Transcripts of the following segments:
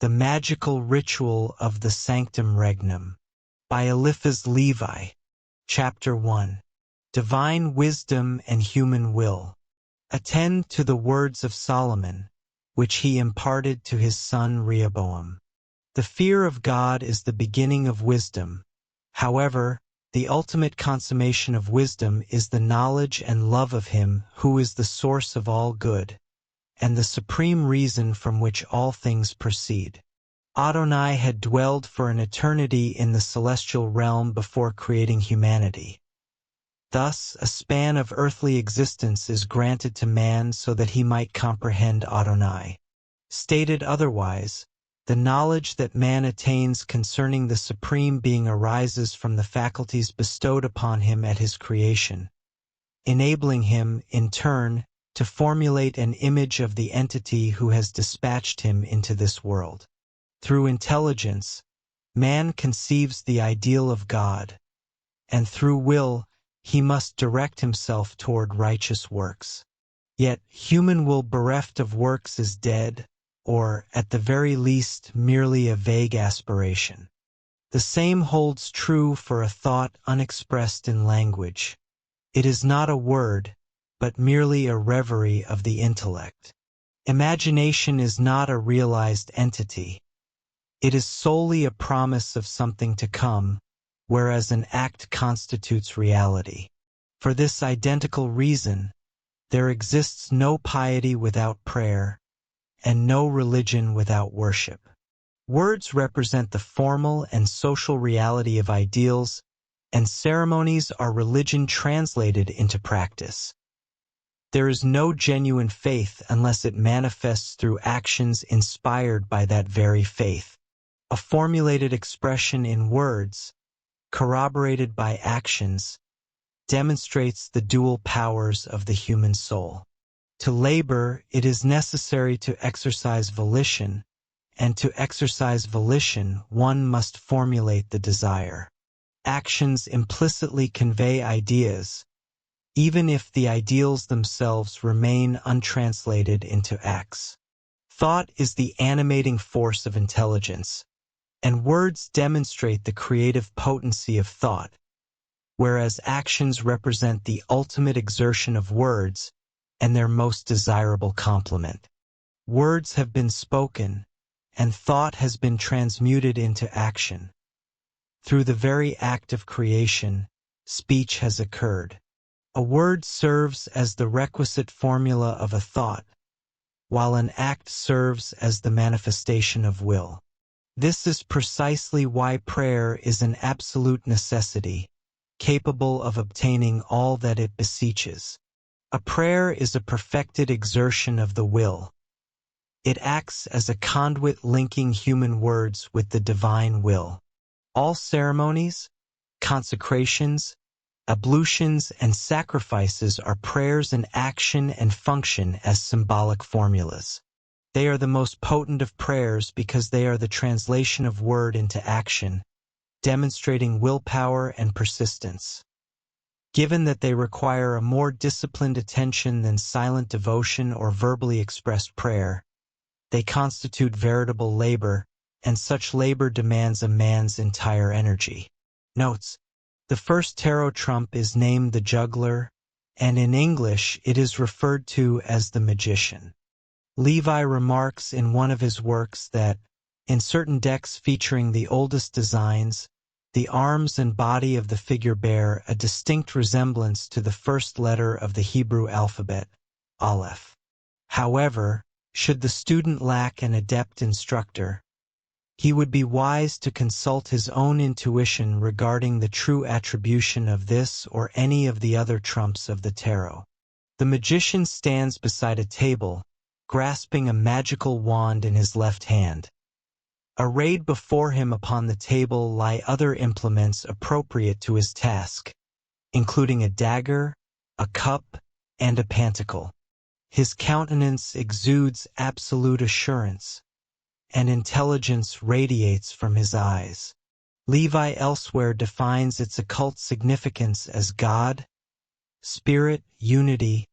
The Magical Ritual of the Sanctum Regnum, by Eliphas Levi. Chapter 1. Divine Wisdom and Human Will. Attend to the words of Solomon, which he imparted to his son Rehoboam. The fear of God is the beginning of wisdom. However, the ultimate consummation of wisdom is the knowledge and love of Him who is the source of all good, and the supreme reason from which all things proceed. Adonai had dwelled for an eternity in the celestial realm before creating humanity. Thus, a span of earthly existence is granted to man so that he might comprehend Adonai. Stated otherwise, the knowledge that man attains concerning the Supreme Being arises from the faculties bestowed upon him at his creation, enabling him, in turn, to formulate an image of the entity who has dispatched him into this world. Through intelligence, man conceives the ideal of God, and through will, he must direct himself toward righteous works. Yet, human will bereft of works is dead, or, at the very least, merely a vague aspiration. The same holds true for a thought unexpressed in language. It is not a word, but merely a reverie of the intellect. Imagination is not a realized entity. It is solely a promise of something to come, whereas an act constitutes reality. For this identical reason, there exists no piety without prayer, and no religion without worship. Words represent the formal and social reality of ideals, and ceremonies are religion translated into practice. There is no genuine faith unless it manifests through actions inspired by that very faith. A formulated expression in words, corroborated by actions, demonstrates the dual powers of the human soul. To labor, it is necessary to exercise volition, and to exercise volition, one must formulate the desire. Actions implicitly convey ideas, even if the ideals themselves remain untranslated into acts. Thought is the animating force of intelligence, and words demonstrate the creative potency of thought, whereas actions represent the ultimate exertion of words and their most desirable complement. Words have been spoken, and thought has been transmuted into action. Through the very act of creation, speech has occurred. A word serves as the requisite formula of a thought, while an act serves as the manifestation of will. This is precisely why prayer is an absolute necessity, capable of obtaining all that it beseeches. A prayer is a perfected exertion of the will. It acts as a conduit linking human words with the divine will. All ceremonies, consecrations, ablutions, and sacrifices are prayers in action and function as symbolic formulas. They are the most potent of prayers because they are the translation of word into action, demonstrating willpower and persistence. Given that they require a more disciplined attention than silent devotion or verbally expressed prayer, they constitute veritable labor, and such labor demands a man's entire energy. Notes: the first tarot trump is named the juggler, and in English it is referred to as the magician. Levi remarks in one of his works that, in certain decks featuring the oldest designs, the arms and body of the figure bear a distinct resemblance to the first letter of the Hebrew alphabet, Aleph. However, should the student lack an adept instructor, he would be wise to consult his own intuition regarding the true attribution of this or any of the other trumps of the tarot. The magician stands beside a table, grasping a magical wand in his left hand. Arrayed before him upon the table lie other implements appropriate to his task, including a dagger, a cup, and a pantacle. His countenance exudes absolute assurance, and intelligence radiates from his eyes. Levi elsewhere defines its occult significance as God, spirit, unity,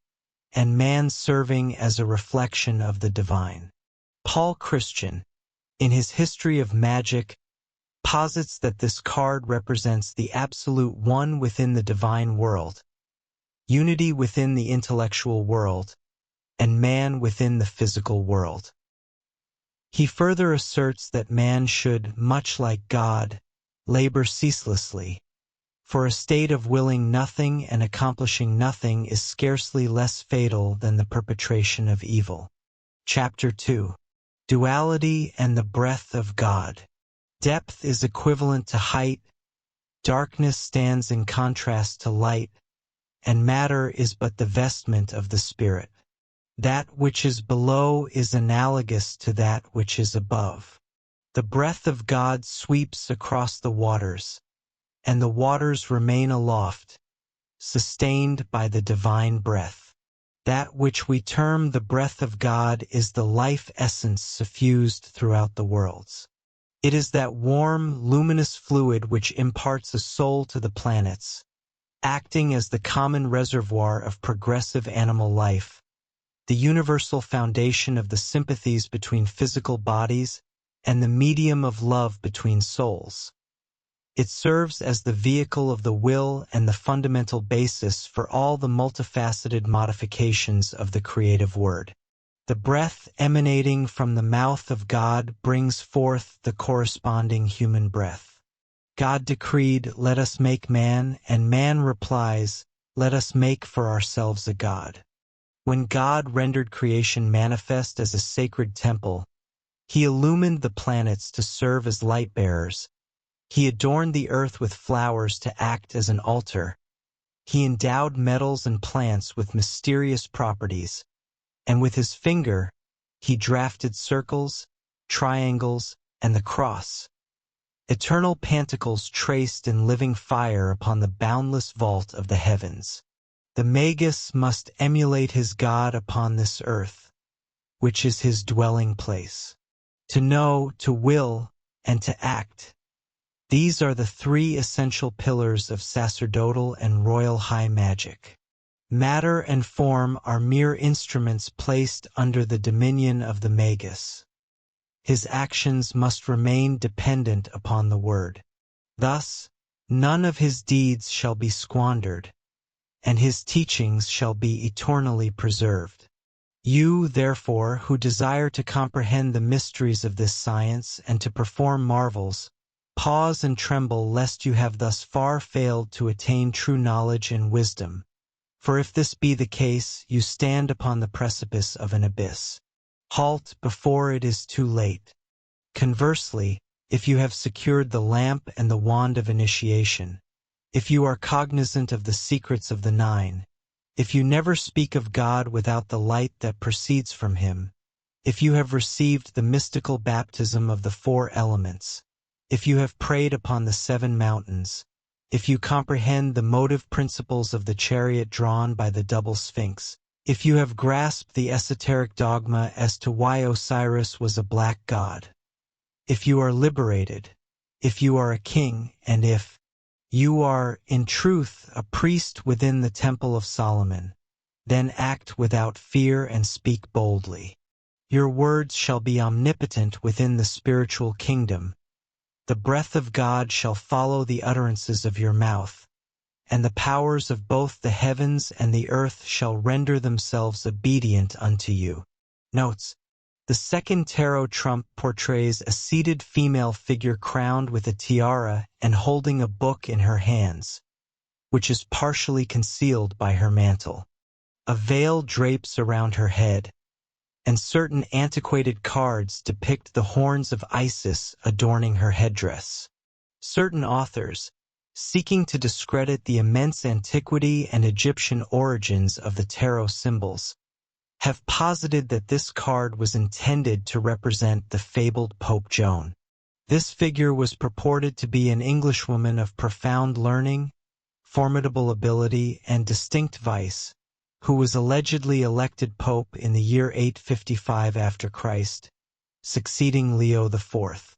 and man serving as a reflection of the divine. Paul Christian, in his History of Magic, posits that this card represents the absolute one within the divine world, unity within the intellectual world, and man within the physical world. He further asserts that man should, much like God, labor ceaselessly, for a state of willing nothing and accomplishing nothing is scarcely less fatal than the perpetration of evil. Chapter 2. Duality and the Breath of God. Depth is equivalent to height, darkness stands in contrast to light, and matter is but the vestment of the spirit. That which is below is analogous to that which is above. The breath of God sweeps across the waters, and the waters remain aloft, sustained by the divine breath. That which we term the breath of God is the life essence suffused throughout the worlds. It is that warm, luminous fluid which imparts a soul to the planets, acting as the common reservoir of progressive animal life, the universal foundation of the sympathies between physical bodies, and the medium of love between souls. It serves as the vehicle of the will and the fundamental basis for all the multifaceted modifications of the creative word. The breath emanating from the mouth of God brings forth the corresponding human breath. God decreed, "Let us make man," and man replies, "Let us make for ourselves a god." When God rendered creation manifest as a sacred temple, he illumined the planets to serve as light-bearers. He adorned the earth with flowers to act as an altar. He endowed metals and plants with mysterious properties, and with his finger, he drafted circles, triangles, and the cross. Eternal pentacles traced in living fire upon the boundless vault of the heavens. The magus must emulate his God upon this earth, which is his dwelling place. To know, to will, and to act. These are the three essential pillars of sacerdotal and royal high magic. Matter and form are mere instruments placed under the dominion of the magus. His actions must remain dependent upon the word. Thus, none of his deeds shall be squandered, and his teachings shall be eternally preserved. You, therefore, who desire to comprehend the mysteries of this science and to perform marvels, pause and tremble lest you have thus far failed to attain true knowledge and wisdom, for if this be the case, you stand upon the precipice of an abyss. Halt before it is too late. Conversely, if you have secured the lamp and the wand of initiation, if you are cognizant of the secrets of the nine, if you never speak of God without the light that proceeds from him, if you have received the mystical baptism of the four elements, if you have prayed upon the 7 mountains, if you comprehend the motive principles of the chariot drawn by the double Sphinx, if you have grasped the esoteric dogma as to why Osiris was a black god, if you are liberated, if you are a king, and if you are, in truth, a priest within the Temple of Solomon, then act without fear and speak boldly. Your words shall be omnipotent within the spiritual kingdom. The breath of God shall follow the utterances of your mouth, and the powers of both the heavens and the earth shall render themselves obedient unto you. Notes: the second tarot trump portrays a seated female figure crowned with a tiara and holding a book in her hands, which is partially concealed by her mantle. A veil drapes around her head, and certain antiquated cards depict the horns of Isis adorning her headdress. Certain authors, seeking to discredit the immense antiquity and Egyptian origins of the tarot symbols, have posited that this card was intended to represent the fabled Pope Joan. This figure was purported to be an Englishwoman of profound learning, formidable ability, and distinct vice, who was allegedly elected pope in the year 855 after Christ, succeeding Leo IV.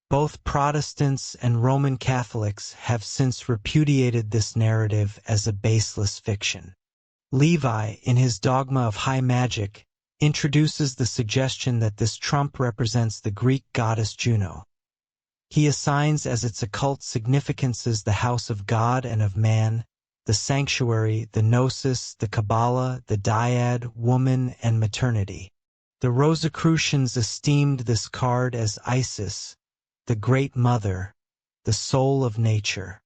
Both Protestants and Roman Catholics have since repudiated this narrative as a baseless fiction. Levi, in his Dogma of High Magic, introduces the suggestion that this trump represents the Greek goddess Juno. He assigns as its occult significances the house of God and of man, the sanctuary, the gnosis, the Kabbalah, the dyad, woman, and maternity. The Rosicrucians esteemed this card as Isis, the Great Mother, the soul of nature.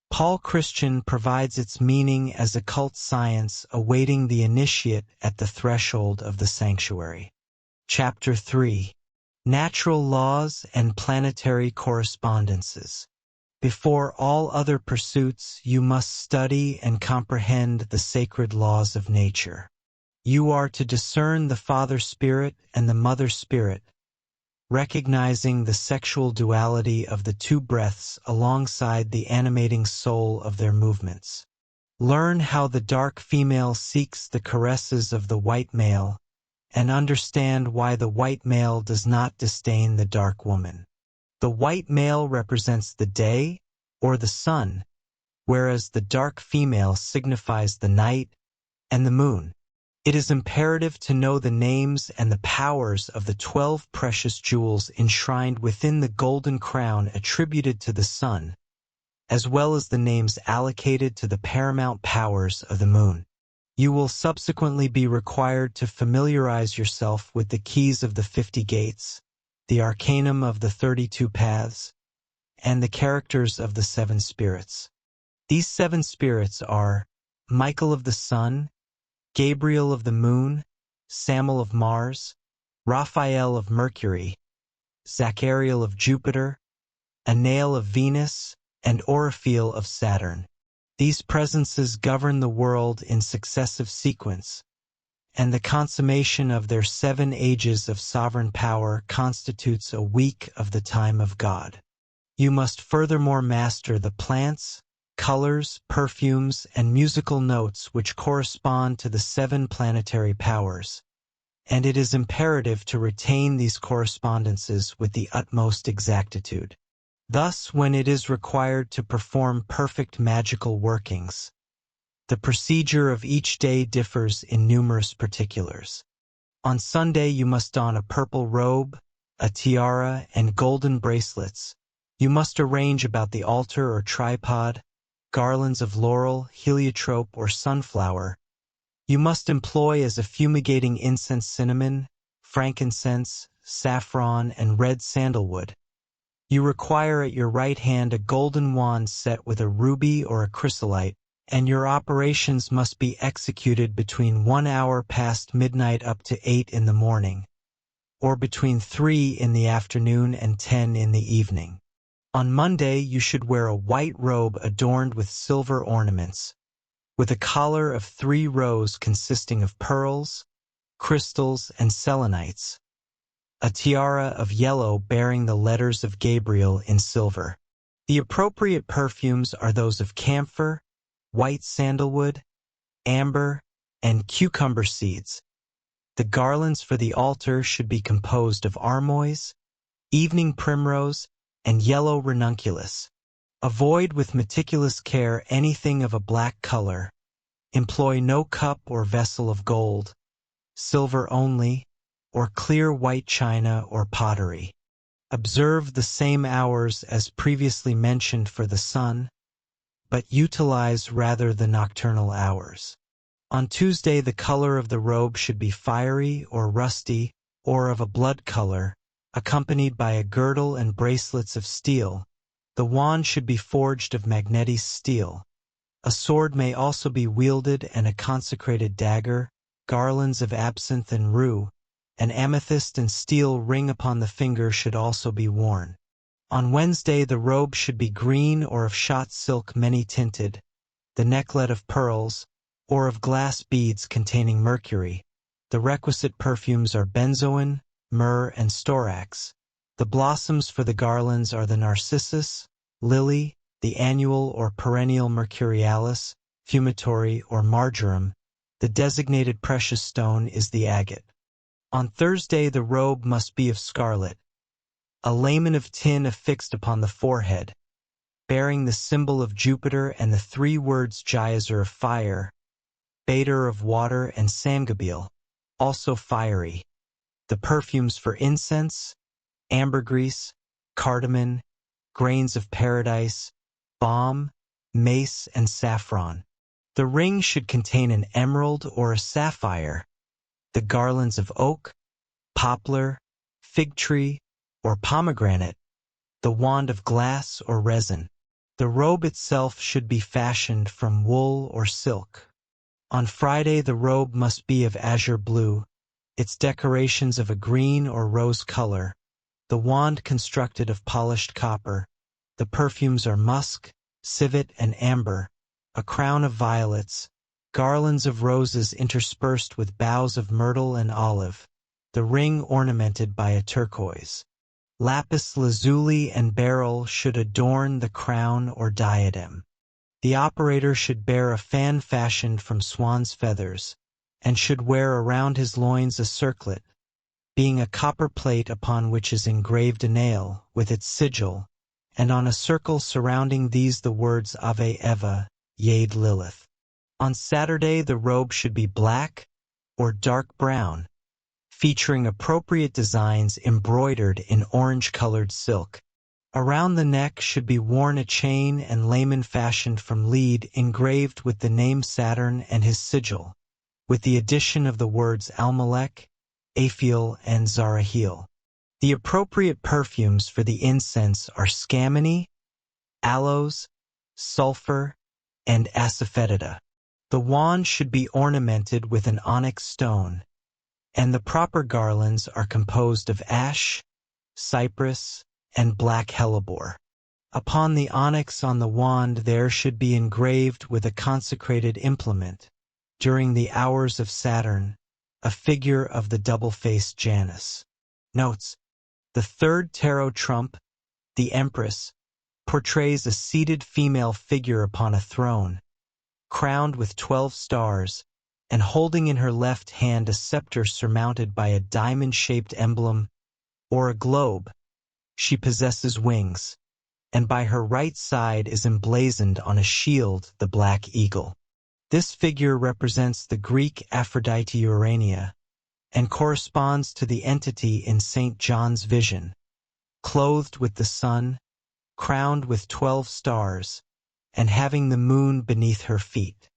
Paul Christian provides its meaning as occult science awaiting the initiate at the threshold of the sanctuary. Chapter 3. Natural Laws and Planetary Correspondences. Before all other pursuits, you must study and comprehend the sacred laws of nature. You are to discern the Father Spirit and the Mother Spirit, recognizing the sexual duality of the two breaths alongside the animating soul of their movements. Learn how the dark female seeks the caresses of the white male, and understand why the white male does not disdain the dark woman. The white male represents the day, or the sun, whereas the dark female signifies the night and the moon. It is imperative to know the names and the powers of the 12 precious jewels enshrined within the golden crown attributed to the sun, as well as the names allocated to the paramount powers of the moon. You will subsequently be required to familiarize yourself with the keys of the 50 gates, the arcanum of the 32 paths, and the characters of the 7 spirits. These 7 spirits are Michael of the sun, Gabriel of the moon, Samael of Mars, Raphael of Mercury, Zachariel of Jupiter, Anael of Venus, and Oriphiel of Saturn. These presences govern the world in successive sequence, and the consummation of their 7 ages of sovereign power constitutes a week of the time of God. You must furthermore master the plants, colors, perfumes, and musical notes which correspond to the 7 planetary powers, and it is imperative to retain these correspondences with the utmost exactitude. Thus, when it is required to perform perfect magical workings, the procedure of each day differs in numerous particulars. On Sunday you must don a purple robe, a tiara, and golden bracelets. You must arrange about the altar or tripod garlands of laurel, heliotrope, or sunflower. You must employ as a fumigating incense cinnamon, frankincense, saffron, and red sandalwood. You require at your right hand a golden wand set with a ruby or a chrysolite, and your operations must be executed between 1 hour past midnight up to 8 in the morning, or between 3 in the afternoon and 10 in the evening. On Monday you should wear a white robe adorned with silver ornaments, with a collar of 3 rows consisting of pearls, crystals, and selenites, a tiara of yellow bearing the letters of Gabriel in silver. The appropriate perfumes are those of camphor, white sandalwood, amber, and cucumber seeds. The garlands for the altar should be composed of armoise, evening primrose, and yellow ranunculus. Avoid with meticulous care anything of a black color. Employ no cup or vessel of gold, silver only, or clear white china or pottery. Observe the same hours as previously mentioned for the sun, but utilize rather the nocturnal hours. On Tuesday the color of the robe should be fiery or rusty, or of a blood color, accompanied by a girdle and bracelets of steel. The wand should be forged of magnetic steel. A sword may also be wielded and a consecrated dagger, garlands of absinthe and rue, an amethyst and steel ring upon the finger should also be worn. On Wednesday the robe should be green or of shot silk many-tinted, the necklet of pearls, or of glass beads containing mercury. The requisite perfumes are benzoin, myrrh, and storax. The blossoms for the garlands are the narcissus, lily, the annual or perennial mercurialis, fumitory, or marjoram. The designated precious stone is the agate. On Thursday the robe must be of scarlet, a lamen of tin affixed upon the forehead, bearing the symbol of Jupiter and the 3 words Geyser of fire, Bader of water, and Samgabil. also fiery. The perfumes for incense, ambergris, cardamom, grains of paradise, balm, mace, and saffron. The ring should contain an emerald or a sapphire. The garlands of oak, poplar, fig tree, or pomegranate. The wand of glass or resin. The robe itself should be fashioned from wool or silk. On Friday the robe must be of azure blue, its decorations of a green or rose color, the wand constructed of polished copper. The perfumes are musk, civet, and amber, a crown of violets, garlands of roses interspersed with boughs of myrtle and olive, the ring ornamented by a turquoise. Lapis lazuli and beryl should adorn the crown or diadem. The operator should bear a fan fashioned from swan's feathers, and should wear around his loins a circlet, being a copper plate upon which is engraved a nail, with its sigil, and on a circle surrounding these the words Ave Eva, Yade Lilith. On Saturday the robe should be black or dark brown, featuring appropriate designs embroidered in orange-colored silk. Around the neck should be worn a chain and lamen fashioned from lead engraved with the name Saturn and his sigil, with the addition of the words Almalek, Aphiel, and Zarahil. The appropriate perfumes for the incense are scammony, aloes, sulfur, and asafoetida. The wand should be ornamented with an onyx stone, and the proper garlands are composed of ash, cypress, and black hellebore. Upon the onyx on the wand there should be engraved with a consecrated implement, during the hours of Saturn, a figure of the double-faced Janus. Notes: the third tarot trump, the Empress, portrays a seated female figure upon a throne, crowned with 12 stars, and holding in her left hand a scepter surmounted by a diamond-shaped emblem, or a globe. She possesses wings, and by her right side is emblazoned on a shield the black eagle. This figure represents the Greek Aphrodite Urania, and corresponds to the entity in St. John's vision, clothed with the sun, crowned with 12 stars, and having the moon beneath her feet.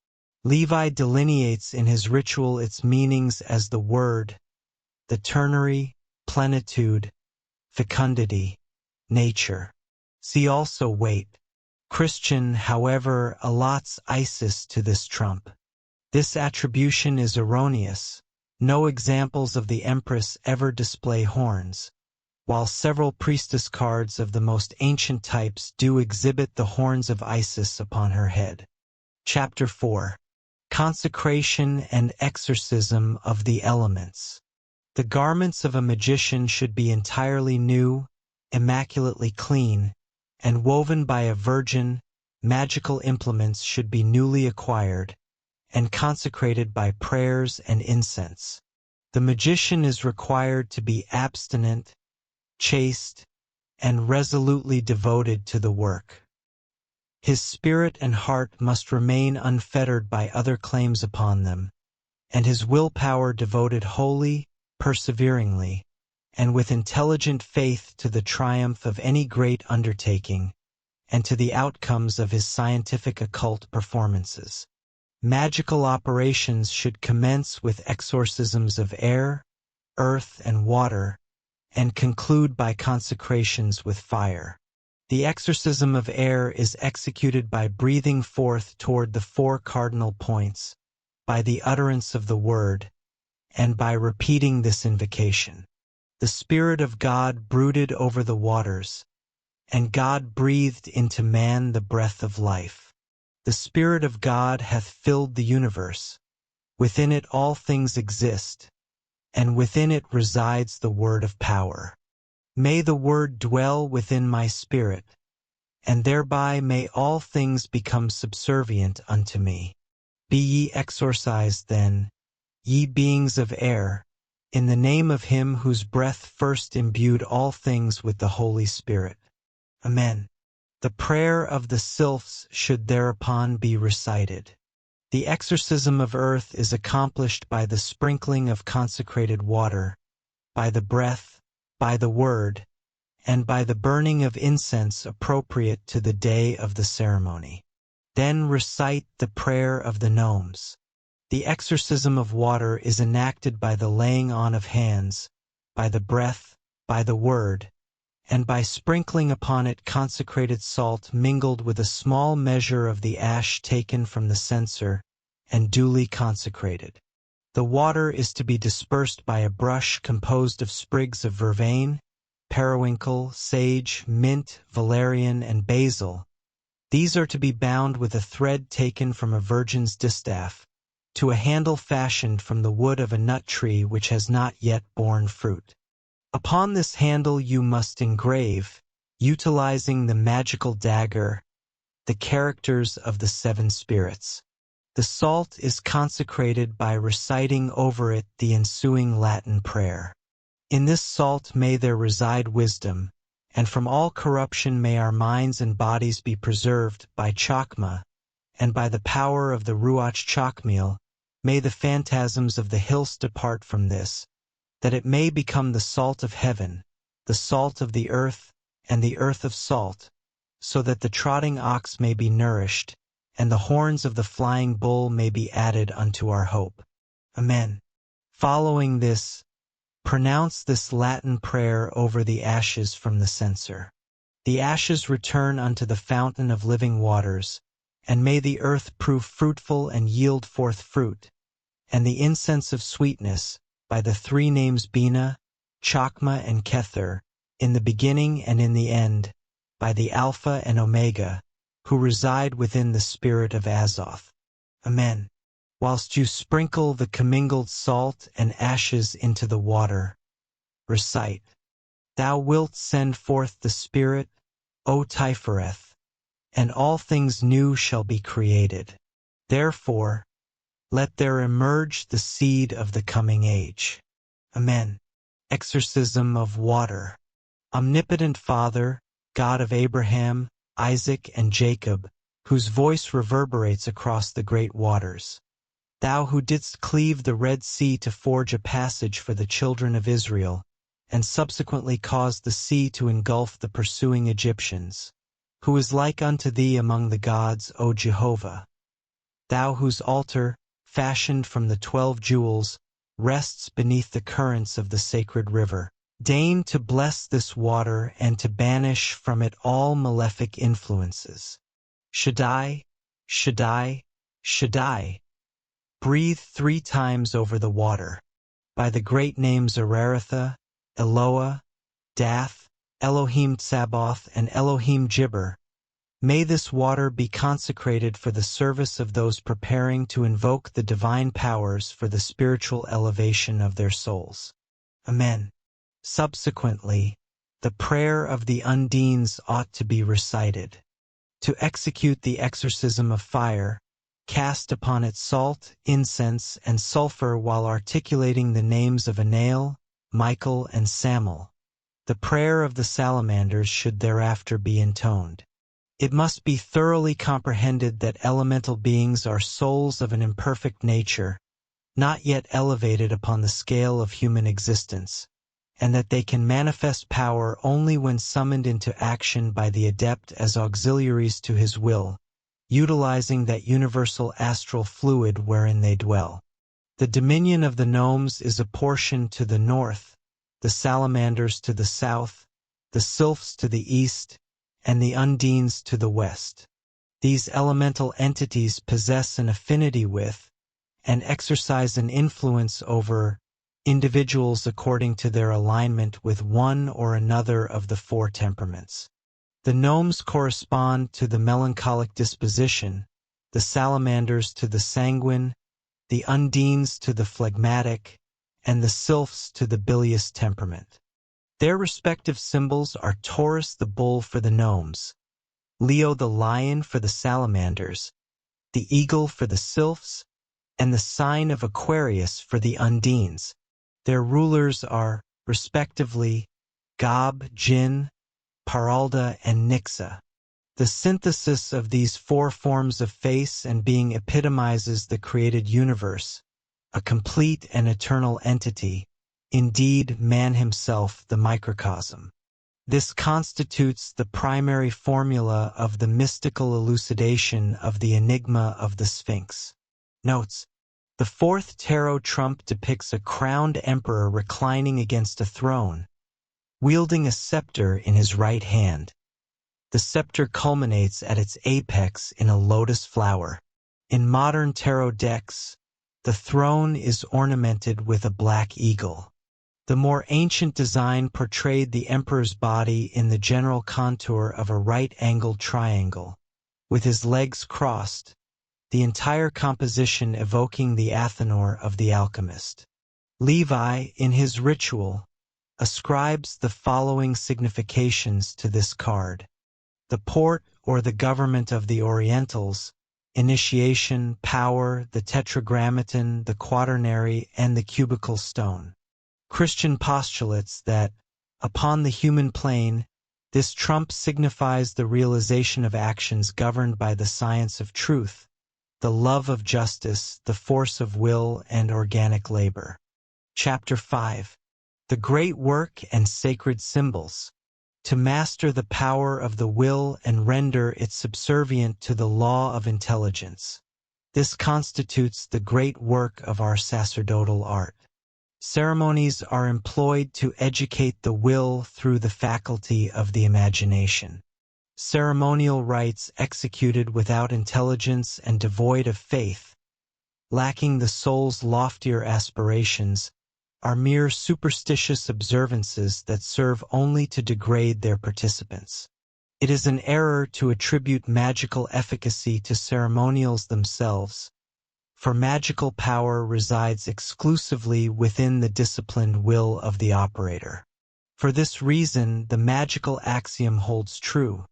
Levi delineates in his ritual its meanings as the word, the ternary, plenitude, fecundity, nature. See also weight. Christian, however, allots Isis to this trump. This attribution is erroneous. No examples of the Empress ever display horns, while several priestess cards of the most ancient types do exhibit the horns of Isis upon her head. Chapter 4. Consecration and Exorcism of the Elements. The garments of a magician should be entirely new, immaculately clean, and woven by a virgin. Magical implements should be newly acquired, and consecrated by prayers and incense. The magician is required to be abstinent, chaste, and resolutely devoted to the work. His spirit and heart must remain unfettered by other claims upon them, and his willpower devoted wholly, perseveringly, and with intelligent faith to the triumph of any great undertaking, and to the outcomes of his scientific occult performances. Magical operations should commence with exorcisms of air, earth, and water, and conclude by consecrations with fire. The exorcism of air is executed by breathing forth toward the 4 cardinal points, by the utterance of the word, and by repeating this invocation. The Spirit of God brooded over the waters, and God breathed into man the breath of life. The Spirit of God hath filled the universe. Within it all things exist, and within it resides the word of power. May the word dwell within my spirit, and thereby may all things become subservient unto me. Be ye exorcised then, ye beings of air, in the name of him whose breath first imbued all things with the Holy Spirit. Amen. The prayer of the sylphs should thereupon be recited. The exorcism of earth is accomplished by the sprinkling of consecrated water, by the breath, by the word, and by the burning of incense appropriate to the day of the ceremony. Then recite the prayer of the gnomes. The exorcism of water is enacted by the laying on of hands, by the breath, by the word, and by sprinkling upon it consecrated salt mingled with a small measure of the ash taken from the censer and duly consecrated. The water is to be dispersed by a brush composed of sprigs of vervain, periwinkle, sage, mint, valerian, and basil. These are to be bound with a thread taken from a virgin's distaff, to a handle fashioned from the wood of a nut tree which has not yet borne fruit. Upon this handle you must engrave, utilizing the magical dagger, the characters of the seven spirits. The salt is consecrated by reciting over it the ensuing Latin prayer. In this salt may there reside wisdom, and from all corruption may our minds and bodies be preserved by chakma, and by the power of the ruach chakmil, may the phantasms of the hills depart from this, that it may become the salt of heaven, the salt of the earth, and the earth of salt, so that the trotting ox may be nourished, and the horns of the flying bull may be added unto our hope. Amen. Following this, pronounce this Latin prayer over the ashes from the censer. The ashes return unto the fountain of living waters, and may the earth prove fruitful and yield forth fruit, and the incense of sweetness, by the three names Bina, Chakma, and Kether, in the beginning and in the end, by the Alpha and Omega, who reside within the spirit of Azoth. Amen. Whilst you sprinkle the commingled salt and ashes into the water, recite, Thou wilt send forth the Spirit, O Tiphereth, and all things new shall be created. Therefore, let there emerge the seed of the coming age. Amen. Exorcism of water. Omnipotent Father, God of Abraham, Isaac, and Jacob, whose voice reverberates across the great waters. Thou who didst cleave the Red Sea to forge a passage for the children of Israel, and subsequently caused the sea to engulf the pursuing Egyptians, who is like unto thee among the gods, O Jehovah? Thou whose altar, fashioned from the 12 jewels, rests beneath the currents of the sacred river, deign to bless this water and to banish from it all malefic influences. Shaddai, Shaddai, Shaddai. Breathe 3 times over the water. By the great names Araratha, Eloah, Dath, Elohim Tsaboth, and Elohim Jibber, may this water be consecrated for the service of those preparing to invoke the divine powers for the spiritual elevation of their souls. Amen. Subsequently, the prayer of the Undines ought to be recited. To execute the exorcism of fire, cast upon it salt, incense, and sulfur while articulating the names of Anael, Michael, and Samuel. The prayer of the salamanders should thereafter be intoned. It must be thoroughly comprehended that elemental beings are souls of an imperfect nature, not yet elevated upon the scale of human existence, and that they can manifest power only when summoned into action by the adept as auxiliaries to his will, utilizing that universal astral fluid wherein they dwell. The dominion of the gnomes is apportioned to the north, the salamanders to the south, the sylphs to the east, and the undines to the west. These elemental entities possess an affinity with, and exercise an influence over, individuals according to their alignment with one or another of the 4 temperaments. The gnomes correspond to the melancholic disposition, the salamanders to the sanguine, the undines to the phlegmatic, and the sylphs to the bilious temperament. Their respective symbols are Taurus the bull for the gnomes, Leo the lion for the salamanders, the eagle for the sylphs, and the sign of Aquarius for the undines. Their rulers are, respectively, Gob, Jin, Paralda, and Nixa. The synthesis of these four forms of face and being epitomizes the created universe, a complete and eternal entity, indeed man himself the microcosm. This constitutes the primary formula of the mystical elucidation of the enigma of the Sphinx. Notes: the fourth tarot trump depicts a crowned emperor reclining against a throne, wielding a scepter in his right hand. The scepter culminates at its apex in a lotus flower. In modern tarot decks, the throne is ornamented with a black eagle. The more ancient design portrayed the emperor's body in the general contour of a right-angled triangle, with his legs crossed, the entire composition evoking the Athenor of the alchemist. Levi, in his ritual, ascribes the following significations to this card: the port or the government of the Orientals, initiation, power, the tetragrammaton, the quaternary, and the cubical stone. Christian postulates that, upon the human plane, this trump signifies the realization of actions governed by the science of truth, the love of justice, the force of will, and organic labor. Chapter 5. The Great Work and Sacred Symbols. To master the power of the will and render it subservient to the law of intelligence. This constitutes the great work of our sacerdotal art. Ceremonies are employed to educate the will through the faculty of the imagination. Ceremonial rites executed without intelligence and devoid of faith, lacking the soul's loftier aspirations, are mere superstitious observances that serve only to degrade their participants. It is an error to attribute magical efficacy to ceremonials themselves, for magical power resides exclusively within the disciplined will of the operator. For this reason, the magical axiom holds true,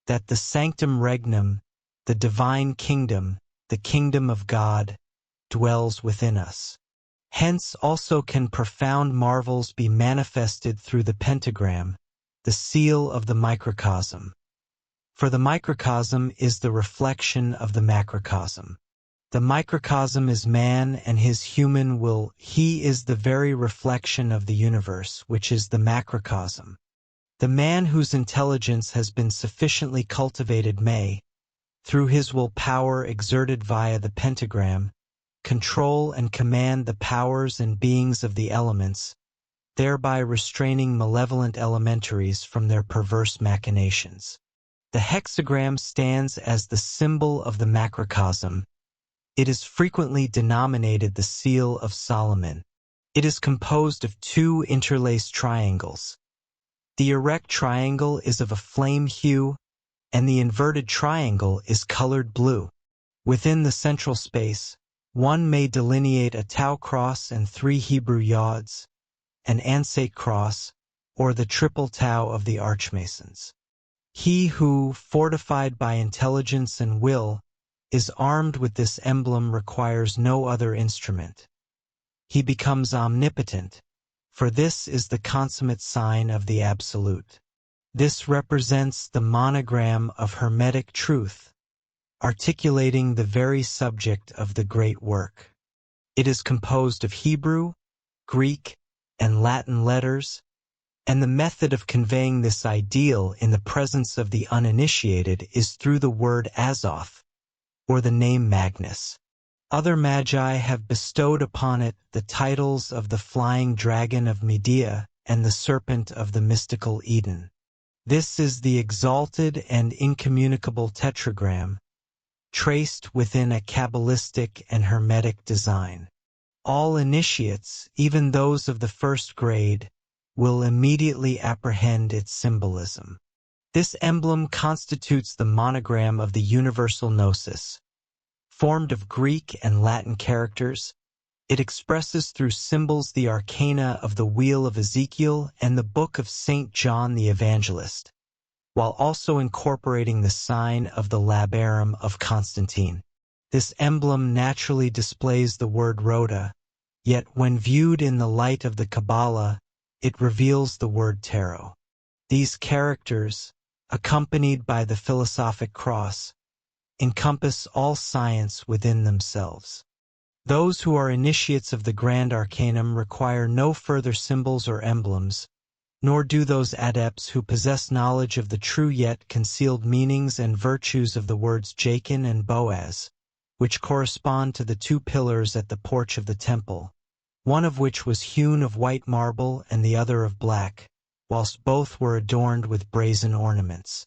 that the Sanctum Regnum, the divine kingdom, the kingdom of God, dwells within us. Hence also can profound marvels be manifested through the pentagram, the seal of the microcosm. For the microcosm is the reflection of the macrocosm. The microcosm is man and his human will. He is the very reflection of the universe, which is the macrocosm. The man whose intelligence has been sufficiently cultivated may, through his willpower exerted via the pentagram, control and command the powers and beings of the elements, thereby restraining malevolent elementaries from their perverse machinations. The hexagram stands as the symbol of the macrocosm. It is frequently denominated the Seal of Solomon. It is composed of two interlaced triangles. The erect triangle is of a flame hue, and the inverted triangle is colored blue. Within the central space, one may delineate a Tau cross and 3 Hebrew yods, an Ansate cross, or the triple Tau of the Archmasons. He who, fortified by intelligence and will, is armed with this emblem requires no other instrument. He becomes omnipotent, for this is the consummate sign of the Absolute. This represents the monogram of Hermetic truth, articulating the very subject of the great work. It is composed of Hebrew, Greek, and Latin letters, and the method of conveying this ideal in the presence of the uninitiated is through the word Azoth, or the name Magnus. Other magi have bestowed upon it the titles of the flying dragon of Medea and the serpent of the mystical Eden. This is the exalted and incommunicable tetragram, traced within a Kabbalistic and Hermetic design. All initiates, even those of the first grade, will immediately apprehend its symbolism. This emblem constitutes the monogram of the universal gnosis. Formed of Greek and Latin characters, it expresses through symbols the arcana of the Wheel of Ezekiel and the Book of St. John the Evangelist, while also incorporating the sign of the labarum of Constantine. This emblem naturally displays the word Rhoda, yet when viewed in the light of the Kabbalah, it reveals the word tarot. These characters, accompanied by the philosophic cross, encompass all science within themselves. Those who are initiates of the grand arcanum require no further symbols or emblems, nor do those adepts who possess knowledge of the true yet concealed meanings and virtues of the words Jachin and Boaz, which correspond to the two pillars at the porch of the temple, one of which was hewn of white marble and the other of black, whilst both were adorned with brazen ornaments.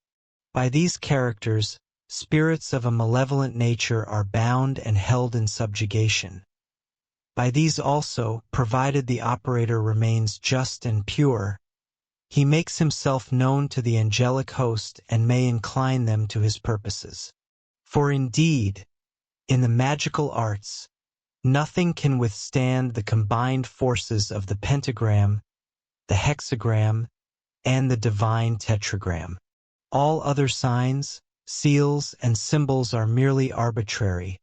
By these characters, spirits of a malevolent nature are bound and held in subjugation. By these also, provided the operator remains just and pure, he makes himself known to the angelic host and may incline them to his purposes. For indeed, in the magical arts, nothing can withstand the combined forces of the pentagram, the hexagram, and the divine tetragram. All other signs, seals, and symbols are merely arbitrary,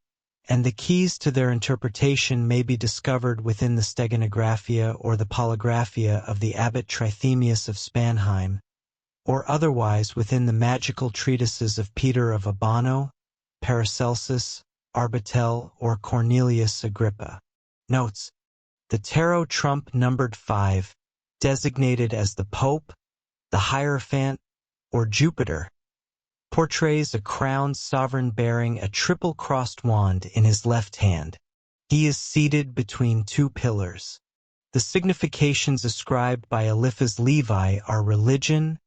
and the keys to their interpretation may be discovered within the steganographia or the polygraphia of the abbot Trithemius of Spanheim, or otherwise within the magical treatises of Peter of Abano, Paracelsus, Arbatel, or Cornelius Agrippa. Notes: the tarot trump numbered 5, designated as the Pope, the Hierophant, or Jupiter, portrays a crowned sovereign bearing a triple-crossed wand in his left hand. He is seated between two pillars. The significations ascribed by Eliphas Levi are religion,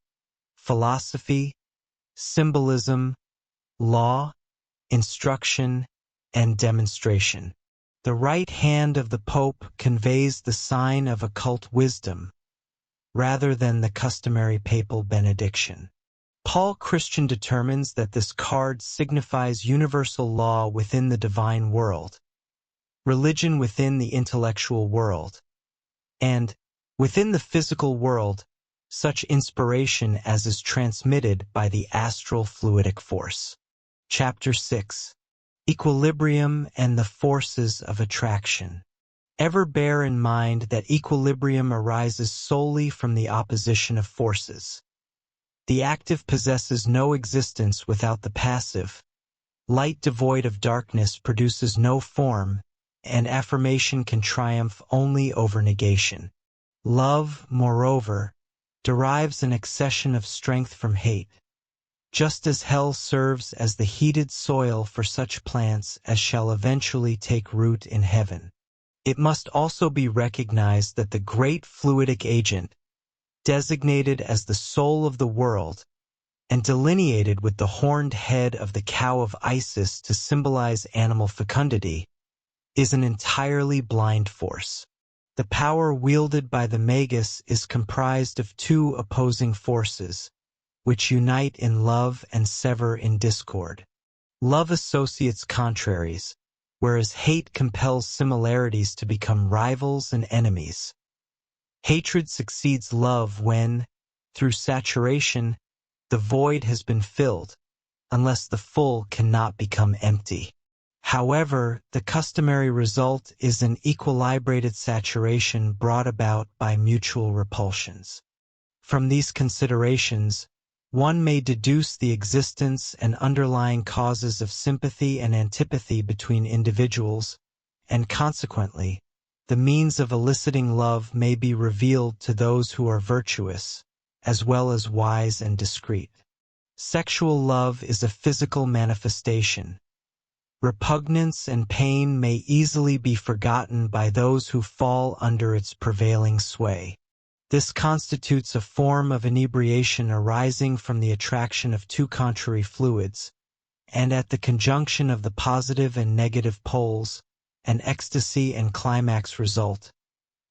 philosophy, symbolism, law, instruction, and demonstration. The right hand of the Pope conveys the sign of occult wisdom, rather than the customary papal benediction. Paul Christian determines that this card signifies universal law within the divine world, religion within the intellectual world, and, within the physical world, such inspiration as is transmitted by the astral fluidic force. Chapter 6. Equilibrium and the Forces of Attraction. Ever bear in mind that equilibrium arises solely from the opposition of forces. The active possesses no existence without the passive. Light devoid of darkness produces no form, and affirmation can triumph only over negation. Love, moreover, derives an accession of strength from hate, just as hell serves as the heated soil for such plants as shall eventually take root in heaven. It must also be recognized that the great fluidic agent, designated as the soul of the world, and delineated with the horned head of the cow of Isis to symbolize animal fecundity, is an entirely blind force. The power wielded by the magus is comprised of two opposing forces, which unite in love and sever in discord. Love associates contraries, whereas hate compels similarities to become rivals and enemies. Hatred succeeds love when, through saturation, the void has been filled, unless the full cannot become empty. However, the customary result is an equilibrated saturation brought about by mutual repulsions. From these considerations, one may deduce the existence and underlying causes of sympathy and antipathy between individuals, and consequently, the means of eliciting love may be revealed to those who are virtuous, as well as wise and discreet. Sexual love is a physical manifestation. Repugnance and pain may easily be forgotten by those who fall under its prevailing sway. This constitutes a form of inebriation arising from the attraction of two contrary fluids, and at the conjunction of the positive and negative poles, an ecstasy and climax result,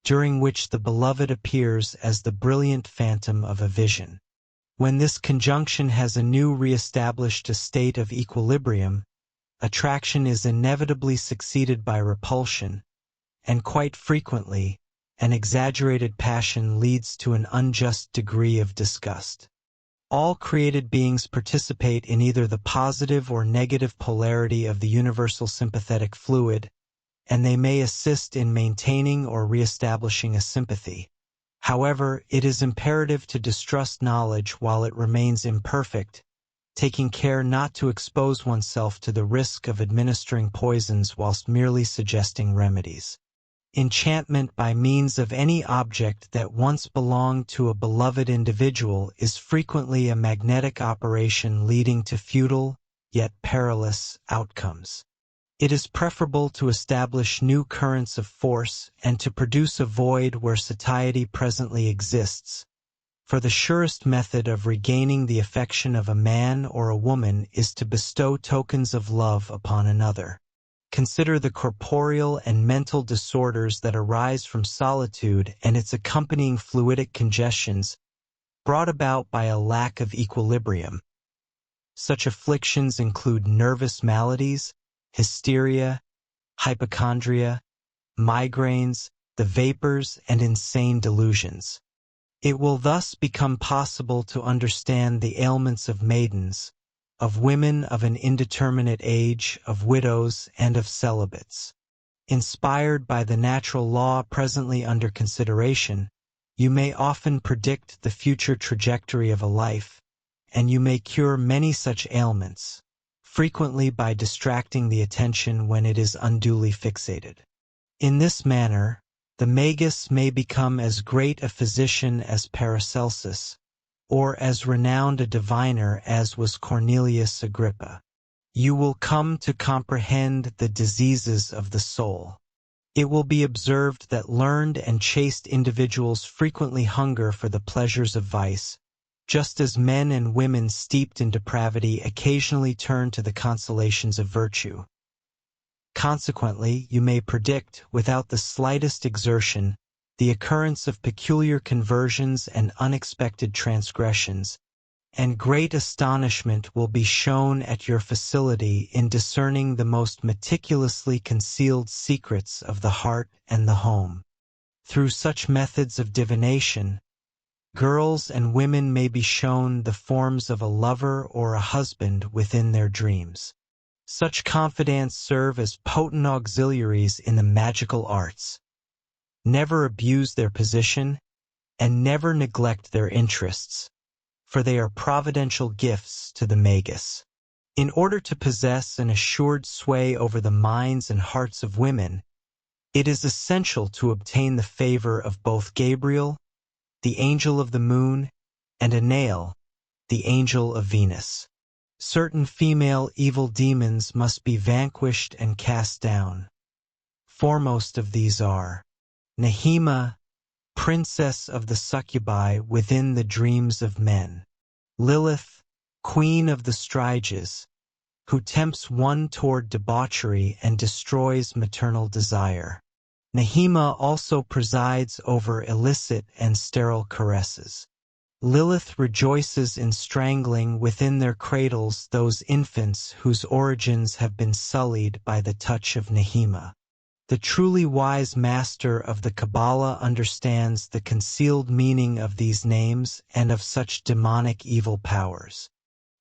during which the beloved appears as the brilliant phantom of a vision. When this conjunction has anew re-established a state of equilibrium, attraction is inevitably succeeded by repulsion, and quite frequently, an exaggerated passion leads to an unjust degree of disgust. All created beings participate in either the positive or negative polarity of the universal sympathetic fluid, and they may assist in maintaining or re-establishing a sympathy. However, it is imperative to distrust knowledge while it remains imperfect, taking care not to expose oneself to the risk of administering poisons whilst merely suggesting remedies. Enchantment by means of any object that once belonged to a beloved individual is frequently a magnetic operation leading to futile, yet perilous, outcomes. It is preferable to establish new currents of force and to produce a void where satiety presently exists, for the surest method of regaining the affection of a man or a woman is to bestow tokens of love upon another. Consider the corporeal and mental disorders that arise from solitude and its accompanying fluidic congestions brought about by a lack of equilibrium. Such afflictions include nervous maladies, hysteria, hypochondria, migraines, the vapors, and insane delusions. It will thus become possible to understand the ailments of maidens, of women of an indeterminate age, of widows, and of celibates. Inspired by the natural law presently under consideration, you may often predict the future trajectory of a life, and you may cure many such ailments, frequently by distracting the attention when it is unduly fixated. In this manner, the magus may become as great a physician as Paracelsus, or as renowned a diviner as was Cornelius Agrippa. You will come to comprehend the diseases of the soul. It will be observed that learned and chaste individuals frequently hunger for the pleasures of vice, just as men and women steeped in depravity occasionally turn to the consolations of virtue. Consequently, you may predict, without the slightest exertion, the occurrence of peculiar conversions and unexpected transgressions, and great astonishment will be shown at your facility in discerning the most meticulously concealed secrets of the heart and the home. Through such methods of divination, girls and women may be shown the forms of a lover or a husband within their dreams. Such confidants serve as potent auxiliaries in the magical arts. Never abuse their position, and never neglect their interests, for they are providential gifts to the magus. In order to possess an assured sway over the minds and hearts of women, it is essential to obtain the favor of both Gabriel, the angel of the moon, and Anael, the angel of Venus. Certain female evil demons must be vanquished and cast down. Foremost of these are Nehema, princess of the succubi within the dreams of men; Lilith, queen of the Styges, who tempts one toward debauchery and destroys maternal desire. Nehema also presides over illicit and sterile caresses. Lilith rejoices in strangling within their cradles those infants whose origins have been sullied by the touch of Nehema. The truly wise master of the Kabbalah understands the concealed meaning of these names and of such demonic evil powers.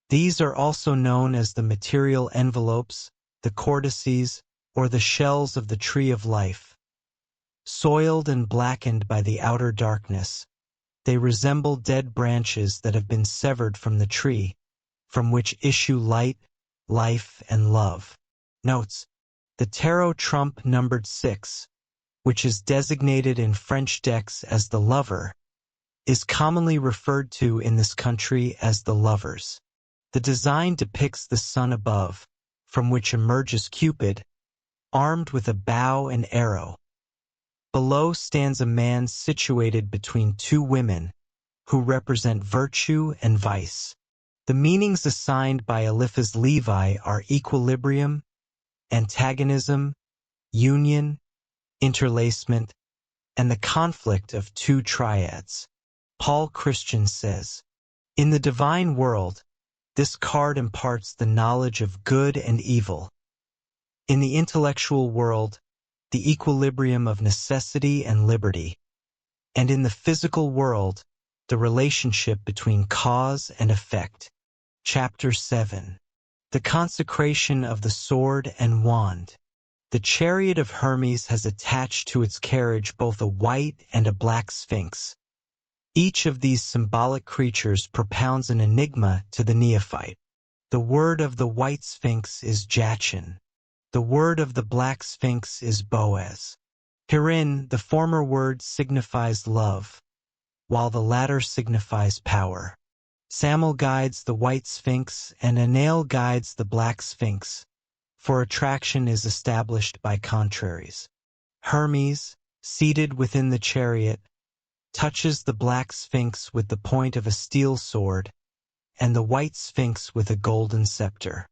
These are also known as the material envelopes, the cortices, or the shells of the tree of life. Soiled and blackened by the outer darkness, they resemble dead branches that have been severed from the tree, from which issue light, life, and love. Notes: the tarot trump numbered 6, which is designated in French decks as the lover, is commonly referred to in this country as the lovers. The design depicts the sun above, from which emerges Cupid, armed with a bow and arrow. Below stands a man situated between two women, who represent virtue and vice. The meanings assigned by Eliphas Levi are equilibrium, antagonism, union, interlacement, and the conflict of two triads. Paul Christian says, "In the divine world, this card imparts the knowledge of good and evil. In the intellectual world, the equilibrium of necessity and liberty. And in the physical world, the relationship between cause and effect." Chapter 7. The Consecration of the Sword and Wand. The chariot of Hermes has attached to its carriage both a white and a black sphinx, Each of these symbolic creatures propounds an enigma to the neophyte. The word of the white sphinx is Jachin. The word of the black sphinx is Boaz. Herein, the former word signifies love, while the latter signifies power. Samuel guides the white sphinx, and Anael guides the black sphinx, for attraction is established by contraries. Hermes, seated within the chariot, touches the black sphinx with the point of a steel sword, and the white sphinx with a golden scepter.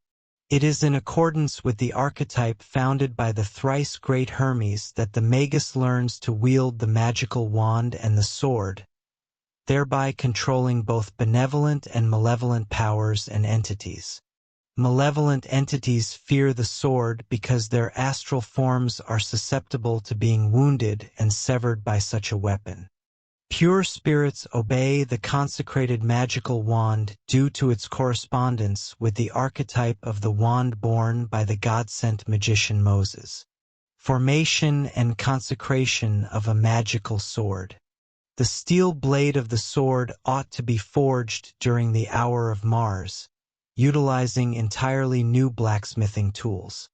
It is in accordance with the archetype founded by the thrice great Hermes that the magus learns to wield the magical wand and the sword, thereby controlling both benevolent and malevolent powers and entities. Malevolent entities fear the sword because their astral forms are susceptible to being wounded and severed by such a weapon. Pure spirits obey the consecrated magical wand due to its correspondence with the archetype of the wand borne by the God-sent magician Moses. Formation and consecration of a magical sword. The steel blade of the sword ought to be forged during the hour of Mars, utilizing entirely new blacksmithing tools.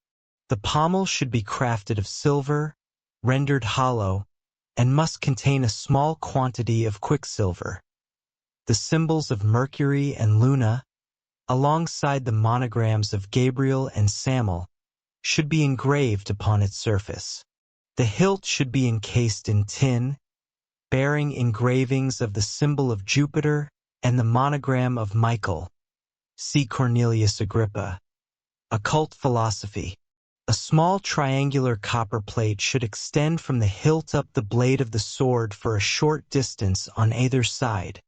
The pommel should be crafted of silver, rendered hollow, and must contain a small quantity of quicksilver. The symbols of Mercury and Luna, alongside the monograms of Gabriel and Samuel, should be engraved upon its surface. The hilt should be encased in tin, bearing engravings of the symbol of Jupiter and the monogram of Michael. See Cornelius Agrippa. Occult philosophy. A small triangular copper plate should extend from the hilt up the blade of the sword for a short distance on either side.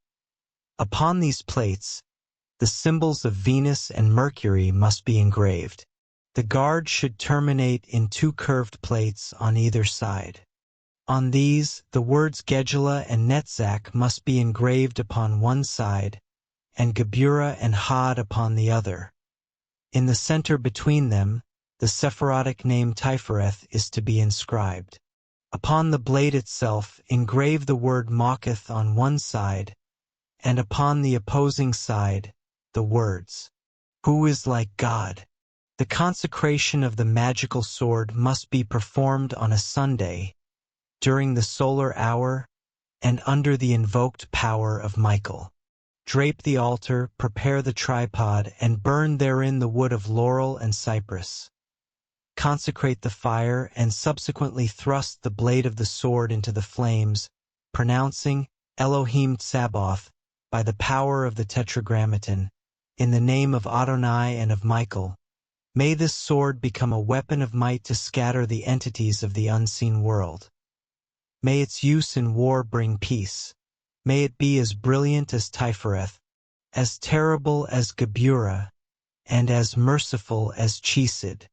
Upon these plates, the symbols of Venus and Mercury must be engraved. The guard should terminate in two curved plates on either side. On these, the words Gedula and Netzach must be engraved upon one side, and Geburah and Had upon the other. In the center between them, the Sephirotic name Tifereth is to be inscribed. Upon the blade itself, engrave the word Moketh on one side, and upon the opposing side, the words, "Who is like God?" The consecration of the magical sword must be performed on a Sunday, during the solar hour, and under the invoked power of Michael. Drape the altar, prepare the tripod, and burn therein the wood of laurel and cypress. Consecrate the fire, and subsequently thrust the blade of the sword into the flames, pronouncing Elohim Tsaboth, by the power of the Tetragrammaton, in the name of Adonai and of Michael. May this sword become a weapon of might to scatter the entities of the unseen world. May its use in war bring peace. May it be as brilliant as Tifereth, as terrible as Geburah, and as merciful as Chesed.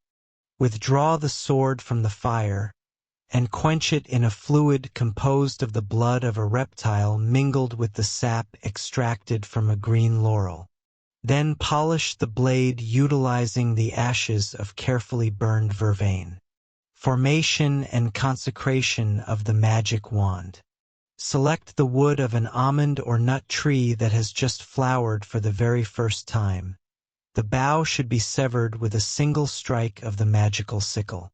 Withdraw the sword from the fire, and quench it in a fluid composed of the blood of a reptile mingled with the sap extracted from a green laurel. Then polish the blade utilizing the ashes of carefully burned vervain. Formation and consecration of the magic wand. Select the wood of an almond or nut tree that has just flowered for the very first time. The bough should be severed with a single strike of the magical sickle.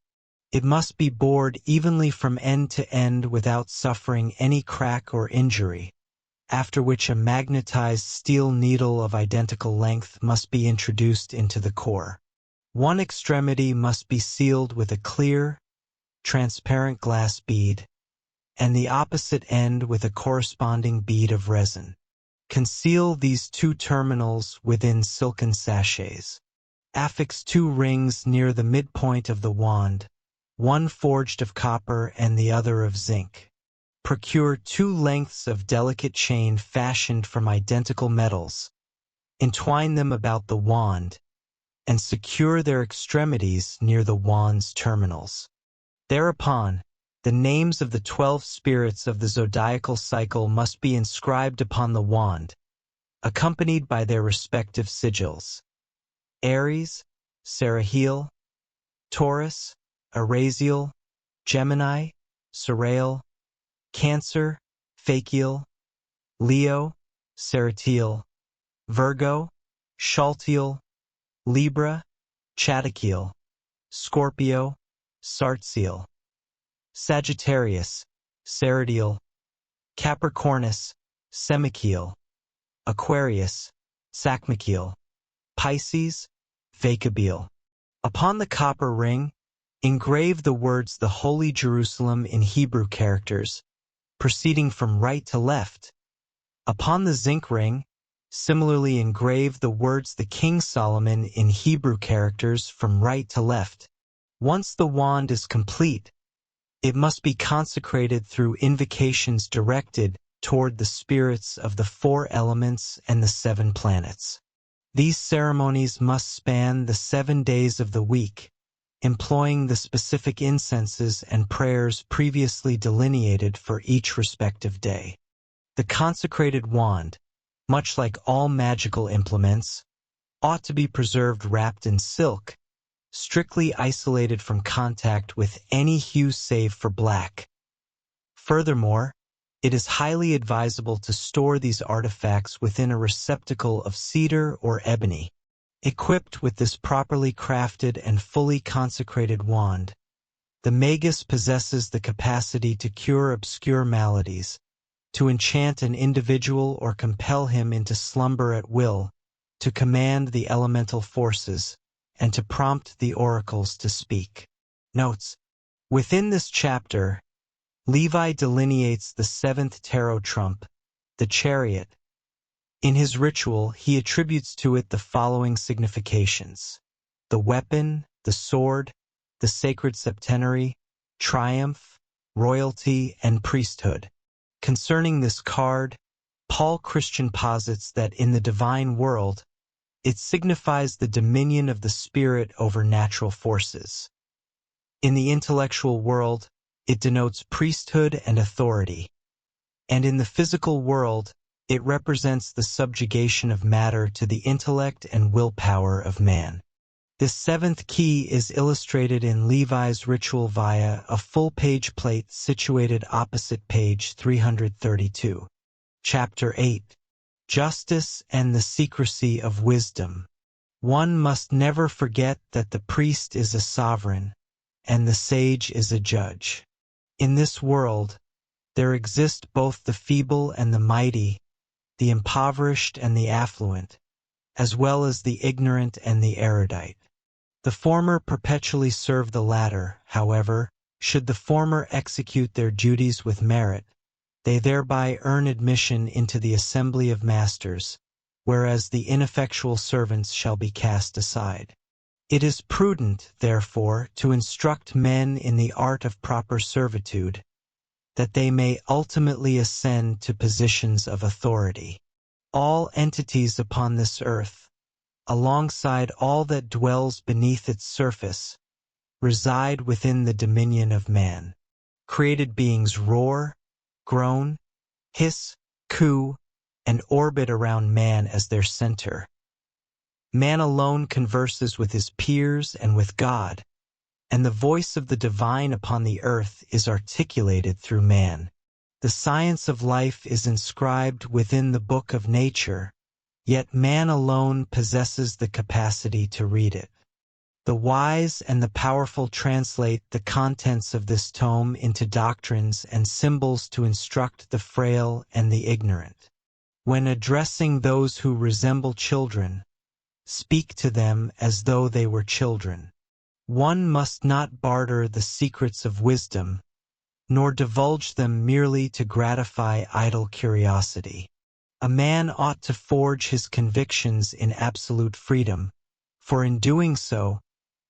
It must be bored evenly from end to end without suffering any crack or injury, after which a magnetized steel needle of identical length must be introduced into the core. One extremity must be sealed with a clear, transparent glass bead, and the opposite end with a corresponding bead of resin. Conceal these two terminals within silken sachets. Affix 2 rings near the midpoint of the wand, one forged of copper and the other of zinc. Procure 2 lengths of delicate chain fashioned from identical metals. Entwine them about the wand, and secure their extremities near the wand's terminals. Thereupon, the names of the 12 spirits of the zodiacal cycle must be inscribed upon the wand, accompanied by their respective sigils. Aries, Serahiel; Taurus, Araziel; Gemini, Serail; Cancer, Phakiel; Leo, Seratiel, Virgo, Shaltiel, Libra, Chatakiel, Scorpio, Sartsiel, Sagittarius, Seradiel, Capricornus, Semikiel, Aquarius, Sakmikiel, Pisces, Vacabiel. Upon the copper ring, engrave the words "the Holy Jerusalem" in Hebrew characters, proceeding from right to left. Upon the zinc ring, similarly engrave the words "the King Solomon" in Hebrew characters from right to left. Once the wand is complete, it must be consecrated through invocations directed toward the spirits of the 4 elements and the 7 planets. These ceremonies must span the 7 days of the week, employing the specific incenses and prayers previously delineated for each respective day. The consecrated wand, much like all magical implements, ought to be preserved wrapped in silk, strictly isolated from contact with any hue save for black. Furthermore, it is highly advisable to store these artifacts within a receptacle of cedar or ebony. Equipped with this properly crafted and fully consecrated wand, the magus possesses the capacity to cure obscure maladies, to enchant an individual or compel him into slumber at will, to command the elemental forces, and to prompt the oracles to speak. Notes: within this chapter, Levi delineates the 7th tarot trump, the chariot. In his ritual, he attributes to it the following significations: the weapon, the sword, the sacred septenary, triumph, royalty, and priesthood. Concerning this card, Paul Christian posits that in the divine world, it signifies the dominion of the spirit over natural forces. In the intellectual world, it denotes priesthood and authority. And in the physical world, it represents the subjugation of matter to the intellect and willpower of man. This 7th key is illustrated in Levi's ritual via a full-page plate situated opposite page 332. Chapter 8. Justice and the Secrecy of Wisdom. One must never forget that the priest is a sovereign, and the sage is a judge. In this world, there exist both the feeble and the mighty, the impoverished and the affluent, as well as the ignorant and the erudite. The former perpetually serve the latter, however, should the former execute their duties with merit, they thereby earn admission into the assembly of masters, whereas the ineffectual servants shall be cast aside. It is prudent, therefore, to instruct men in the art of proper servitude, that they may ultimately ascend to positions of authority. All entities upon this earth, alongside all that dwells beneath its surface, reside within the dominion of man. Created beings roar, groan, hiss, coo, and orbit around man as their center. Man alone converses with his peers and with God, and the voice of the divine upon the earth is articulated through man. The science of life is inscribed within the book of nature, yet man alone possesses the capacity to read it. The wise and the powerful translate the contents of this tome into doctrines and symbols to instruct the frail and the ignorant. When addressing those who resemble children, speak to them as though they were children. One must not barter the secrets of wisdom, nor divulge them merely to gratify idle curiosity. A man ought to forge his convictions in absolute freedom, for in doing so,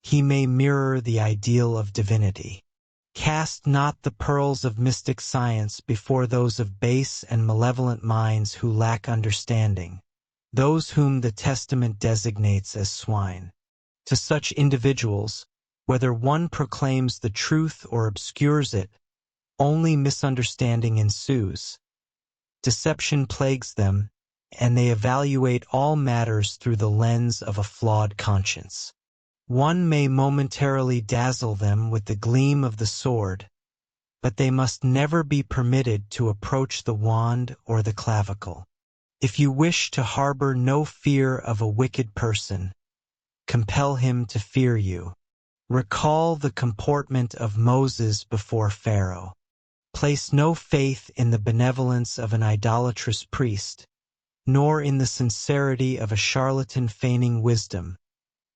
he may mirror the ideal of divinity. Cast not the pearls of mystic science before those of base and malevolent minds who lack understanding, those whom the Testament designates as swine. To such individuals, whether one proclaims the truth or obscures it, only misunderstanding ensues. Deception plagues them, and they evaluate all matters through the lens of a flawed conscience. One may momentarily dazzle them with the gleam of the sword, but they must never be permitted to approach the wand or the clavicle. If you wish to harbor no fear of a wicked person, compel him to fear you. Recall the comportment of Moses before Pharaoh. Place no faith in the benevolence of an idolatrous priest, nor in the sincerity of a charlatan feigning wisdom,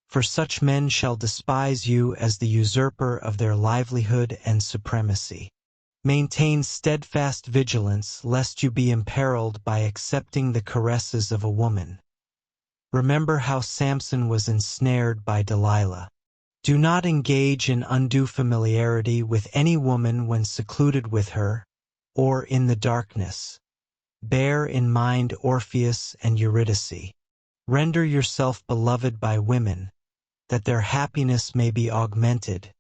for such men shall despise you as the usurper of their livelihood and supremacy. Maintain steadfast vigilance lest you be imperiled by accepting the caresses of a woman. Remember how Samson was ensnared by Delilah. Do not engage in undue familiarity with any woman when secluded with her, or in the darkness. Bear in mind Orpheus and Eurydice. Render yourself beloved by women, that their happiness may be augmented,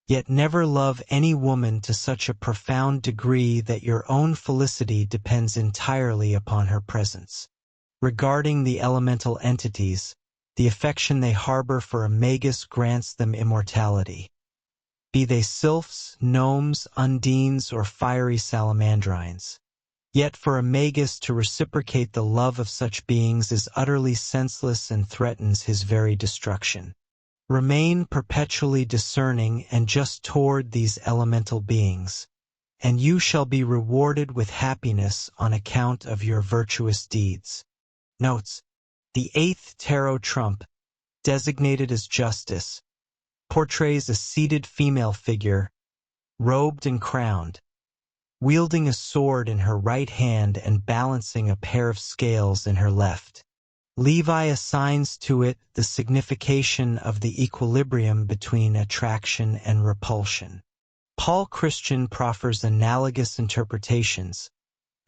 yet never love any woman to such a profound degree that your own felicity depends entirely upon her presence. Regarding the elemental entities, the affection they harbor for a magus grants them immortality. Be they sylphs, gnomes, undines, or fiery salamandrines. Yet for a magus to reciprocate the love of such beings is utterly senseless and threatens his very destruction. Remain perpetually discerning and just toward these elemental beings, and you shall be rewarded with happiness on account of your virtuous deeds. Notes: the 8th tarot trump, designated as Justice, portrays a seated female figure, robed and crowned, wielding a sword in her right hand and balancing a pair of scales in her left. Levi assigns to it the signification of the equilibrium between attraction and repulsion. Paul Christian proffers analogous interpretations,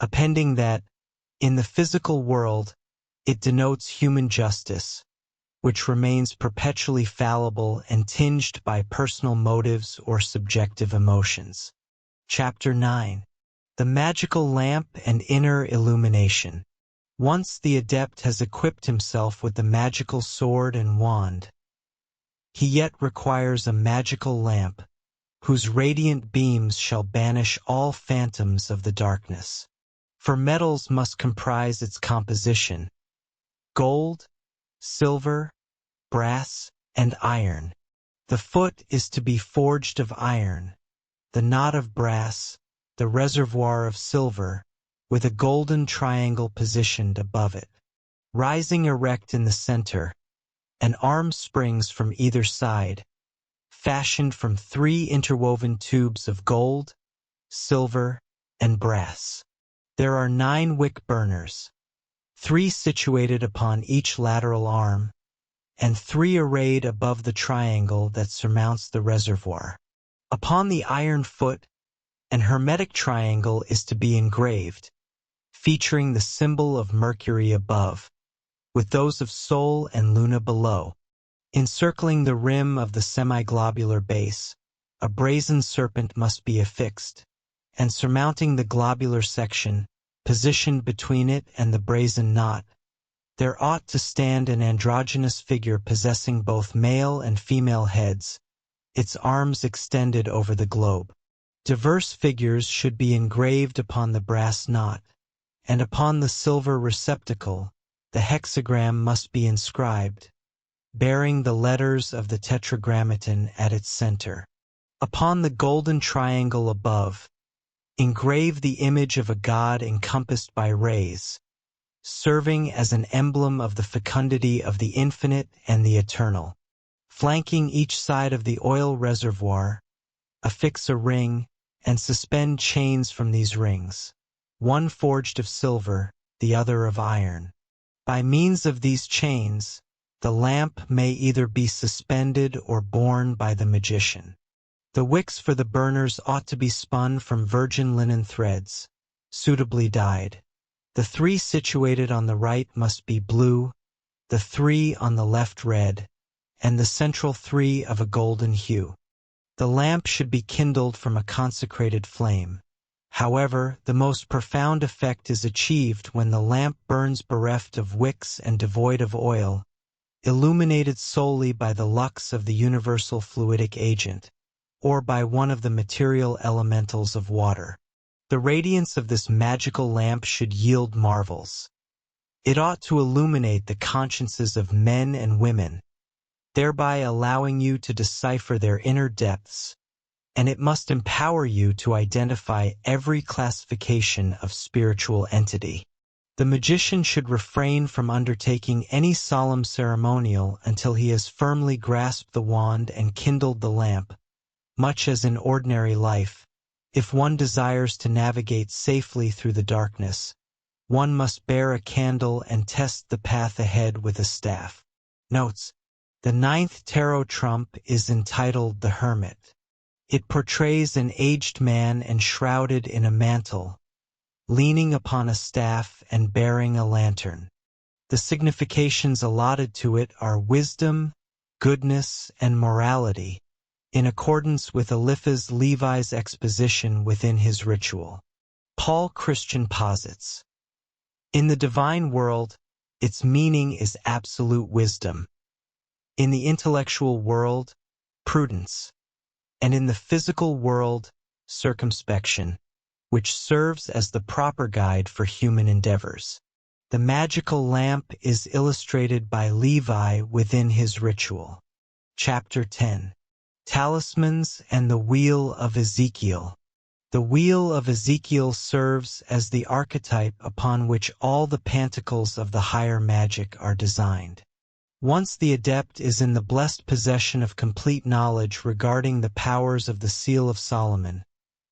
appending that, in the physical world, it denotes human justice, which remains perpetually fallible and tinged by personal motives or subjective emotions. Chapter 9. The Magical Lamp and Inner Illumination. Once the adept has equipped himself with the magical sword and wand, he yet requires a magical lamp, whose radiant beams shall banish all phantoms of the darkness. For metals must comprise its composition: gold, silver, brass, and iron. The foot is to be forged of iron, the knot of brass, the reservoir of silver, with a golden triangle positioned above it. Rising erect in the center, an arm springs from either side, fashioned from 3 interwoven tubes of gold, silver, and brass. There are 9 wick burners, 3 situated upon each lateral arm, and 3 arrayed above the triangle that surmounts the reservoir. Upon the iron foot, an hermetic triangle is to be engraved, featuring the symbol of Mercury above, with those of Sol and Luna below. Encircling the rim of the semiglobular base, a brazen serpent must be affixed, and surmounting the globular section, positioned between it and the brazen knot, there ought to stand an androgynous figure possessing both male and female heads, its arms extended over the globe. Diverse figures should be engraved upon the brass knot, and upon the silver receptacle, the hexagram must be inscribed, bearing the letters of the tetragrammaton at its center. Upon the golden triangle above, engrave the image of a god encompassed by rays, serving as an emblem of the fecundity of the infinite and the eternal. Flanking each side of the oil reservoir, affix a ring, and suspend chains from these rings, one forged of silver, the other of iron. By means of these chains, the lamp may either be suspended or borne by the magician. The wicks for the burners ought to be spun from virgin linen threads, suitably dyed. The 3 situated on the right must be blue, the 3 on the left red, and the central 3 of a golden hue. The lamp should be kindled from a consecrated flame. However, the most profound effect is achieved when the lamp burns bereft of wicks and devoid of oil, illuminated solely by the lux of the universal fluidic agent, or by one of the material elementals of water. The radiance of this magical lamp should yield marvels. It ought to illuminate the consciences of men and women, thereby allowing you to decipher their inner depths, and it must empower you to identify every classification of spiritual entity. The magician should refrain from undertaking any solemn ceremonial until he has firmly grasped the wand and kindled the lamp, much as in ordinary life. If one desires to navigate safely through the darkness, one must bear a candle and test the path ahead with a staff. Notes: the 9th tarot trump is entitled the Hermit. It portrays an aged man enshrouded in a mantle, leaning upon a staff and bearing a lantern. The significations allotted to it are wisdom, goodness, and morality, in accordance with Eliphas Levi's exposition within his ritual. Paul Christian posits: in the divine world, its meaning is absolute wisdom. In the intellectual world, prudence. And in the physical world, circumspection, which serves as the proper guide for human endeavors. The magical lamp is illustrated by Levi within his ritual. Chapter 10. Talismans and the Wheel of Ezekiel. The Wheel of Ezekiel serves as the archetype upon which all the pentacles of the higher magic are designed. Once the adept is in the blessed possession of complete knowledge regarding the powers of the Seal of Solomon,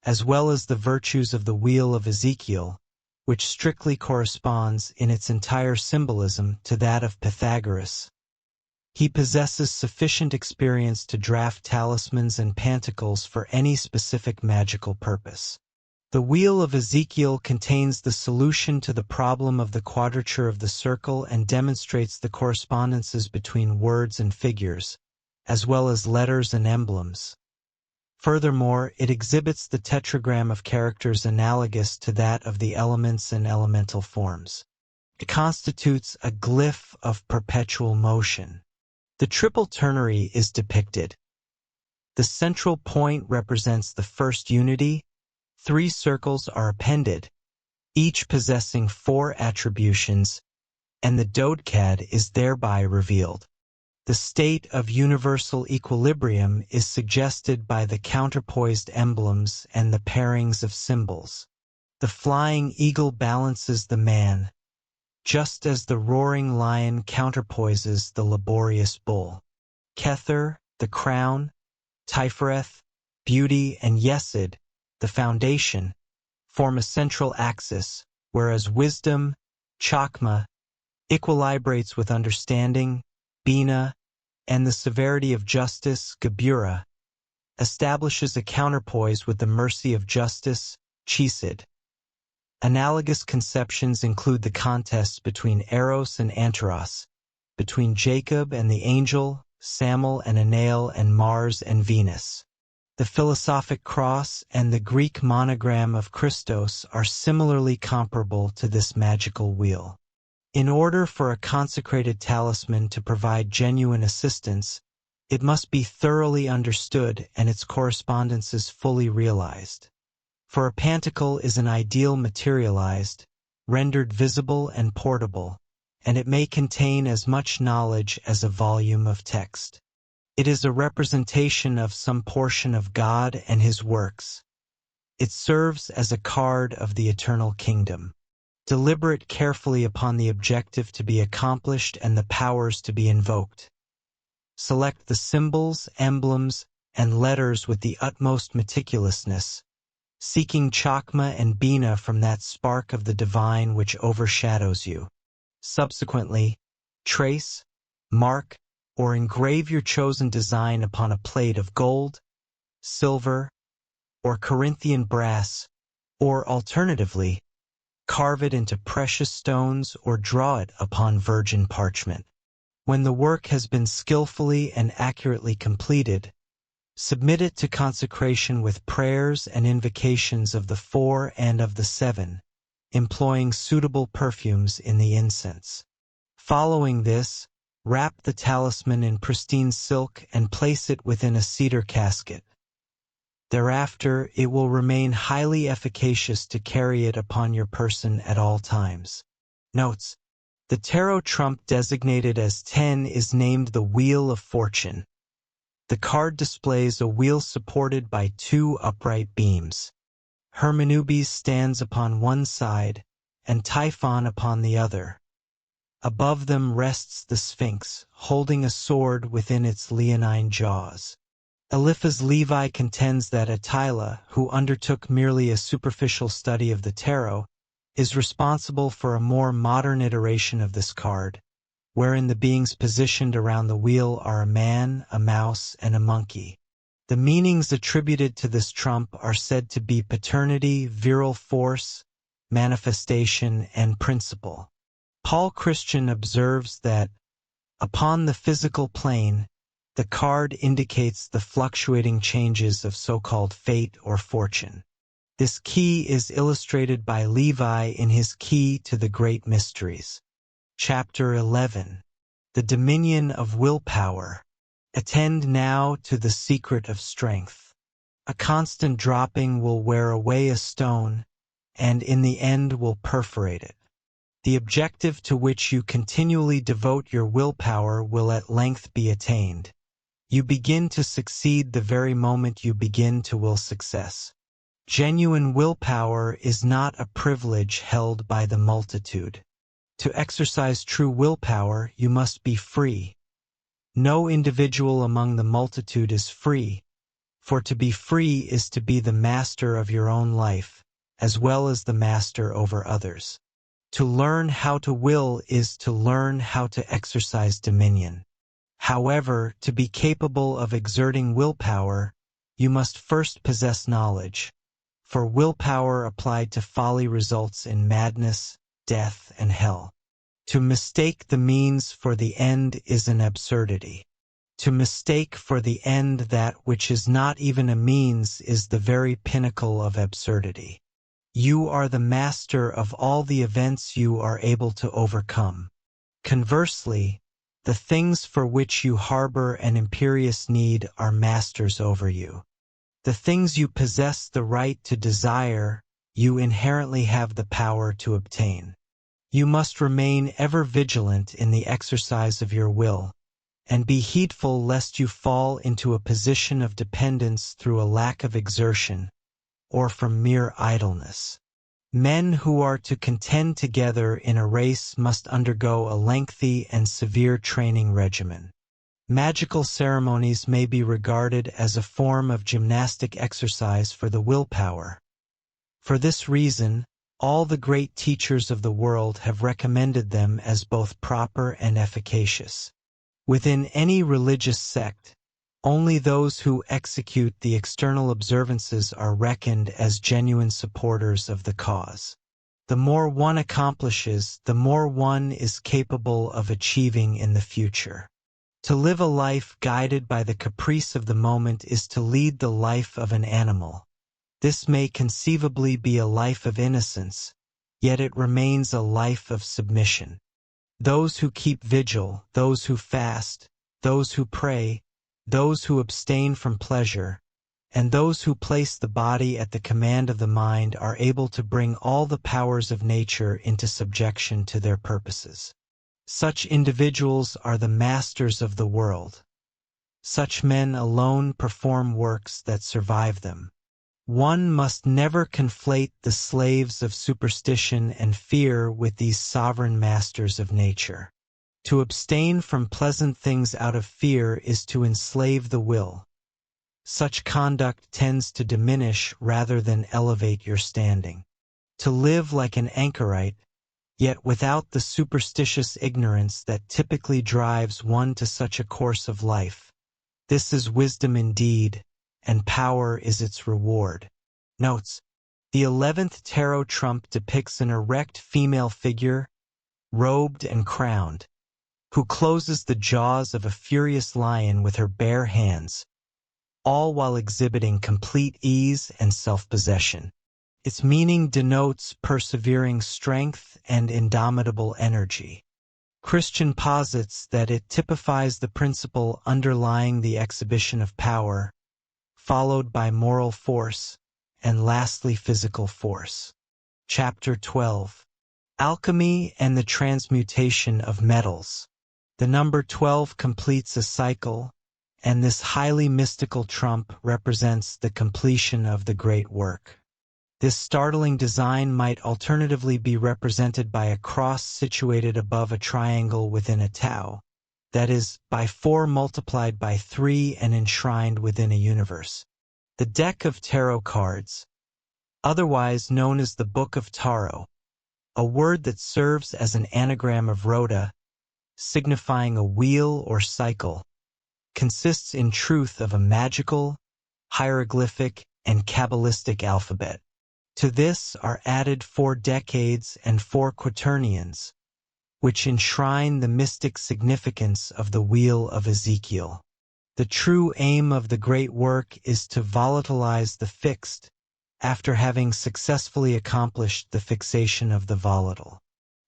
as well as the virtues of the Wheel of Ezekiel, which strictly corresponds in its entire symbolism to that of Pythagoras, he possesses sufficient experience to draft talismans and pentacles for any specific magical purpose. The Wheel of Ezekiel contains the solution to the problem of the quadrature of the circle and demonstrates the correspondences between words and figures, as well as letters and emblems. Furthermore, it exhibits the tetragram of characters analogous to that of the elements and elemental forms. It constitutes a glyph of perpetual motion. The triple ternary is depicted. The central point represents the first unity. 3 circles are appended, each possessing 4 attributions, and the dodecad is thereby revealed. The state of universal equilibrium is suggested by the counterpoised emblems and the pairings of symbols. The flying eagle balances the man, just as the roaring lion counterpoises the laborious bull. Kether, the crown, Tiferet, beauty, and Yesod, the foundation, form a central axis, whereas wisdom, Chakma, equilibrates with understanding, Bina, and the severity of justice, Gebura, establishes a counterpoise with the mercy of justice, Chesed. Analogous conceptions include the contests between Eros and Antaros, between Jacob and the angel, Samael and Anael, and Mars and Venus. The philosophic cross and the Greek monogram of Christos are similarly comparable to this magical wheel. In order for a consecrated talisman to provide genuine assistance, it must be thoroughly understood and its correspondences fully realized. For a pentacle is an ideal materialized, rendered visible and portable, and it may contain as much knowledge as a volume of text. It is a representation of some portion of God and His works. It serves as a card of the eternal kingdom. Deliberate carefully upon the objective to be accomplished and the powers to be invoked. Select the symbols, emblems, and letters with the utmost meticulousness, seeking Chakma and Bina from that spark of the divine which overshadows you. Subsequently, trace, mark, or engrave your chosen design upon a plate of gold, silver, or Corinthian brass, or alternatively, carve it into precious stones or draw it upon virgin parchment. When the work has been skillfully and accurately completed, submit it to consecration with prayers and invocations of the 4 and of the 7, employing suitable perfumes in the incense. Following this, wrap the talisman in pristine silk and place it within a cedar casket. Thereafter, it will remain highly efficacious to carry it upon your person at all times. Notes: the tarot trump designated as 10 is named the Wheel of Fortune. The card displays a wheel supported by 2 upright beams. Hermanubis stands upon one side, and Typhon upon the other. Above them rests the Sphinx, holding a sword within its leonine jaws. Eliphas Levi contends that Attila, who undertook merely a superficial study of the tarot, is responsible for a more modern iteration of this card, wherein the beings positioned around the wheel are a man, a mouse, and a monkey. The meanings attributed to this trump are said to be paternity, virile force, manifestation, and principle. Paul Christian observes that, upon the physical plane, the card indicates the fluctuating changes of so-called fate or fortune. This key is illustrated by Levi in his Key to the Great Mysteries. Chapter 11. The Dominion of Willpower. Attend now to the secret of strength. A constant dropping will wear away a stone, and in the end will perforate it. The objective to which you continually devote your willpower will at length be attained. You begin to succeed the very moment you begin to will success. Genuine willpower is not a privilege held by the multitude. To exercise true willpower, you must be free. No individual among the multitude is free, for to be free is to be the master of your own life, as well as the master over others. To learn how to will is to learn how to exercise dominion. However, to be capable of exerting willpower, you must first possess knowledge, for willpower applied to folly results in madness, death, and hell. To mistake the means for the end is an absurdity. To mistake for the end that which is not even a means is the very pinnacle of absurdity. You are the master of all the events you are able to overcome. Conversely, the things for which you harbor an imperious need are masters over you. The things you possess the right to desire, you inherently have the power to obtain. You must remain ever vigilant in the exercise of your will, and be heedful lest you fall into a position of dependence through a lack of exertion, or from mere idleness. Men who are to contend together in a race must undergo a lengthy and severe training regimen. Magical ceremonies may be regarded as a form of gymnastic exercise for the willpower. For this reason, all the great teachers of the world have recommended them as both proper and efficacious. Within any religious sect, only those who execute the external observances are reckoned as genuine supporters of the cause. The more one accomplishes, the more one is capable of achieving in the future. To live a life guided by the caprice of the moment is to lead the life of an animal. This may conceivably be a life of innocence, yet it remains a life of submission. Those who keep vigil, those who fast, those who pray, those who abstain from pleasure, and those who place the body at the command of the mind are able to bring all the powers of nature into subjection to their purposes. Such individuals are the masters of the world. Such men alone perform works that survive them. One must never conflate the slaves of superstition and fear with these sovereign masters of nature. To abstain from pleasant things out of fear is to enslave the will. Such conduct tends to diminish rather than elevate your standing. To live like an anchorite, yet without the superstitious ignorance that typically drives one to such a course of life, this is wisdom indeed, and power is its reward. Notes: the 11th tarot trump depicts an erect female figure, robed and crowned, who closes the jaws of a furious lion with her bare hands, all while exhibiting complete ease and self-possession. Its meaning denotes persevering strength and indomitable energy. Christian posits that it typifies the principle underlying the exhibition of power, followed by moral force, and lastly physical force. Chapter 12. Alchemy and the Transmutation of Metals. The number 12 completes a cycle, and this highly mystical trump represents the completion of the great work. This startling design might alternatively be represented by a cross situated above a triangle within a tau, that is, by 4 multiplied by 3 and enshrined within a universe. The deck of tarot cards, otherwise known as the Book of Tarot, a word that serves as an anagram of rota, signifying a wheel or cycle, consists in truth of a magical, hieroglyphic, and Kabbalistic alphabet. To this are added 4 decades and 4 quaternions, which enshrine the mystic significance of the Wheel of Ezekiel. The true aim of the great work is to volatilize the fixed, after having successfully accomplished the fixation of the volatile.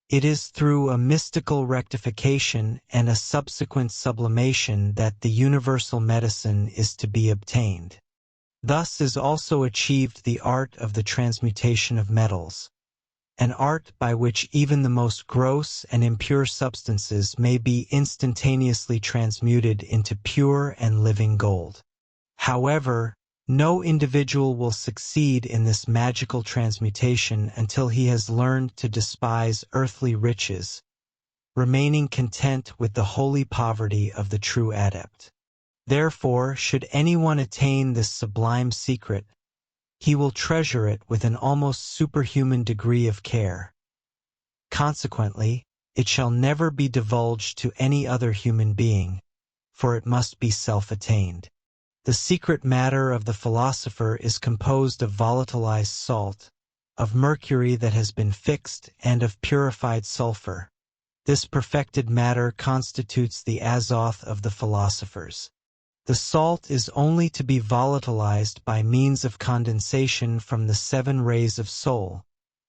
It is through a mystical rectification and a subsequent sublimation that the universal medicine is to be obtained. Thus is also achieved the art of the transmutation of metals, an art by which even the most gross and impure substances may be instantaneously transmuted into pure and living gold. However, no individual will succeed in this magical transmutation until he has learned to despise earthly riches, remaining content with the holy poverty of the true adept. Therefore, should anyone attain this sublime secret, he will treasure it with an almost superhuman degree of care. Consequently, it shall never be divulged to any other human being, for it must be self-attained. The secret matter of the philosopher is composed of volatilized salt, of mercury that has been fixed, and of purified sulfur. This perfected matter constitutes the azoth of the philosophers. The salt is only to be volatilized by means of condensation from the 7 rays of soul,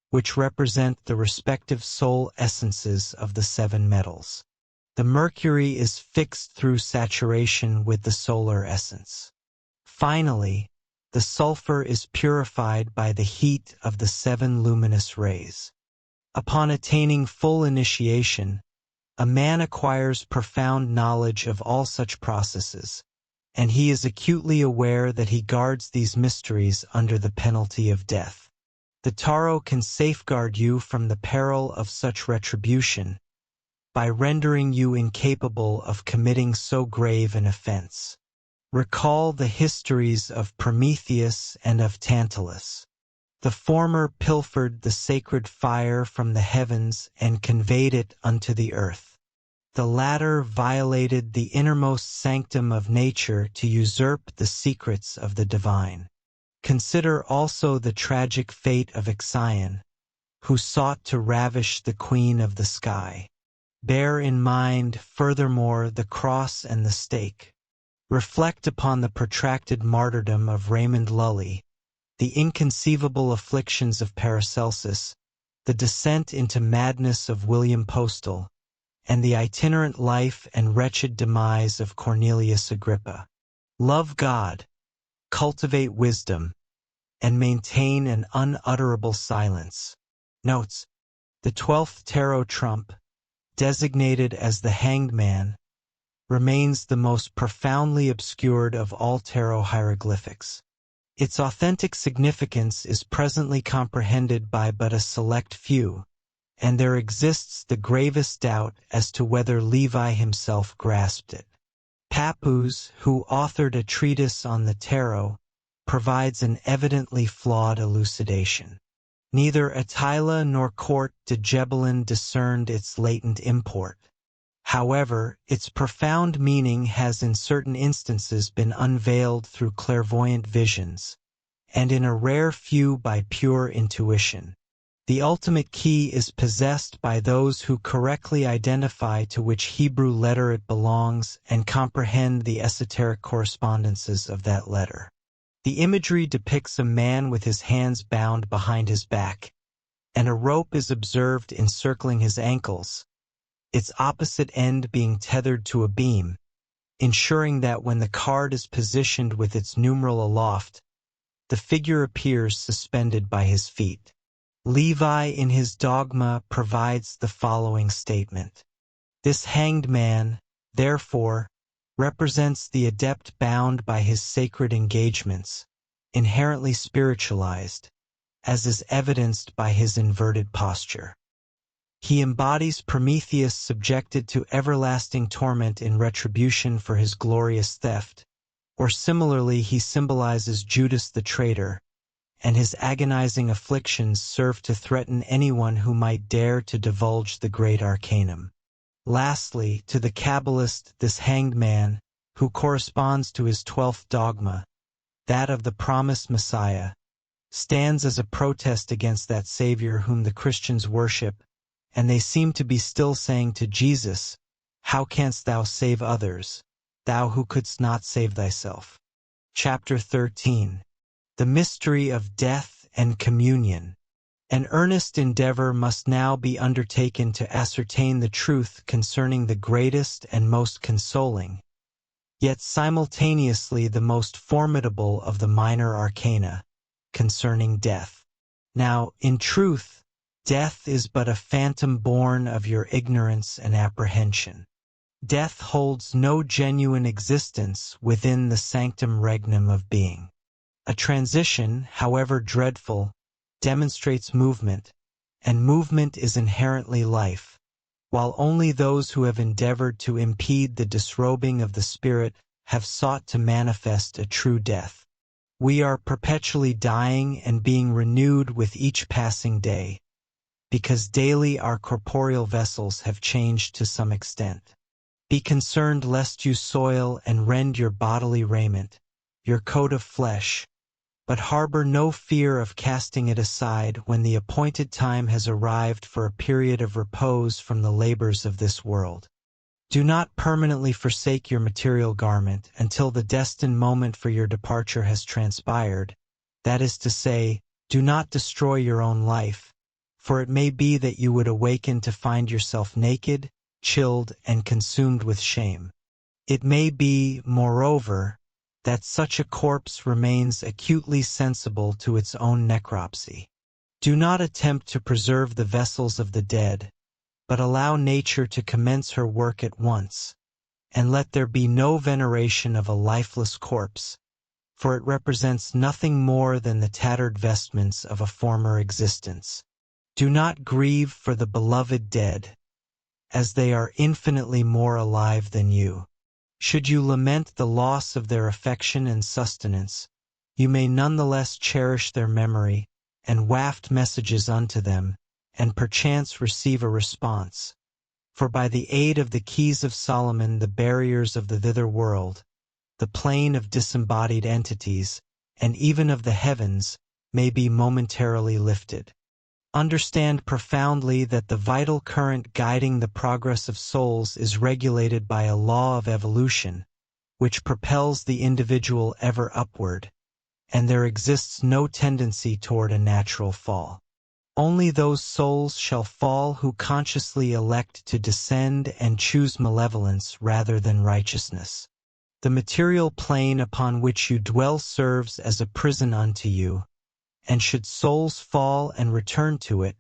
which represent the respective soul essences of the 7 metals. The mercury is fixed through saturation with the solar essence. Finally, the sulfur is purified by the heat of the 7 luminous rays. Upon attaining full initiation, a man acquires profound knowledge of all such processes, and he is acutely aware that he guards these mysteries under the penalty of death. The tarot can safeguard you from the peril of such retribution by rendering you incapable of committing so grave an offense. Recall the histories of Prometheus and of Tantalus. The former pilfered the sacred fire from the heavens and conveyed it unto the earth. The latter violated the innermost sanctum of nature to usurp the secrets of the divine. Consider also the tragic fate of Ixion, who sought to ravish the queen of the sky. Bear in mind, furthermore, the cross and the stake. Reflect upon the protracted martyrdom of Raymond Lully, the inconceivable afflictions of Paracelsus, the descent into madness of William Postel, and the itinerant life and wretched demise of Cornelius Agrippa. Love God, cultivate wisdom, and maintain an unutterable silence. Notes: the 12th tarot trump, designated as the Hanged Man, remains the most profoundly obscured of all tarot hieroglyphics. Its authentic significance is presently comprehended by but a select few, and there exists the gravest doubt as to whether Levi himself grasped it. Pappus, who authored a treatise on the tarot, provides an evidently flawed elucidation. Neither Attila nor court de Gebelin discerned its latent import. However, its profound meaning has in certain instances been unveiled through clairvoyant visions, and in a rare few by pure intuition. The ultimate key is possessed by those who correctly identify to which Hebrew letter it belongs and comprehend the esoteric correspondences of that letter. The imagery depicts a man with his hands bound behind his back, and a rope is observed encircling his ankles, its opposite end being tethered to a beam, ensuring that when the card is positioned with its numeral aloft, the figure appears suspended by his feet. Levi in his dogma provides the following statement. This hanged man, therefore, represents the adept bound by his sacred engagements, inherently spiritualized, as is evidenced by his inverted posture. He embodies Prometheus subjected to everlasting torment in retribution for his glorious theft, or similarly he symbolizes Judas the traitor, and his agonizing afflictions serve to threaten anyone who might dare to divulge the great arcanum. Lastly, to the Kabbalist, this hanged man, who corresponds to his 12th dogma, that of the promised Messiah, stands as a protest against that Savior whom the Christians worship, and they seem to be still saying to Jesus, "How canst thou save others, thou who couldst not save thyself?" Chapter 13. The Mystery of Death and Communion. An earnest endeavor must now be undertaken to ascertain the truth concerning the greatest and most consoling, yet simultaneously the most formidable of the minor arcana, concerning death. Now, in truth, death is but a phantom born of your ignorance and apprehension. Death holds no genuine existence within the sanctum regnum of being. A transition, however dreadful, demonstrates movement, and movement is inherently life, while only those who have endeavored to impede the disrobing of the spirit have sought to manifest a true death. We are perpetually dying and being renewed with each passing day, because daily our corporeal vessels have changed to some extent. Be concerned lest you soil and rend your bodily raiment, your coat of flesh, but harbor no fear of casting it aside when the appointed time has arrived for a period of repose from the labors of this world. Do not permanently forsake your material garment until the destined moment for your departure has transpired, that is to say, do not destroy your own life, for it may be that you would awaken to find yourself naked, chilled, and consumed with shame. It may be, moreover, that such a corpse remains acutely sensible to its own necropsy. Do not attempt to preserve the vessels of the dead, but allow nature to commence her work at once, and let there be no veneration of a lifeless corpse, for it represents nothing more than the tattered vestments of a former existence. Do not grieve for the beloved dead, as they are infinitely more alive than you. Should you lament the loss of their affection and sustenance, you may nonetheless cherish their memory, and waft messages unto them, and perchance receive a response. For by the aid of the keys of Solomon the barriers of the thither world, the plane of disembodied entities, and even of the heavens, may be momentarily lifted. Understand profoundly that the vital current guiding the progress of souls is regulated by a law of evolution, which propels the individual ever upward, and there exists no tendency toward a natural fall. Only those souls shall fall who consciously elect to descend and choose malevolence rather than righteousness. The material plane upon which you dwell serves as a prison unto you, and should souls fall and return to it,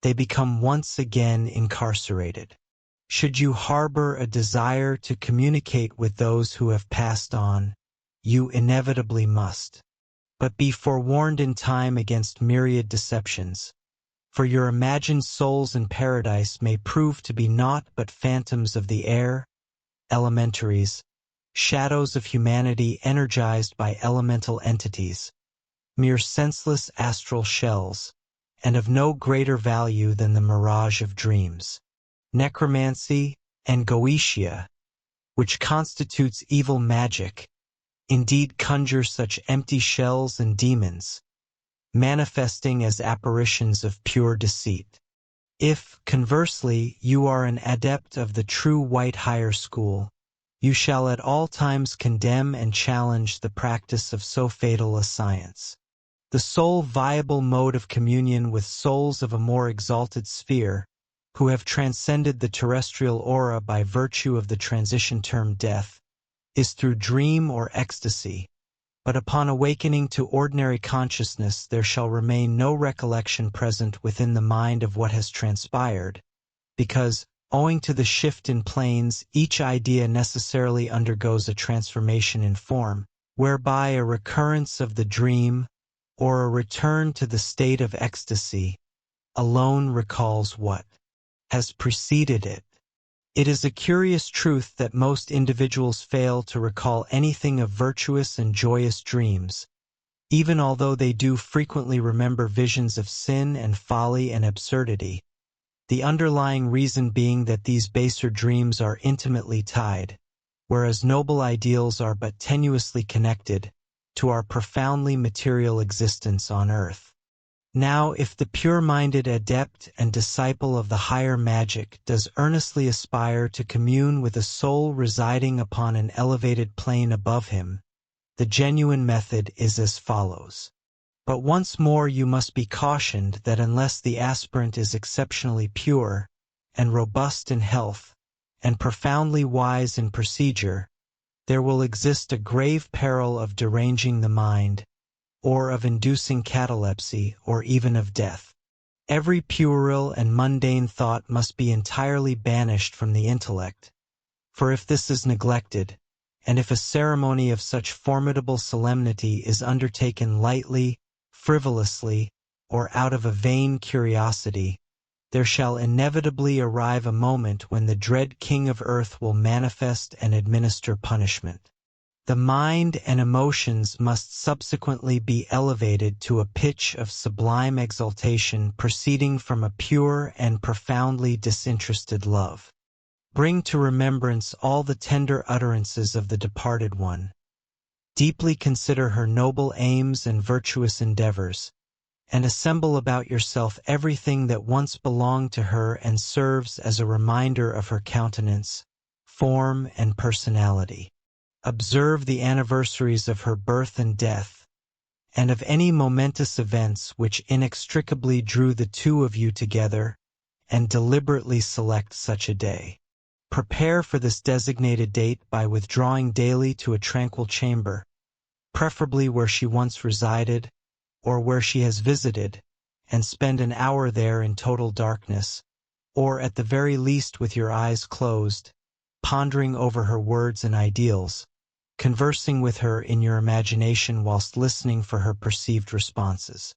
they become once again incarcerated. Should you harbor a desire to communicate with those who have passed on, you inevitably must. But be forewarned in time against myriad deceptions, for your imagined souls in paradise may prove to be naught but phantoms of the air, elementaries, shadows of humanity energized by elemental entities, mere senseless astral shells, and of no greater value than the mirage of dreams. Necromancy and Goetia, which constitutes evil magic, indeed conjure such empty shells and demons, manifesting as apparitions of pure deceit. If, conversely, you are an adept of the true white higher school, you shall at all times condemn and challenge the practice of so fatal a science. The sole viable mode of communion with souls of a more exalted sphere, who have transcended the terrestrial aura by virtue of the transition term death, is through dream or ecstasy, but upon awakening to ordinary consciousness there shall remain no recollection present within the mind of what has transpired, because, owing to the shift in planes, each idea necessarily undergoes a transformation in form, whereby a recurrence of the dream, or a return to the state of ecstasy, alone recalls what has preceded it. It is a curious truth that most individuals fail to recall anything of virtuous and joyous dreams, even although they do frequently remember visions of sin and folly and absurdity, the underlying reason being that these baser dreams are intimately tied, whereas noble ideals are but tenuously connected, to our profoundly material existence on earth. Now, if the pure-minded adept and disciple of the higher magic does earnestly aspire to commune with a soul residing upon an elevated plane above him, the genuine method is as follows. But once more you must be cautioned that unless the aspirant is exceptionally pure, and robust in health, and profoundly wise in procedure, there will exist a grave peril of deranging the mind, or of inducing catalepsy, or even of death. Every puerile and mundane thought must be entirely banished from the intellect, for if this is neglected, and if a ceremony of such formidable solemnity is undertaken lightly, frivolously, or out of a vain curiosity, there shall inevitably arrive a moment when the dread King of Earth will manifest and administer punishment. The mind and emotions must subsequently be elevated to a pitch of sublime exaltation proceeding from a pure and profoundly disinterested love. Bring to remembrance all the tender utterances of the departed one. Deeply consider her noble aims and virtuous endeavors, and assemble about yourself everything that once belonged to her and serves as a reminder of her countenance, form, and personality. Observe the anniversaries of her birth and death, and of any momentous events which inextricably drew the two of you together, and deliberately select such a day. Prepare for this designated date by withdrawing daily to a tranquil chamber, preferably where she once resided, or where she has visited, and spend an hour there in total darkness, or at the very least with your eyes closed, pondering over her words and ideals, conversing with her in your imagination whilst listening for her perceived responses.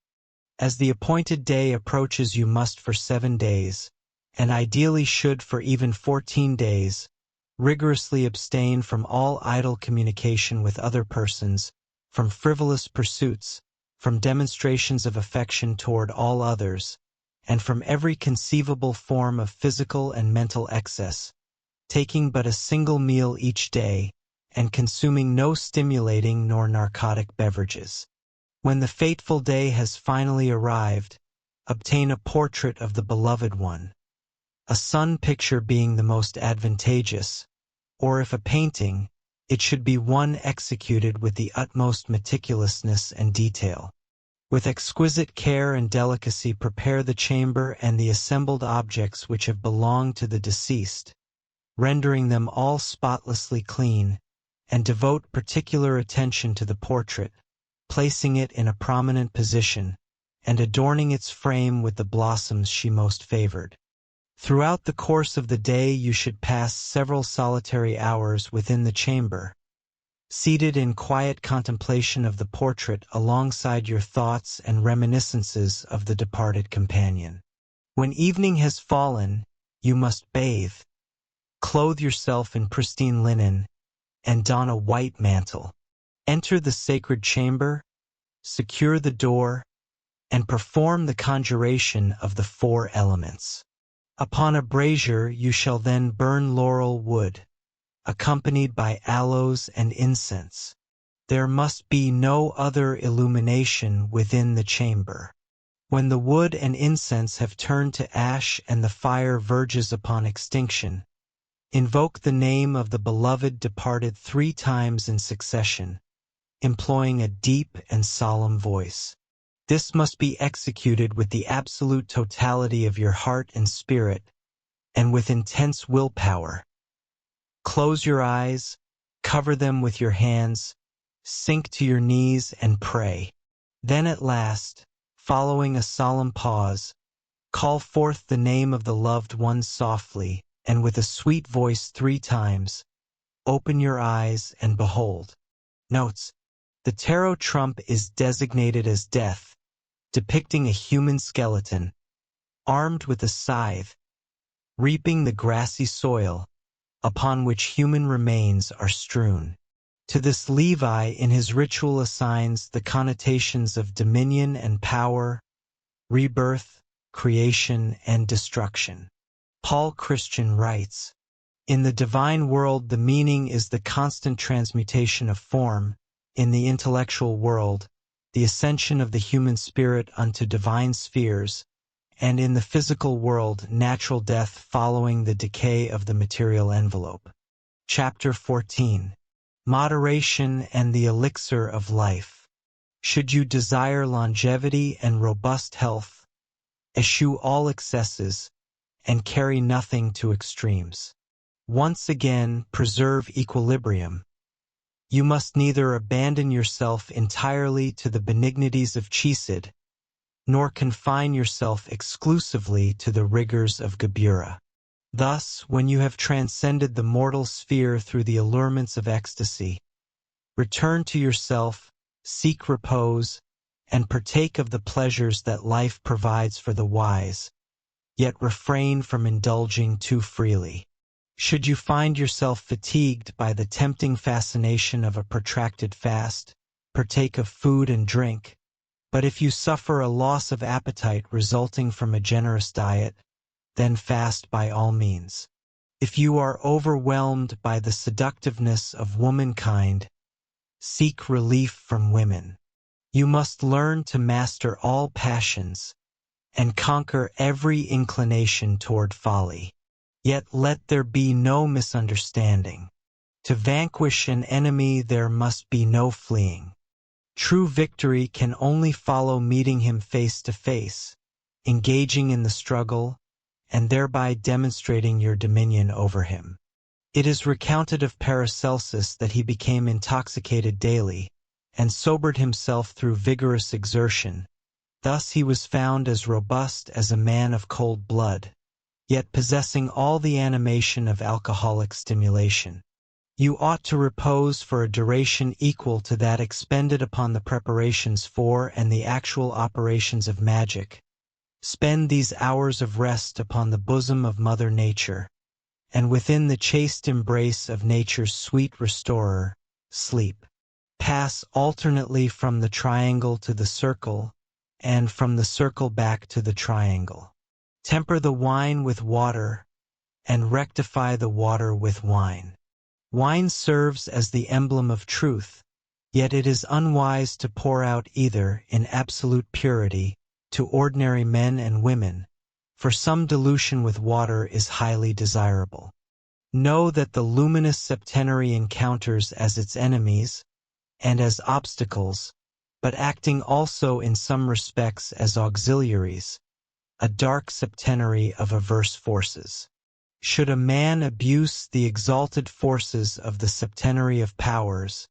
As the appointed day approaches, you must for 7 days, and ideally should for even 14 days, rigorously abstain from all idle communication with other persons, from frivolous pursuits, from demonstrations of affection toward all others, and from every conceivable form of physical and mental excess, taking but a single meal each day, and consuming no stimulating nor narcotic beverages. When the fateful day has finally arrived, obtain a portrait of the beloved one, a sun picture being the most advantageous, or if a painting, it should be one executed with the utmost meticulousness and detail. With exquisite care and delicacy prepare the chamber and the assembled objects which have belonged to the deceased, rendering them all spotlessly clean, and devote particular attention to the portrait, placing it in a prominent position, and adorning its frame with the blossoms she most favored. Throughout the course of the day you should pass several solitary hours within the chamber, seated in quiet contemplation of the portrait alongside your thoughts and reminiscences of the departed companion. When evening has fallen, you must bathe, clothe yourself in pristine linen, and don a white mantle. Enter the sacred chamber, secure the door, and perform the conjuration of the 4 elements. Upon a brazier you shall then burn laurel wood, accompanied by aloes and incense. There must be no other illumination within the chamber. When the wood and incense have turned to ash and the fire verges upon extinction, invoke the name of the beloved departed 3 times in succession, employing a deep and solemn voice. This must be executed with the absolute totality of your heart and spirit, and with intense willpower. Close your eyes, cover them with your hands, sink to your knees and pray. Then at last, following a solemn pause, call forth the name of the loved one softly, and with a sweet voice 3 times, open your eyes and behold. Notes: the tarot trump is designated as Death, depicting a human skeleton, armed with a scythe, reaping the grassy soil, upon which human remains are strewn. To this Levi in his ritual assigns the connotations of dominion and power, rebirth, creation, and destruction. Paul Christian writes, "In the divine world the meaning is the constant transmutation of form, in the intellectual world, the ascension of the human spirit unto divine spheres, and in the physical world natural death following the decay of the material envelope." Chapter 14. Moderation and the elixir of life. Should you desire longevity and robust health, eschew all excesses, and carry nothing to extremes. Once again, preserve equilibrium. You must neither abandon yourself entirely to the benignities of Chesed, nor confine yourself exclusively to the rigors of Gebura. Thus, when you have transcended the mortal sphere through the allurements of ecstasy, return to yourself, seek repose, and partake of the pleasures that life provides for the wise, yet refrain from indulging too freely. Should you find yourself fatigued by the tempting fascination of a protracted fast, partake of food and drink, but if you suffer a loss of appetite resulting from a generous diet, then fast by all means. If you are overwhelmed by the seductiveness of womankind, seek relief from women. You must learn to master all passions and conquer every inclination toward folly. Yet let there be no misunderstanding. To vanquish an enemy there must be no fleeing. True victory can only follow meeting him face to face, engaging in the struggle, and thereby demonstrating your dominion over him. It is recounted of Paracelsus that he became intoxicated daily, and sobered himself through vigorous exertion. Thus he was found as robust as a man of cold blood, yet possessing all the animation of alcoholic stimulation. You ought to repose for a duration equal to that expended upon the preparations for and the actual operations of magic. Spend these hours of rest upon the bosom of Mother Nature, and within the chaste embrace of nature's sweet restorer, sleep. Pass alternately from the triangle to the circle, and from the circle back to the triangle. Temper the wine with water, and rectify the water with wine. Wine serves as the emblem of truth, yet it is unwise to pour out either in absolute purity to ordinary men and women, for some dilution with water is highly desirable. Know that the luminous septenary encounters as its enemies, and as obstacles, but acting also in some respects as auxiliaries, a dark septenary of averse forces. Should a man abuse the exalted forces of the septenary of powers,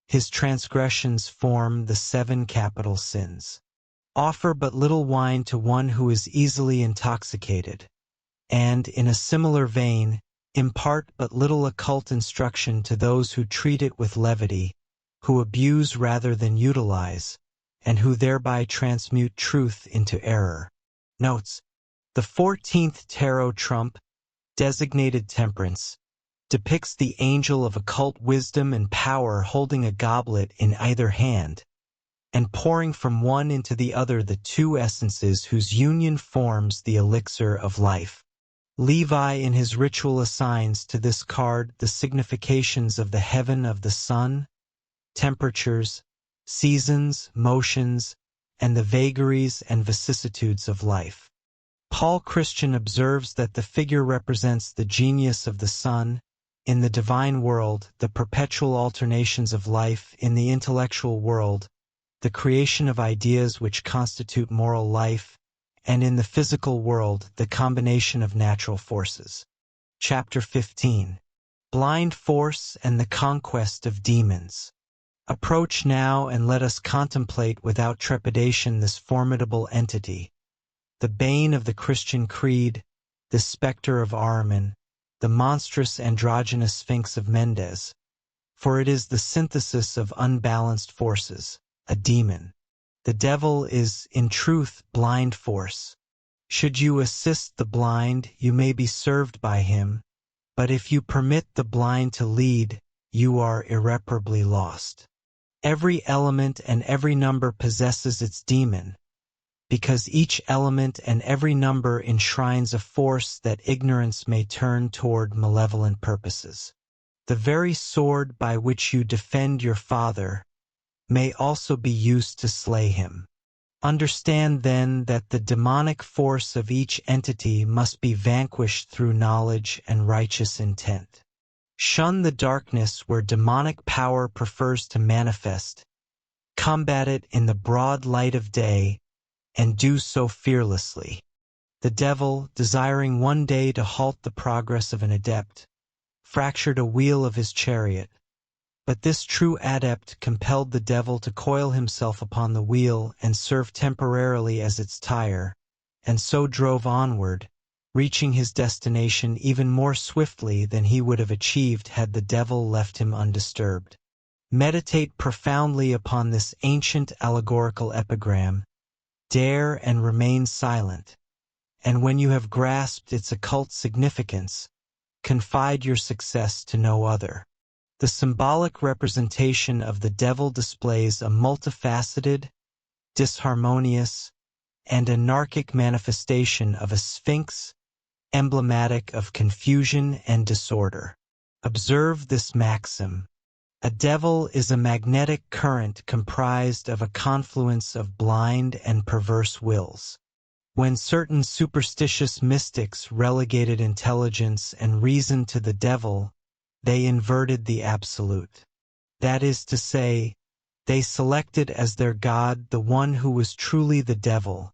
his transgressions form the 7 capital sins. Offer but little wine to one who is easily intoxicated, and, in a similar vein, impart but little occult instruction to those who treat it with levity, who abuse rather than utilize, and who thereby transmute truth into error. Notes: the 14th tarot trump, designated Temperance, depicts the angel of occult wisdom and power holding a goblet in either hand, and pouring from one into the other the 2 essences whose union forms the elixir of life. Levi in his ritual assigns to this card the significations of the heaven of the sun, temperatures, seasons, motions, and the vagaries and vicissitudes of life. Paul Christian observes that the figure represents the genius of the sun, in the divine world, the perpetual alternations of life, in the intellectual world, the creation of ideas which constitute moral life, and in the physical world, the combination of natural forces. Chapter 15. blind force and the conquest of demons. Approach now and let us contemplate without trepidation this formidable entity, the bane of the Christian creed, the specter of Ahriman, the monstrous androgynous Sphinx of Mendes, for it is the synthesis of unbalanced forces, a demon. The devil is, in truth, blind force. Should you assist the blind, you may be served by him, but if you permit the blind to lead, you are irreparably lost. Every element and every number possesses its demon, because each element and every number enshrines a force that ignorance may turn toward malevolent purposes. The very sword by which you defend your father may also be used to slay him. Understand then that the demonic force of each entity must be vanquished through knowledge and righteous intent. Shun the darkness where demonic power prefers to manifest. Combat it in the broad light of day, and do so fearlessly. The devil, desiring one day to halt the progress of an adept, fractured a wheel of his chariot. But this true adept compelled the devil to coil himself upon the wheel and serve temporarily as its tire, and so drove onward, reaching his destination even more swiftly than he would have achieved had the devil left him undisturbed. Meditate profoundly upon this ancient allegorical epigram, dare and remain silent, and when you have grasped its occult significance, confide your success to no other. The symbolic representation of the devil displays a multifaceted, disharmonious, and anarchic manifestation of a sphinx, emblematic of confusion and disorder. Observe this maxim. A devil is a magnetic current comprised of a confluence of blind and perverse wills. When certain superstitious mystics relegated intelligence and reason to the devil, they inverted the absolute. That is to say, they selected as their god the one who was truly the devil,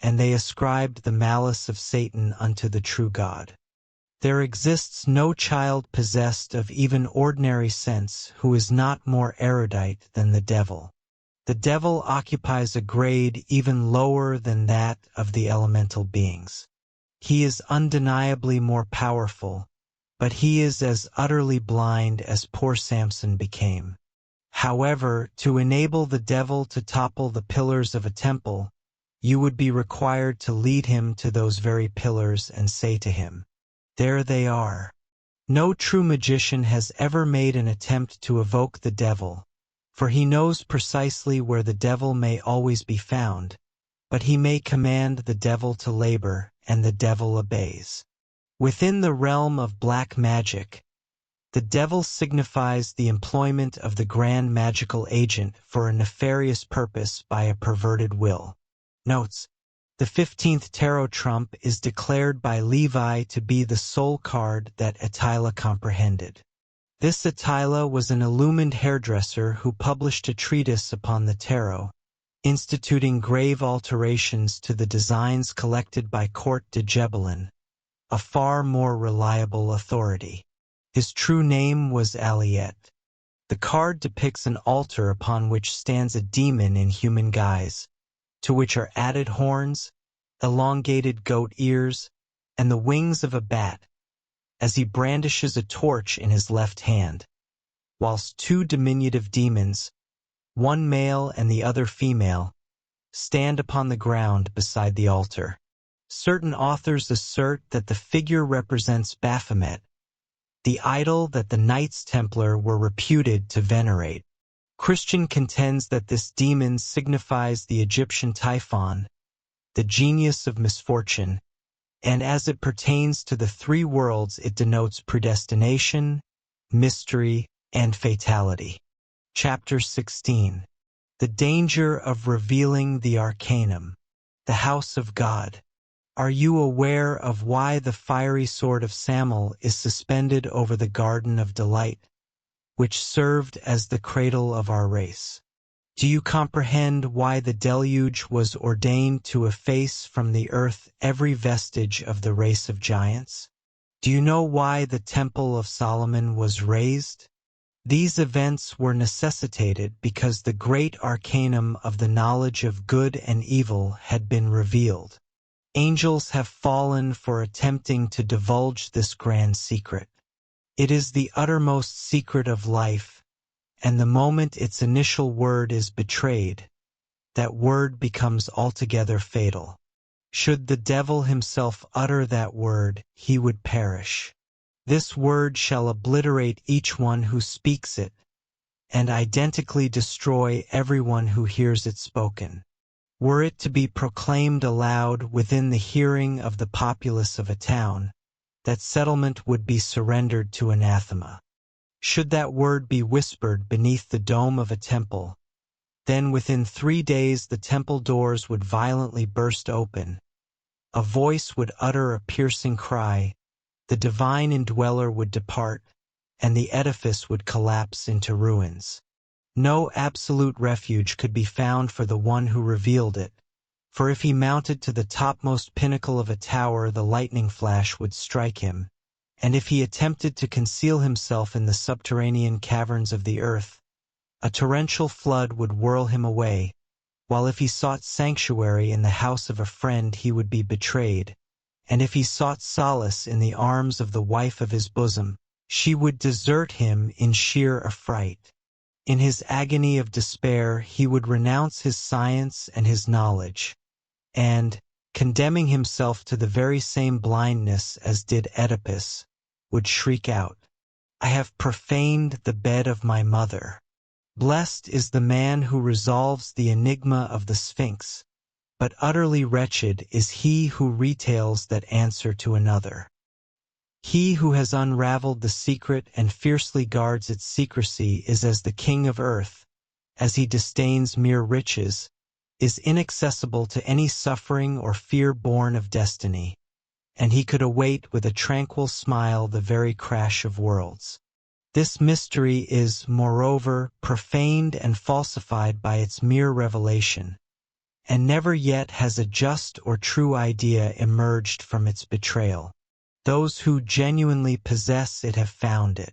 and they ascribed the malice of Satan unto the true God. There exists no child possessed of even ordinary sense who is not more erudite than the devil. The devil occupies a grade even lower than that of the elemental beings. He is undeniably more powerful, but he is as utterly blind as poor Samson became. However, to enable the devil to topple the pillars of a temple, you would be required to lead him to those very pillars and say to him, "There they are." No true magician has ever made an attempt to evoke the devil, for he knows precisely where the devil may always be found, but he may command the devil to labor, and the devil obeys. Within the realm of black magic, the devil signifies the employment of the grand magical agent for a nefarious purpose by a perverted will. Notes: the 15th tarot trump is declared by Levi to be the soul card that Attila comprehended. This Attila was an illumined hairdresser who published a treatise upon the tarot, instituting grave alterations to the designs collected by Court de Gebelin, a far more reliable authority. His true name was Aliet. The card depicts an altar upon which stands a demon in human guise, to which are added horns, elongated goat ears, and the wings of a bat, as he brandishes a torch in his left hand, whilst two diminutive demons, one male and the other female, stand upon the ground beside the altar. Certain authors assert that the figure represents Baphomet, the idol that the Knights Templar were reputed to venerate. Christian contends that this demon signifies the Egyptian Typhon, the genius of misfortune, and as it pertains to the three worlds it denotes predestination, mystery, and fatality. Chapter 16. The danger of revealing the arcanum, the house of God. Are you aware of why the fiery sword of Samuel is suspended over the garden of delight, which served as the cradle of our race? Do you comprehend why the deluge was ordained to efface from the earth every vestige of the race of giants? Do you know why the Temple of Solomon was raised? These events were necessitated because the great arcanum of the knowledge of good and evil had been revealed. Angels have fallen for attempting to divulge this grand secret. It is the uttermost secret of life, and the moment its initial word is betrayed, that word becomes altogether fatal. Should the devil himself utter that word, he would perish. This word shall obliterate each one who speaks it, and identically destroy everyone who hears it spoken. Were it to be proclaimed aloud within the hearing of the populace of a town, that settlement would be surrendered to anathema. Should that word be whispered beneath the dome of a temple, then within 3 days the temple doors would violently burst open. A voice would utter a piercing cry, the divine indweller would depart, and the edifice would collapse into ruins. No absolute refuge could be found for the one who revealed it, for if he mounted to the topmost pinnacle of a tower the lightning flash would strike him, and if he attempted to conceal himself in the subterranean caverns of the earth, a torrential flood would whirl him away, while if he sought sanctuary in the house of a friend he would be betrayed, and if he sought solace in the arms of the wife of his bosom, she would desert him in sheer affright. In his agony of despair he would renounce his science and his knowledge, and, condemning himself to the very same blindness as did Oedipus, would shriek out, "I have profaned the bed of my mother." Blessed is the man who resolves the enigma of the Sphinx, but utterly wretched is he who retails that answer to another. He who has unraveled the secret and fiercely guards its secrecy is as the king of earth, as he disdains mere riches, is inaccessible to any suffering or fear born of destiny, and he could await with a tranquil smile the very crash of worlds. This mystery is, moreover, profaned and falsified by its mere revelation, and never yet has a just or true idea emerged from its betrayal. Those who genuinely possess it have found it.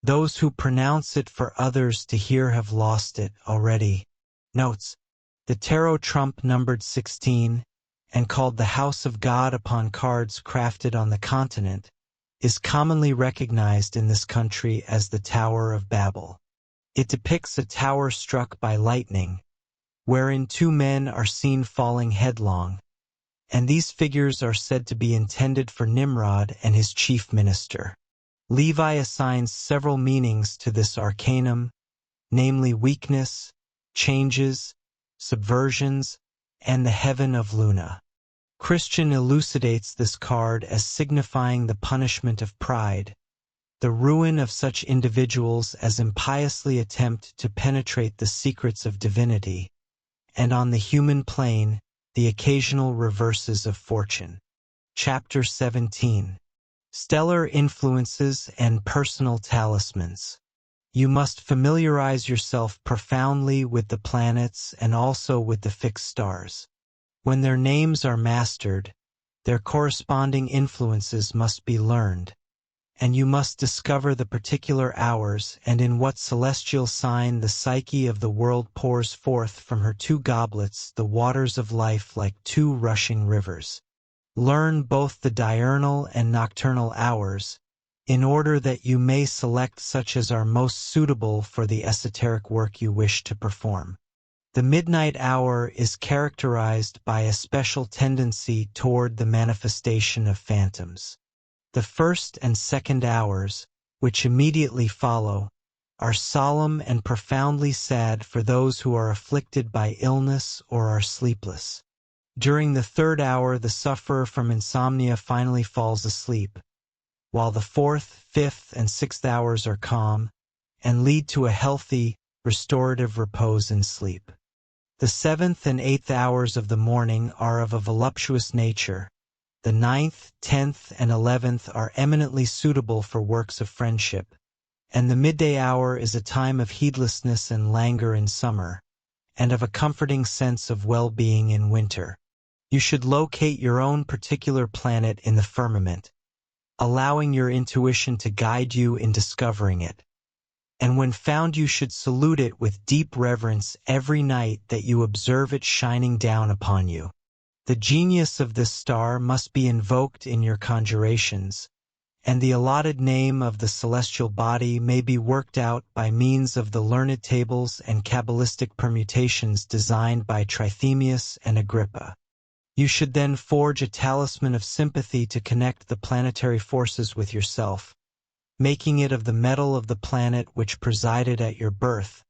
Those who pronounce it for others to hear have lost it already. Notes: the tarot trump numbered 16, and called the House of God upon cards crafted on the continent, is commonly recognized in this country as the Tower of Babel. It depicts a tower struck by lightning, wherein 2 men are seen falling headlong, and these figures are said to be intended for Nimrod and his chief minister. Levi assigns several meanings to this arcanum, namely weakness, changes, subversions, and the heaven of Lunar. Christian elucidates this card as signifying the punishment of pride, the ruin of such individuals as impiously attempt to penetrate the secrets of divinity, and on the human plane, the occasional reverses of fortune. Chapter 17. Stellar Influences and Personal Talismans. You must familiarize yourself profoundly with the planets and also with the fixed stars. When their names are mastered, their corresponding influences must be learned, and you must discover the particular hours and in what celestial sign the psyche of the world pours forth from her 2 goblets the waters of life like 2 rushing rivers. Learn both the diurnal and nocturnal hours, in order that you may select such as are most suitable for the esoteric work you wish to perform. The midnight hour is characterized by a special tendency toward the manifestation of phantoms. The first and second hours, which immediately follow, are solemn and profoundly sad for those who are afflicted by illness or are sleepless. During the 3rd hour, the sufferer from insomnia finally falls asleep, while the 4th, 5th, and 6th hours are calm and lead to a healthy, restorative repose in sleep. The 7th and 8th hours of the morning are of a voluptuous nature. The 9th, 10th, and 11th are eminently suitable for works of friendship, and the midday hour is a time of heedlessness and languor in summer, and of a comforting sense of well-being in winter. You should locate your own particular planet in the firmament, allowing your intuition to guide you in discovering it. And when found, you should salute it with deep reverence every night that you observe it shining down upon you. The genius of this star must be invoked in your conjurations, and the allotted name of the celestial body may be worked out by means of the learned tables and Kabbalistic permutations designed by Trithemius and Agrippa. You should then forge a talisman of sympathy to connect the planetary forces with yourself, making it of the metal of the planet which presided at your birth,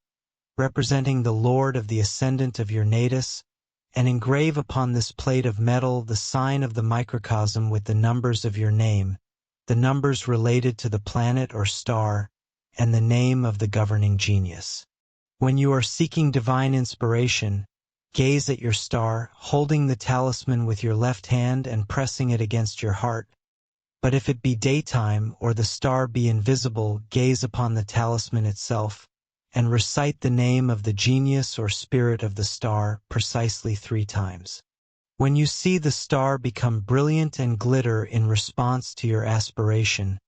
representing the lord of the ascendant of your natus, and engrave upon this plate of metal the sign of the microcosm with the numbers of your name, the numbers related to the planet or star, and the name of the governing genius. When you are seeking divine inspiration, gaze at your star, holding the talisman with your left hand and pressing it against your heart. But if it be daytime or the star be invisible, gaze upon the talisman itself, and recite the name of the genius or spirit of the star precisely 3 times. When you see the star become brilliant and glitter in response to your aspiration,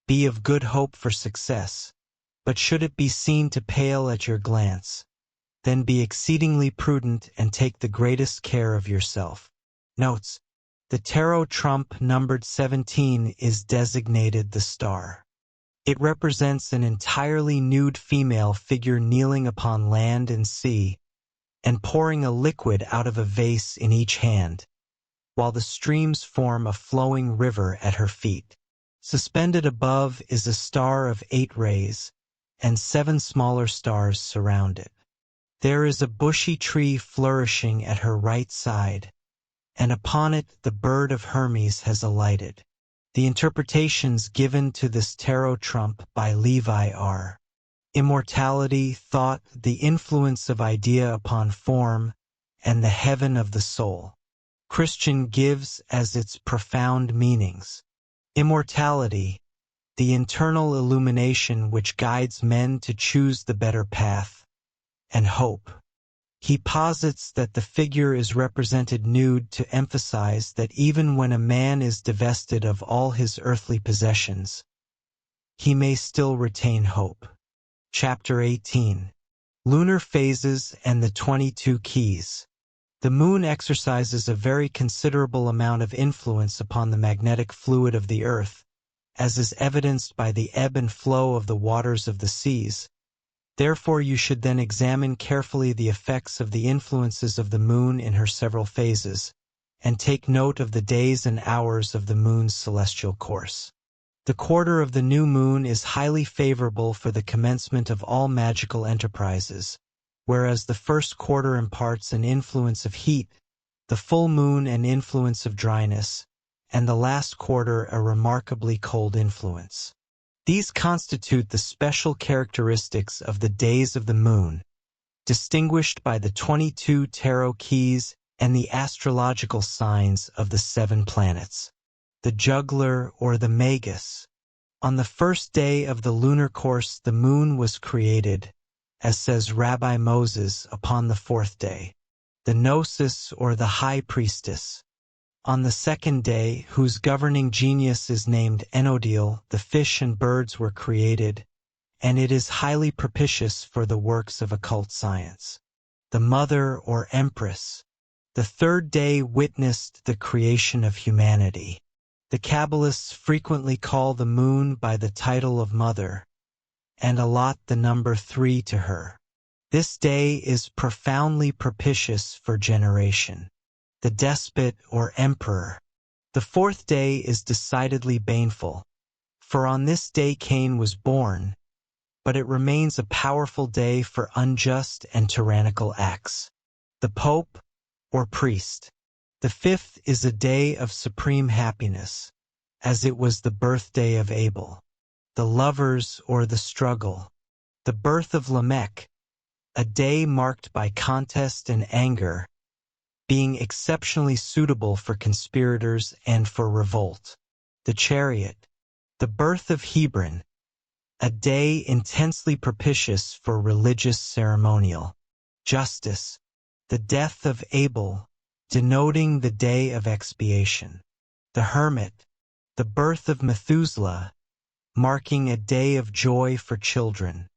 be of good hope for success. But should it be seen to pale at your glance, then be exceedingly prudent and take the greatest care of yourself. Notes: the tarot trump numbered 17 is designated the star. It represents an entirely nude female figure kneeling upon land and sea, and pouring a liquid out of a vase in each hand, while the streams form a flowing river at her feet. Suspended above is a star of 8 rays, and 7 smaller stars surround it. There is a bushy tree flourishing at her right side, and upon it the bird of Hermes has alighted. The interpretations given to this tarot trump by Levi are: immortality, thought, the influence of idea upon form, and the heaven of the soul. Christian gives as its profound meanings: immortality, the internal illumination which guides men to choose the better path, and hope. He posits that the figure is represented nude to emphasize that even when a man is divested of all his earthly possessions, he may still retain hope. Chapter 18. Lunar Phases and the 22 Keys. The moon exercises a very considerable amount of influence upon the magnetic fluid of the earth, as is evidenced by the ebb and flow of the waters of the seas. Therefore you should then examine carefully the effects of the influences of the moon in her several phases, and take note of the days and hours of the moon's celestial course. The quarter of the new moon is highly favorable for the commencement of all magical enterprises, whereas the first quarter imparts an influence of heat, the full moon an influence of dryness, and the last quarter a remarkably cold influence. These constitute the special characteristics of the days of the moon, distinguished by the 22 tarot keys and the astrological signs of the 7 planets. The juggler or the magus. On the first day of the lunar course the moon was created, as says Rabbi Moses, upon the 4th day. The gnosis or the high priestess. On the 2nd day, whose governing genius is named Enodil, the fish and birds were created, and it is highly propitious for the works of occult science. The mother or empress. The 3rd day witnessed the creation of humanity. The Kabbalists frequently call the moon by the title of mother, and allot the number 3 to her. This day is profoundly propitious for generation. The despot or emperor. The 4th day is decidedly baneful, for on this day Cain was born, but it remains a powerful day for unjust and tyrannical acts. The pope or priest. The 5th is a day of supreme happiness, as it was the birthday of Abel. The lovers or the struggle. The birth of Lamech, a day marked by contest and anger, being exceptionally suitable for conspirators and for revolt. The chariot. The birth of Hebron, a day intensely propitious for religious ceremonial. Justice. The death of Abel, denoting the day of expiation. The hermit. the birth of Methuselah, marking a day of joy for children.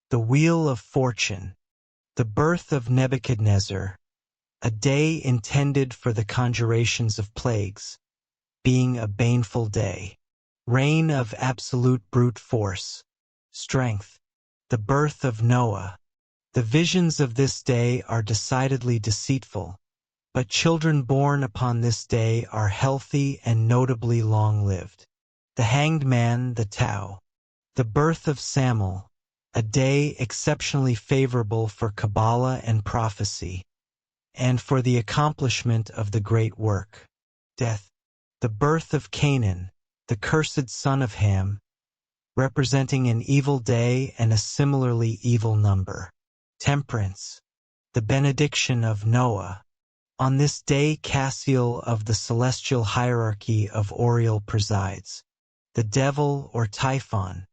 The Wheel of Fortune, the birth of Nebuchadnezzar, a day intended for the conjurations of plagues, being a baneful day. Reign of absolute brute force, strength, the birth of Noah. The visions of this day are decidedly deceitful, but children born upon this day are healthy and notably long-lived. The Hanged Man, the Tau, the birth of Samuel, a day exceptionally favorable for Kabbalah and prophecy, and for the accomplishment of the great work. Death, the birth of Canaan, the cursed son of Ham, representing an evil day and a similarly evil number. Temperance, the benediction of Noah. On this day Cassiel of the celestial hierarchy of Oriel presides. The devil or Typhon,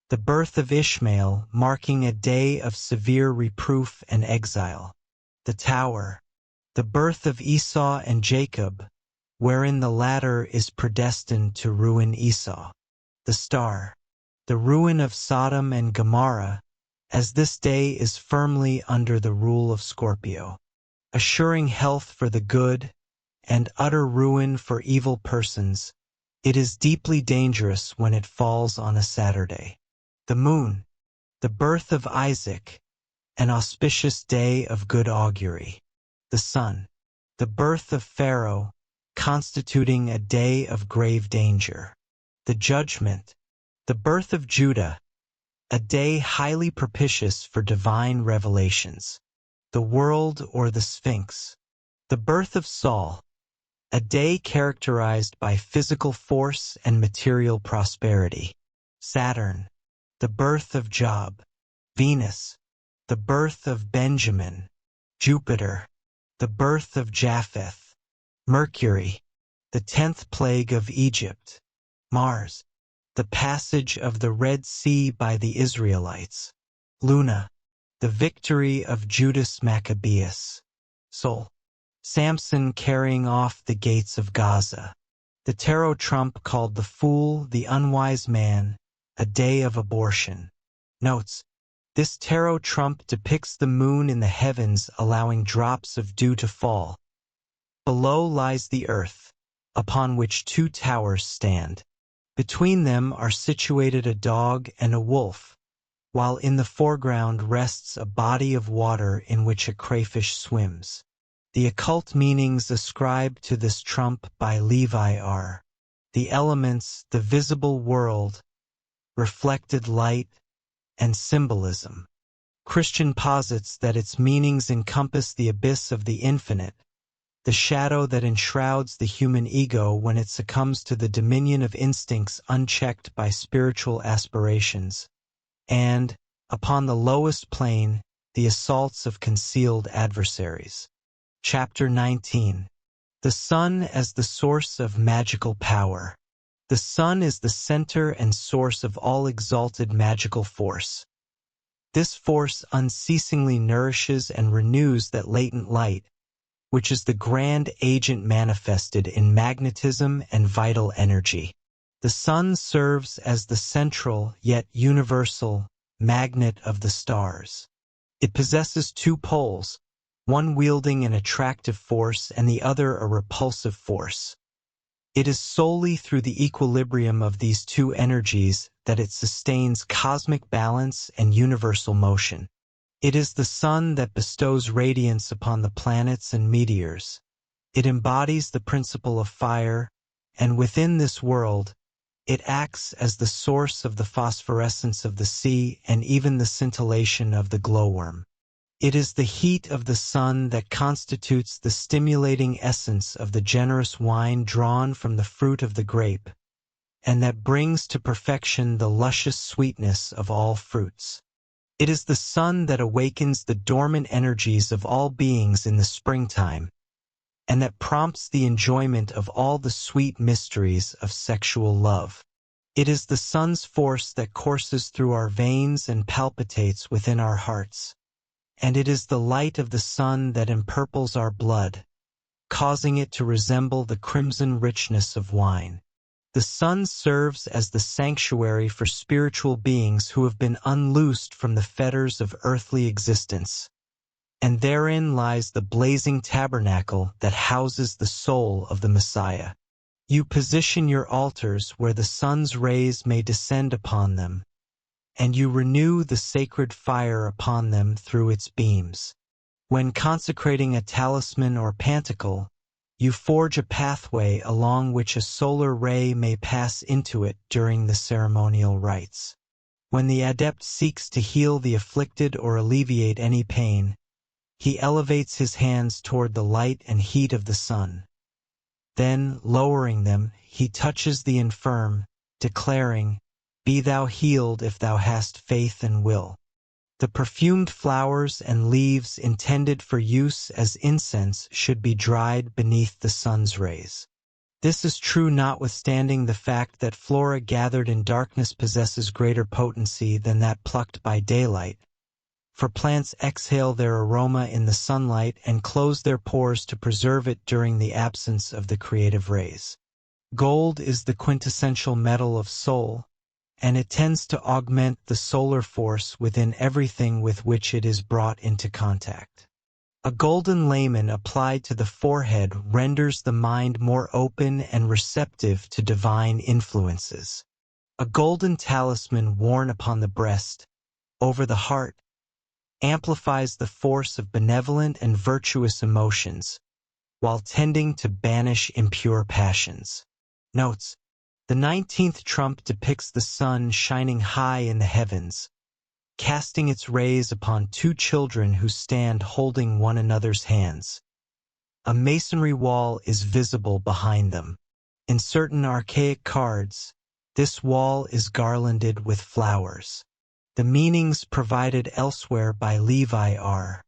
the birth of Ishmael, marking a day of severe reproof and exile. The Tower, the birth of Esau and Jacob, wherein the latter is predestined to ruin Esau. The Star, the ruin of Sodom and Gomorrah, as this day is firmly under the rule of Scorpio, assuring health for the good and utter ruin for evil persons. It is deeply dangerous when it falls on a Saturday. The Moon, the birth of Isaac, an auspicious day of good augury. The Sun, the birth of Pharaoh, constituting a day of grave danger. The Judgment, the birth of Judah, a day highly propitious for divine revelations. The World or the Sphinx, the birth of Saul, a day characterized by physical force and material prosperity. Saturn, the birth of Job. Venus, the birth of Benjamin. Jupiter, the birth of Japheth. Mercury, the 10th plague of Egypt. Mars, the passage of the Red Sea by the Israelites. Luna, the victory of Judas Maccabeus. Sol, Samson carrying off the gates of Gaza. The tarot trump called the Fool, the Unwise Man, a day of abortion. Notes: this tarot trump depicts the moon in the heavens allowing drops of dew to fall. Below lies the earth, upon which two towers stand. Between them are situated a dog and a wolf, while in the foreground rests a body of water in which a crayfish swims. The occult meanings ascribed to this trump by Levi are: the elements, the visible world, reflected light, and symbolism. Christian posits that its meanings encompass the abyss of the infinite, the shadow that enshrouds the human ego when it succumbs to the dominion of instincts unchecked by spiritual aspirations, and, upon the lowest plane, the assaults of concealed adversaries. Chapter 19. The Sun as the source of magical power. The sun is the center and source of all exalted magical force. This force unceasingly nourishes and renews that latent light, which is the grand agent manifested in magnetism and vital energy. The sun serves as the central, yet universal, magnet of the stars. It possesses two poles, one wielding an attractive force and the other a repulsive force. It is solely through the equilibrium of these two energies that it sustains cosmic balance and universal motion. It is the sun that bestows radiance upon the planets and meteors. It embodies the principle of fire, and within this world, it acts as the source of the phosphorescence of the sea and even the scintillation of the glowworm. It is the heat of the sun that constitutes the stimulating essence of the generous wine drawn from the fruit of the grape, and that brings to perfection the luscious sweetness of all fruits. It is the sun that awakens the dormant energies of all beings in the springtime, and that prompts the enjoyment of all the sweet mysteries of sexual love. It is the sun's force that courses through our veins and palpitates within our hearts. And it is the light of the sun that empurples our blood, causing it to resemble the crimson richness of wine. The sun serves as the sanctuary for spiritual beings who have been unloosed from the fetters of earthly existence, and therein lies the blazing tabernacle that houses the soul of the Messiah. You position your altars where the sun's rays may descend upon them, and you renew the sacred fire upon them through its beams. When consecrating a talisman or pantacle, you forge a pathway along which a solar ray may pass into it during the ceremonial rites. When the adept seeks to heal the afflicted or alleviate any pain, he elevates his hands toward the light and heat of the sun. Then, lowering them, he touches the infirm, declaring, "Be thou healed if thou hast faith and will." The perfumed flowers and leaves intended for use as incense should be dried beneath the sun's rays. This is true notwithstanding the fact that flora gathered in darkness possesses greater potency than that plucked by daylight, for plants exhale their aroma in the sunlight and close their pores to preserve it during the absence of the creative rays. Gold is the quintessential metal of soul, and it tends to augment the solar force within everything with which it is brought into contact. A golden layman applied to the forehead renders the mind more open and receptive to divine influences. A golden talisman worn upon the breast, over the heart, amplifies the force of benevolent and virtuous emotions, while tending to banish impure passions. Notes: the 19th trump depicts the sun shining high in the heavens, casting its rays upon two children who stand holding one another's hands. A masonry wall is visible behind them. In certain archaic cards, this wall is garlanded with flowers. The meanings provided elsewhere by Levi are: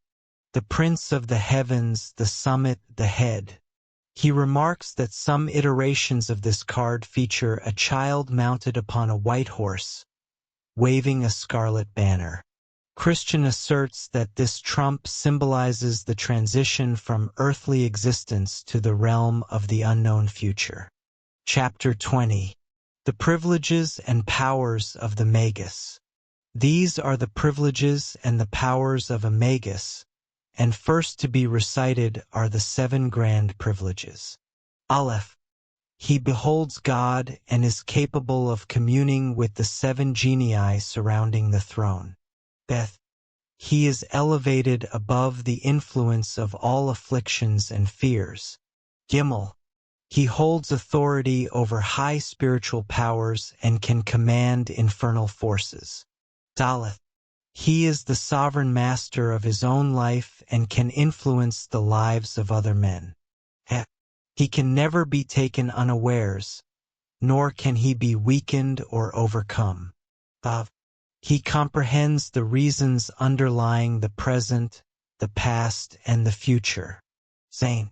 the prince of the heavens, the summit, the head. He remarks that some iterations of this card feature a child mounted upon a white horse, waving a scarlet banner. Christian asserts that this trump symbolizes the transition from earthly existence to the realm of the unknown future. Chapter 20. The privileges and powers of the magus. These are the privileges and the powers of a magus, and first to be recited are the 7 grand privileges. Aleph. He beholds God and is capable of communing with the 7 genii surrounding the throne. Beth. He is elevated above the influence of all afflictions and fears. Gimel. He holds authority over high spiritual powers and can command infernal forces. Daleth. He is the sovereign master of his own life and can influence the lives of other men. Heh. He can never be taken unawares, nor can he be weakened or overcome. Vav. He comprehends the reasons underlying the present, the past, and the future. Zain.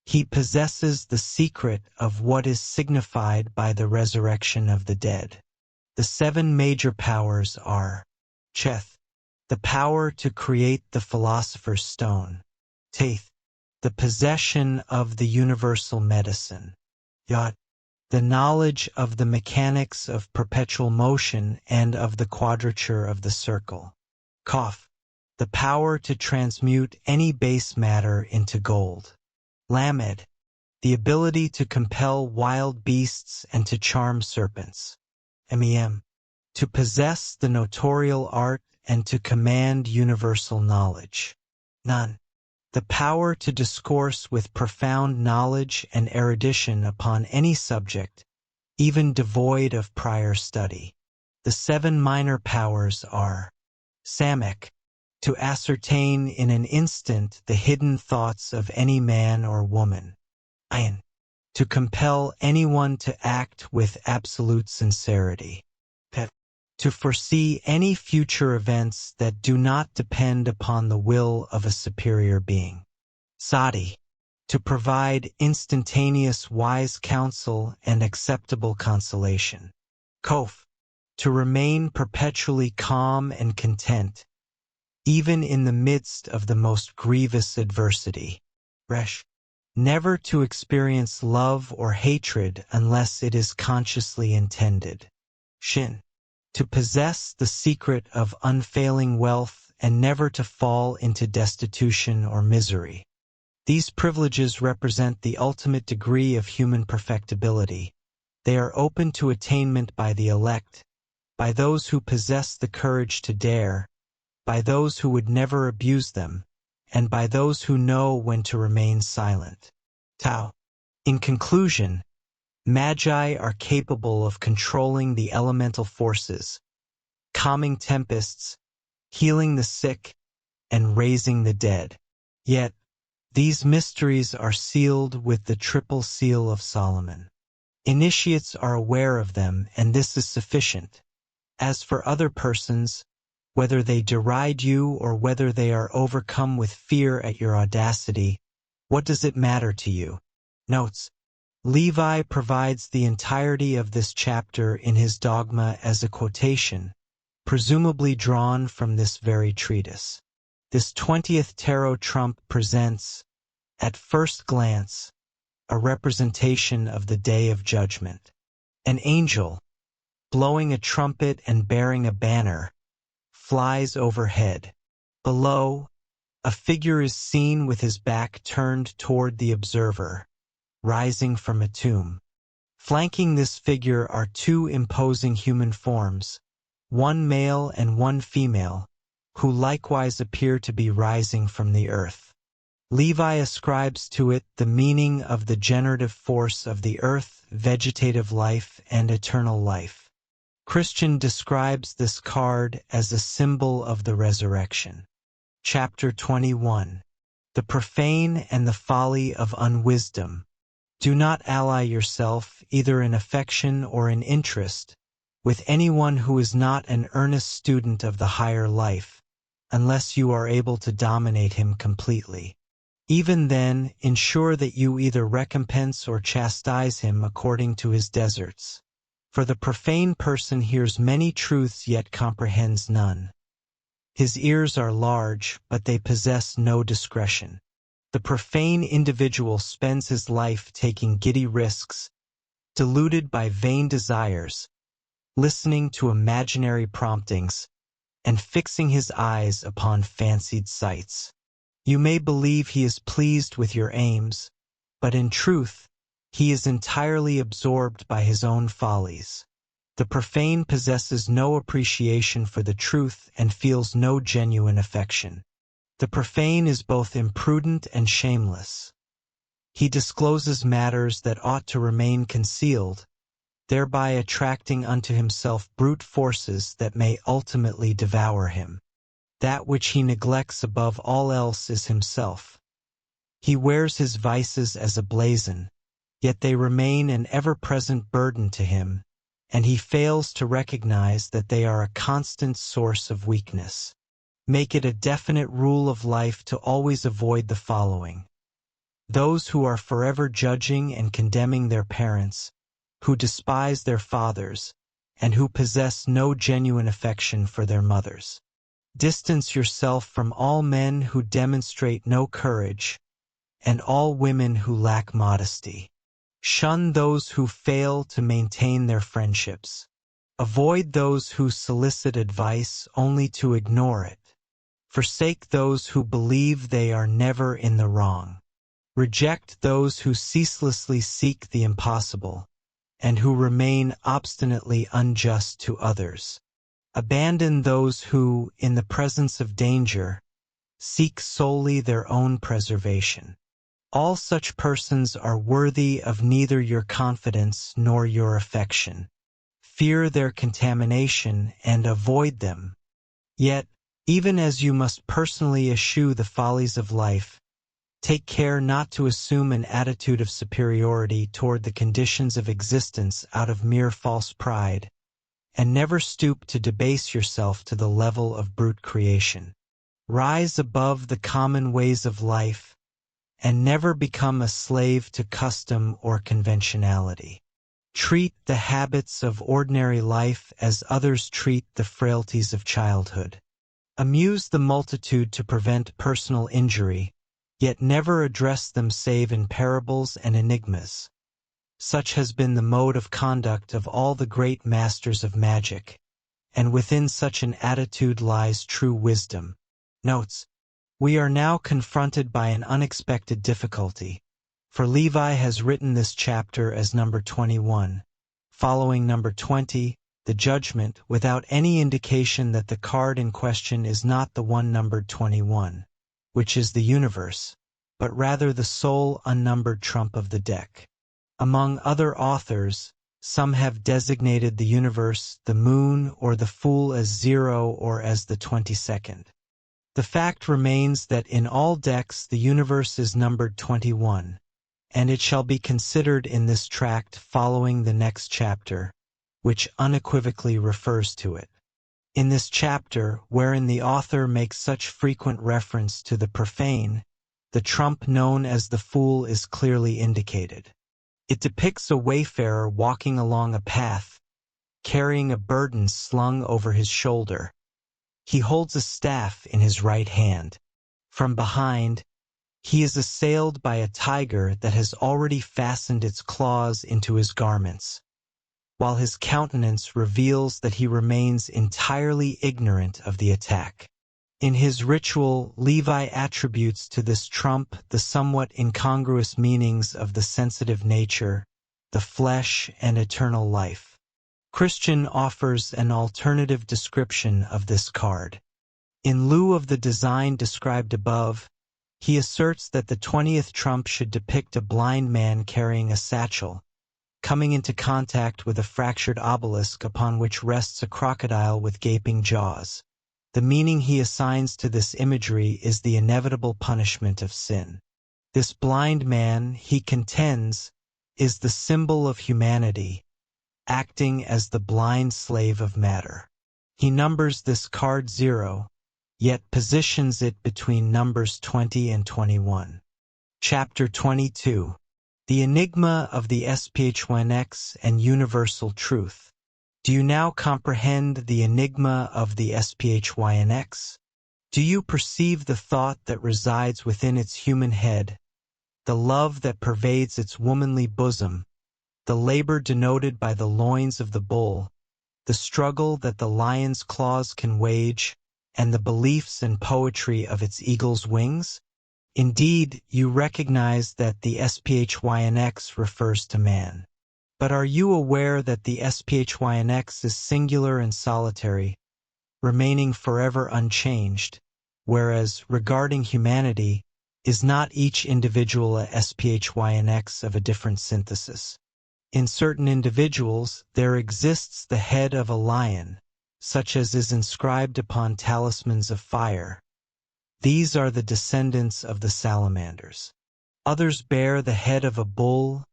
He possesses the secret of what is signified by the resurrection of the dead. The 7 major powers are: Cheth, the power to create the philosopher's stone. Taith, the possession of the universal medicine. Yod, the knowledge of the mechanics of perpetual motion and of the quadrature of the circle. Koph, the power to transmute any base matter into gold. Lamed, the ability to compel wild beasts and to charm serpents. Mem, to possess the notorial art and to command universal knowledge. Nun, the power to discourse with profound knowledge and erudition upon any subject, even devoid of prior study. The 7 minor powers are: Samek, to ascertain in an instant the hidden thoughts of any man or woman. Ayin, to compel anyone to act with absolute sincerity. Pet, to foresee any future events that do not depend upon the will of a superior being. Sadi, to provide instantaneous wise counsel and acceptable consolation. Koph, to remain perpetually calm and content, even in the midst of the most grievous adversity. Resh, never to experience love or hatred unless it is consciously intended. Shin. To possess the secret of unfailing wealth and never to fall into destitution or misery. These privileges represent the ultimate degree of human perfectibility. They are open to attainment by the elect, by those who possess the courage to dare, by those who would never abuse them, and by those who know when to remain silent. Tao. In conclusion, Magi are capable of controlling the elemental forces, calming tempests, healing the sick, and raising the dead. Yet, these mysteries are sealed with the triple seal of Solomon. Initiates are aware of them, and this is sufficient. As for other persons, whether they deride you or whether they are overcome with fear at your audacity, what does it matter to you? Notes. Levi provides the entirety of this chapter in his dogma as a quotation, presumably drawn from this very treatise. This 20th tarot trump presents, at first glance, a representation of the Day of Judgment. An angel, blowing a trumpet and bearing a banner, flies overhead. Below, a figure is seen with his back turned toward the observer, rising from a tomb. Flanking this figure are two imposing human forms, one male and one female, who likewise appear to be rising from the earth. Levi ascribes to it the meaning of the generative force of the earth, vegetative life, and eternal life. Christian describes this card as a symbol of the resurrection. Chapter 21. The profane and the folly of unwisdom. Do not ally yourself, either in affection or in interest, with anyone who is not an earnest student of the higher life, unless you are able to dominate him completely. Even then, ensure that you either recompense or chastise him according to his deserts. For the profane person hears many truths yet comprehends none. His ears are large, but they possess no discretion. The profane individual spends his life taking giddy risks, deluded by vain desires, listening to imaginary promptings, and fixing his eyes upon fancied sights. You may believe he is pleased with your aims, but in truth, he is entirely absorbed by his own follies. The profane possesses no appreciation for the truth and feels no genuine affection. The profane is both imprudent and shameless. He discloses matters that ought to remain concealed, thereby attracting unto himself brute forces that may ultimately devour him. That which he neglects above all else is himself. He wears his vices as a blazon, yet they remain an ever-present burden to him, and he fails to recognize that they are a constant source of weakness. Make it a definite rule of life to always avoid the following: those who are forever judging and condemning their parents, who despise their fathers, and who possess no genuine affection for their mothers. Distance yourself from all men who demonstrate no courage, and all women who lack modesty. Shun those who fail to maintain their friendships. Avoid those who solicit advice only to ignore it. Forsake those who believe they are never in the wrong. Reject those who ceaselessly seek the impossible, and who remain obstinately unjust to others. Abandon those who, in the presence of danger, seek solely their own preservation. All such persons are worthy of neither your confidence nor your affection. Fear their contamination and avoid them. Yet, even as you must personally eschew the follies of life, take care not to assume an attitude of superiority toward the conditions of existence out of mere false pride, and never stoop to debase yourself to the level of brute creation. Rise above the common ways of life, and never become a slave to custom or conventionality. Treat the habits of ordinary life as others treat the frailties of childhood. Amuse the multitude to prevent personal injury, yet never address them save in parables and enigmas. Such has been the mode of conduct of all the great masters of magic, and within such an attitude lies true wisdom. Notes: we are now confronted by an unexpected difficulty, for Levi has written this chapter as number 21, following number 20, the Judgment, without any indication that the card in question is not the one numbered 21, which is the universe, but rather the sole unnumbered trump of the deck. Among other authors, some have designated the universe, the moon, or the fool as 0 or as the 22nd. The fact remains that in all decks the universe is numbered 21, and it shall be considered in this tract following the next chapter, which unequivocally refers to it. In this chapter, wherein the author makes such frequent reference to the profane, the trump known as the fool is clearly indicated. It depicts a wayfarer walking along a path, carrying a burden slung over his shoulder. He holds a staff in his right hand. From behind, he is assailed by a tiger that has already fastened its claws into his garments, while his countenance reveals that he remains entirely ignorant of the attack. In his ritual, Levi attributes to this trump the somewhat incongruous meanings of the sensitive nature, the flesh, and eternal life. Christian offers an alternative description of this card. In lieu of the design described above, he asserts that the 20th trump should depict a blind man carrying a satchel, coming into contact with a fractured obelisk upon which rests a crocodile with gaping jaws. The meaning he assigns to this imagery is the inevitable punishment of sin. This blind man, he contends, is the symbol of humanity, acting as the blind slave of matter. He numbers this card 0, yet positions it between numbers 20 and 21. Chapter 22. The Enigma of the Sphinx and Universal Truth. Do you now comprehend the enigma of the Sphinx? Do you perceive the thought that resides within its human head, the love that pervades its womanly bosom, the labor denoted by the loins of the bull, the struggle that the lion's claws can wage, and the beliefs and poetry of its eagle's wings? Indeed, you recognize that the Sphinx refers to man. But are you aware that the Sphinx is singular and solitary, remaining forever unchanged, whereas, regarding humanity, is not each individual a Sphinx of a different synthesis? In certain individuals, there exists the head of a lion, such as is inscribed upon talismans of fire. These are the descendants of the salamanders. Others bear the head of a bull,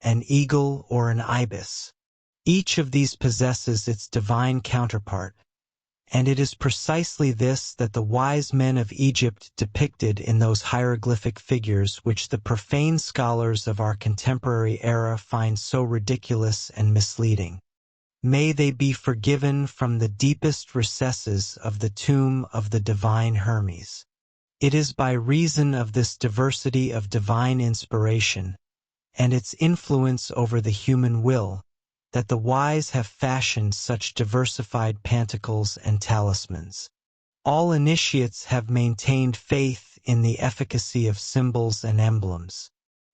an eagle, or an ibis. Each of these possesses its divine counterpart, and it is precisely this that the wise men of Egypt depicted in those hieroglyphic figures which the profane scholars of our contemporary era find so ridiculous and misleading. May they be forgiven from the deepest recesses of the tomb of the divine Hermes. It is by reason of this diversity of divine inspiration, and its influence over the human will, that the wise have fashioned such diversified pantacles and talismans. All initiates have maintained faith in the efficacy of symbols and emblems.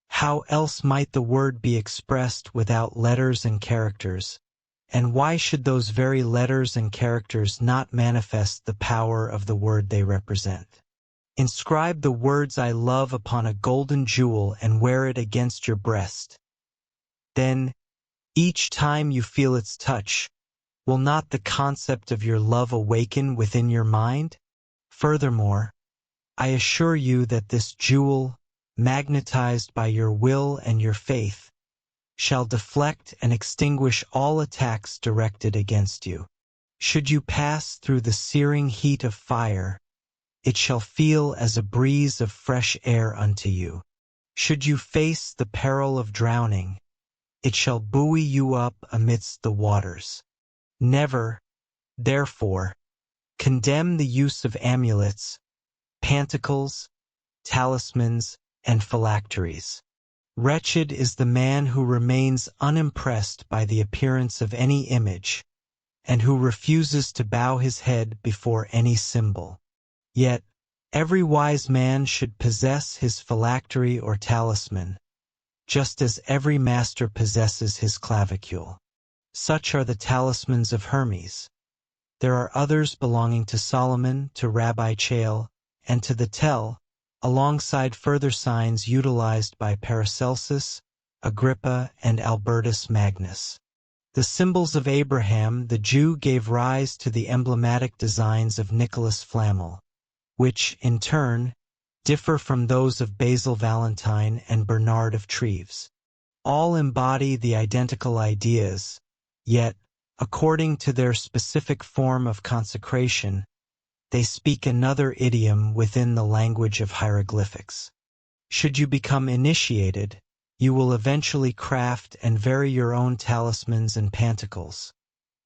How else might the word be expressed without letters and characters, and why should those very letters and characters not manifest the power of the word they represent? Inscribe the words I love upon a golden jewel and wear it against your breast. Then, each time you feel its touch, will not the concept of your love awaken within your mind? Furthermore, I assure you that this jewel, magnetized by your will and your faith, shall deflect and extinguish all attacks directed against you. Should you pass through the searing heat of fire, it shall feel as a breeze of fresh air unto you. Should you face the peril of drowning, it shall buoy you up amidst the waters. Never, therefore, condemn the use of amulets, pantacles, talismans, and phylacteries. Wretched is the man who remains unimpressed by the appearance of any image, and who refuses to bow his head before any symbol. Yet, every wise man should possess his phylactery or talisman, just as every master possesses his clavicule. Such are the talismans of Hermes. There are others belonging to Solomon, to Rabbi Chale, and to the Tel, alongside further signs utilized by Paracelsus, Agrippa, and Albertus Magnus. The symbols of Abraham, the Jew, gave rise to the emblematic designs of Nicholas Flamel, which, in turn, differ from those of Basil Valentine and Bernard of Treves. All embody the identical ideas, yet, according to their specific form of consecration, they speak another idiom within the language of hieroglyphics. Should you become initiated, you will eventually craft and vary your own talismans and pantacles.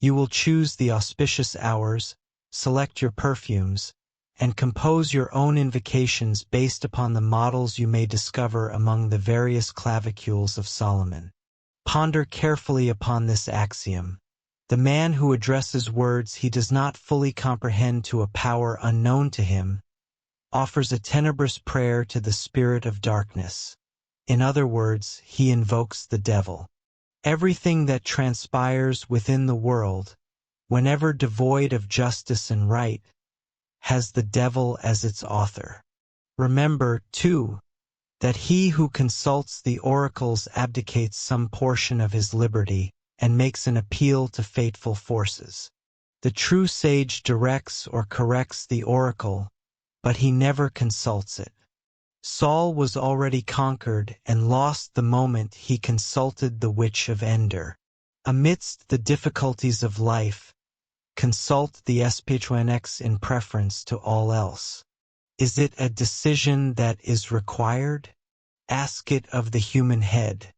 You will choose the auspicious hours, select your perfumes, and compose your own invocations based upon the models you may discover among the various clavicules of Solomon. Ponder carefully upon this axiom. The man who addresses words he does not fully comprehend to a power unknown to him offers a tenebrous prayer to the spirit of darkness. In other words, he invokes the devil. Everything that transpires within the world, whenever devoid of justice and right, has the devil as its author. Remember, too, that he who consults the oracles abdicates some portion of his liberty and makes an appeal to fateful forces. The true sage directs or corrects the oracle, but he never consults it. Saul was already conquered and lost the moment he consulted the Witch of Endor. Amidst the difficulties of life, consult the SPHNX in preference to all else. Is it a decision that is required? Ask it of the human head.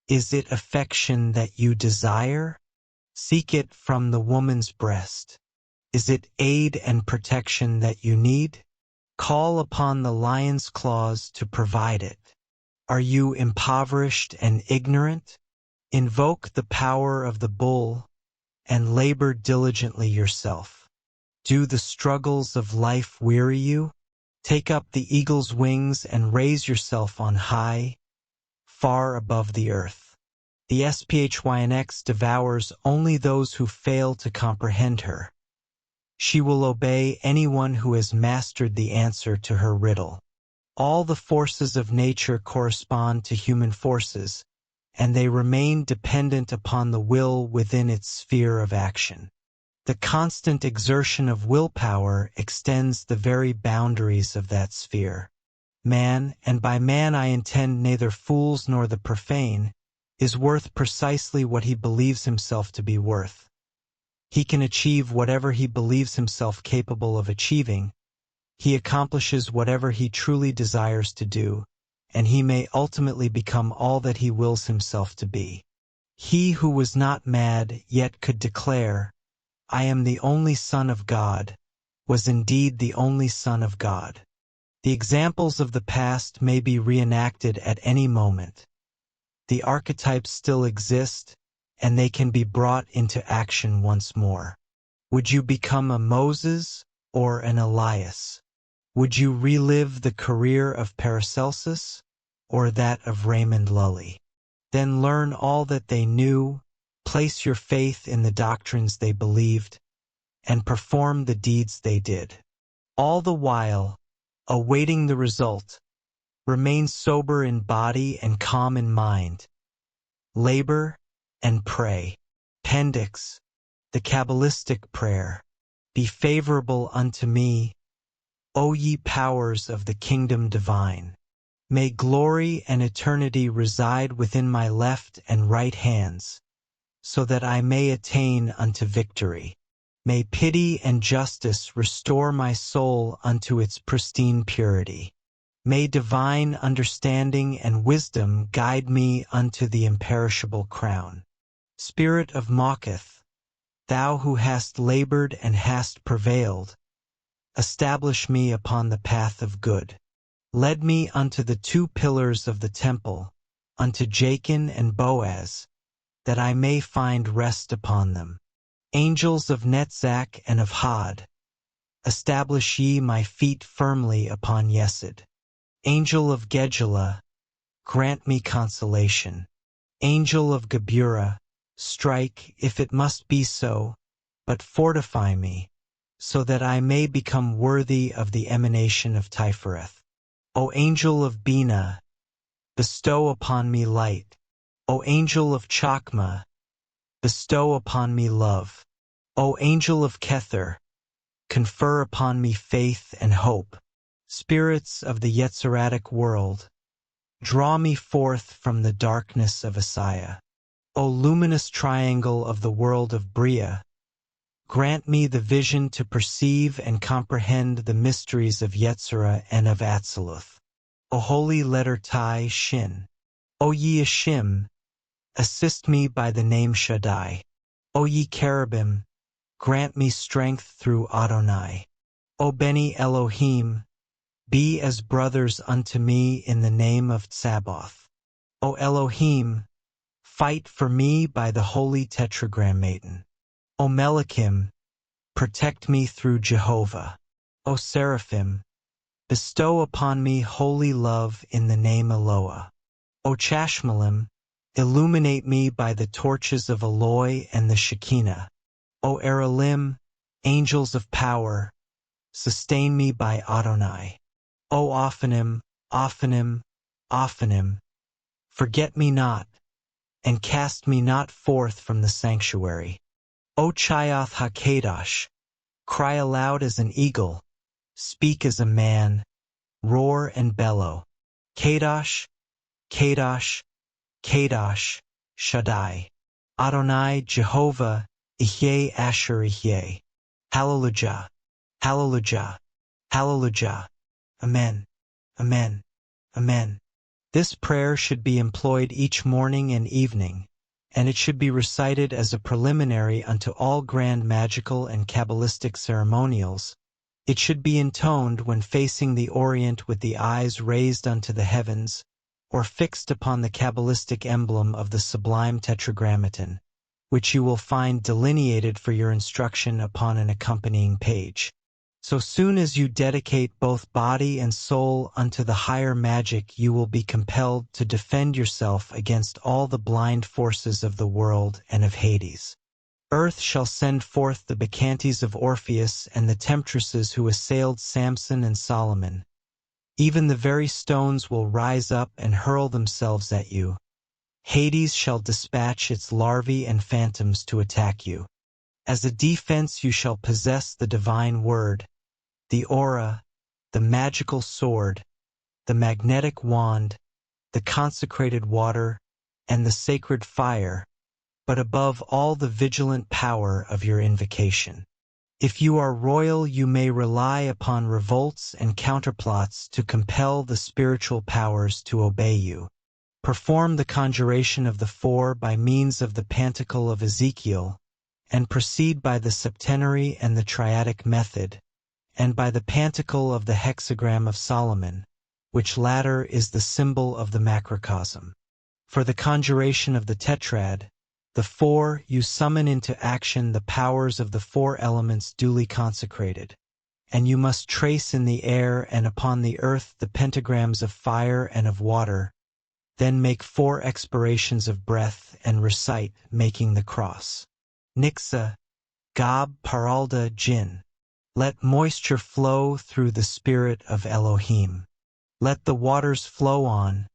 Is it affection that you desire? Seek it from the woman's breast. Is it aid and protection that you need? Call upon the lion's claws to provide it. Are you impoverished and ignorant? Invoke the power of the bull and labor diligently yourself. Do the struggles of life weary you? Take up the eagle's wings and raise yourself on high, far above the earth. The SPHYNX devours only those who fail to comprehend her. She will obey anyone who has mastered the answer to her riddle. All the forces of nature correspond to human forces, and they remain dependent upon the will within its sphere of action. The constant exertion of willpower extends the very boundaries of that sphere. Man, and by man I intend neither fools nor the profane, is worth precisely what he believes himself to be worth. He can achieve whatever he believes himself capable of achieving. He accomplishes whatever he truly desires to do, and he may ultimately become all that he wills himself to be. He who was not mad yet could declare, "I am the only Son of God," was indeed the only Son of God. The examples of the past may be reenacted at any moment. The archetypes still exist, and they can be brought into action once more. Would you become a Moses or an Elias? Would you relive the career of Paracelsus or that of Raymond Lully? Then learn all that they knew, place your faith in the doctrines they believed, and perform the deeds they did. All the while, awaiting the result, remain sober in body and calm in mind. Labor and pray. Appendix, the Kabbalistic prayer. Be favorable unto me, O ye powers of the kingdom divine. May glory and eternity reside within my left and right hands, so that I may attain unto victory. May pity and justice restore my soul unto its pristine purity. May divine understanding and wisdom guide me unto the imperishable crown. Spirit of Mawketh, thou who hast labored and hast prevailed, establish me upon the path of good. led me unto the 2 pillars of the temple, unto Jachin and Boaz, that I may find rest upon them. Angels of Netzach and of Hod, establish ye my feet firmly upon Yesod. Angel of Gedula, grant me consolation. Angel of Geburah, strike, if it must be so, but fortify me, so that I may become worthy of the emanation of Tiphereth. O angel of Bina, bestow upon me light. O angel of Chakma, bestow upon me love. O angel of Kether, confer upon me faith and hope. Spirits of the Yetziratic world, draw me forth from the darkness of Asaya. O luminous triangle of the world of Bria, grant me the vision to perceive and comprehend the mysteries of Yetzirah and of Atziluth. O holy letter Tai Shin. O ye Ashim, assist me by the name Shaddai. O ye cherubim, grant me strength through Adonai. O Beni Elohim, be as brothers unto me in the name of Tsaboth. O Elohim, fight for me by the holy tetragrammaton. O Melachim, protect me through Jehovah. O Seraphim, bestow upon me holy love in the name Eloah. O Chashmalim, illuminate me by the torches of Eloi and the Shekinah. O Eralim, angels of power, sustain me by Adonai. O Ophanim, Ophanim, Ophanim, forget me not, and cast me not forth from the sanctuary. O Chayoth HaKadosh, cry aloud as an eagle, speak as a man, roar and bellow. Kadosh, Kadosh, Kadosh, Shaddai. Adonai, Jehovah, Ihyeh Asher Ihyeh. Hallelujah, Hallelujah, Hallelujah. Amen, Amen, Amen. This prayer should be employed each morning and evening, and it should be recited as a preliminary unto all grand magical and Kabbalistic ceremonials. It should be intoned when facing the Orient with the eyes raised unto the heavens, or fixed upon the Kabbalistic emblem of the sublime tetragrammaton, which you will find delineated for your instruction upon an accompanying page. So soon as you dedicate both body and soul unto the higher magic, you will be compelled to defend yourself against all the blind forces of the world and of Hades. Earth shall send forth the Bacchantes of Orpheus and the temptresses who assailed Samson and Solomon. Even the very stones will rise up and hurl themselves at you. Hades shall dispatch its larvae and phantoms to attack you. As a defense you shall possess the divine word, the aura, the magical sword, the magnetic wand, the consecrated water, and the sacred fire, but above all the vigilant power of your invocation. If you are royal, you may rely upon revolts and counterplots to compel the spiritual powers to obey you. Perform the conjuration of the 4 by means of the Pantacle of Ezekiel, and proceed by the septenary and the triadic method, and by the Pantacle of the hexagram of Solomon, which latter is the symbol of the macrocosm. For the conjuration of the tetrad, the 4, you summon into action the powers of the 4 elements duly consecrated, and you must trace in the air and upon the earth the pentagrams of fire and of water, then make 4 expirations of breath and recite, making the cross. Nixa, Gab, Paralda, Jin. Let moisture flow through the spirit of Elohim. Let the waters flow on,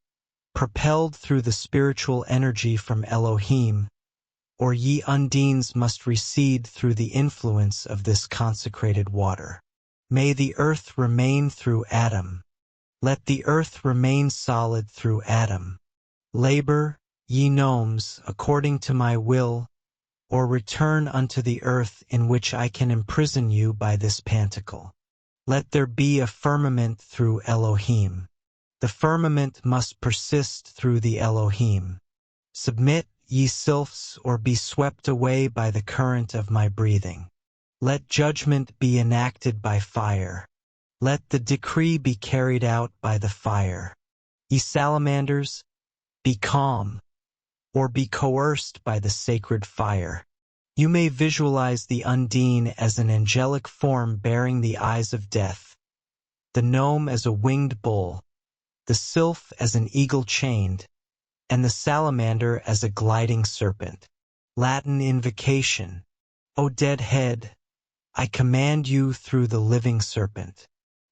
propelled through the spiritual energy from Elohim, or ye undines must recede through the influence of this consecrated water. May the earth remain through Adam. Let the earth remain solid through Adam. Labor, ye gnomes, according to my will, or return unto the earth in which I can imprison you by this pantacle. Let there be a firmament through Elohim. The firmament must persist through the Elohim. Submit, ye sylphs, or be swept away by the current of my breathing. Let judgment be enacted by fire. Let the decree be carried out by the fire. Ye salamanders, be calm, or be coerced by the sacred fire. You may visualize the undine as an angelic form bearing the eyes of death, the gnome as a winged bull, the sylph as an eagle chained, and the salamander as a gliding serpent. Latin invocation. O dead head, I command you through the living serpent.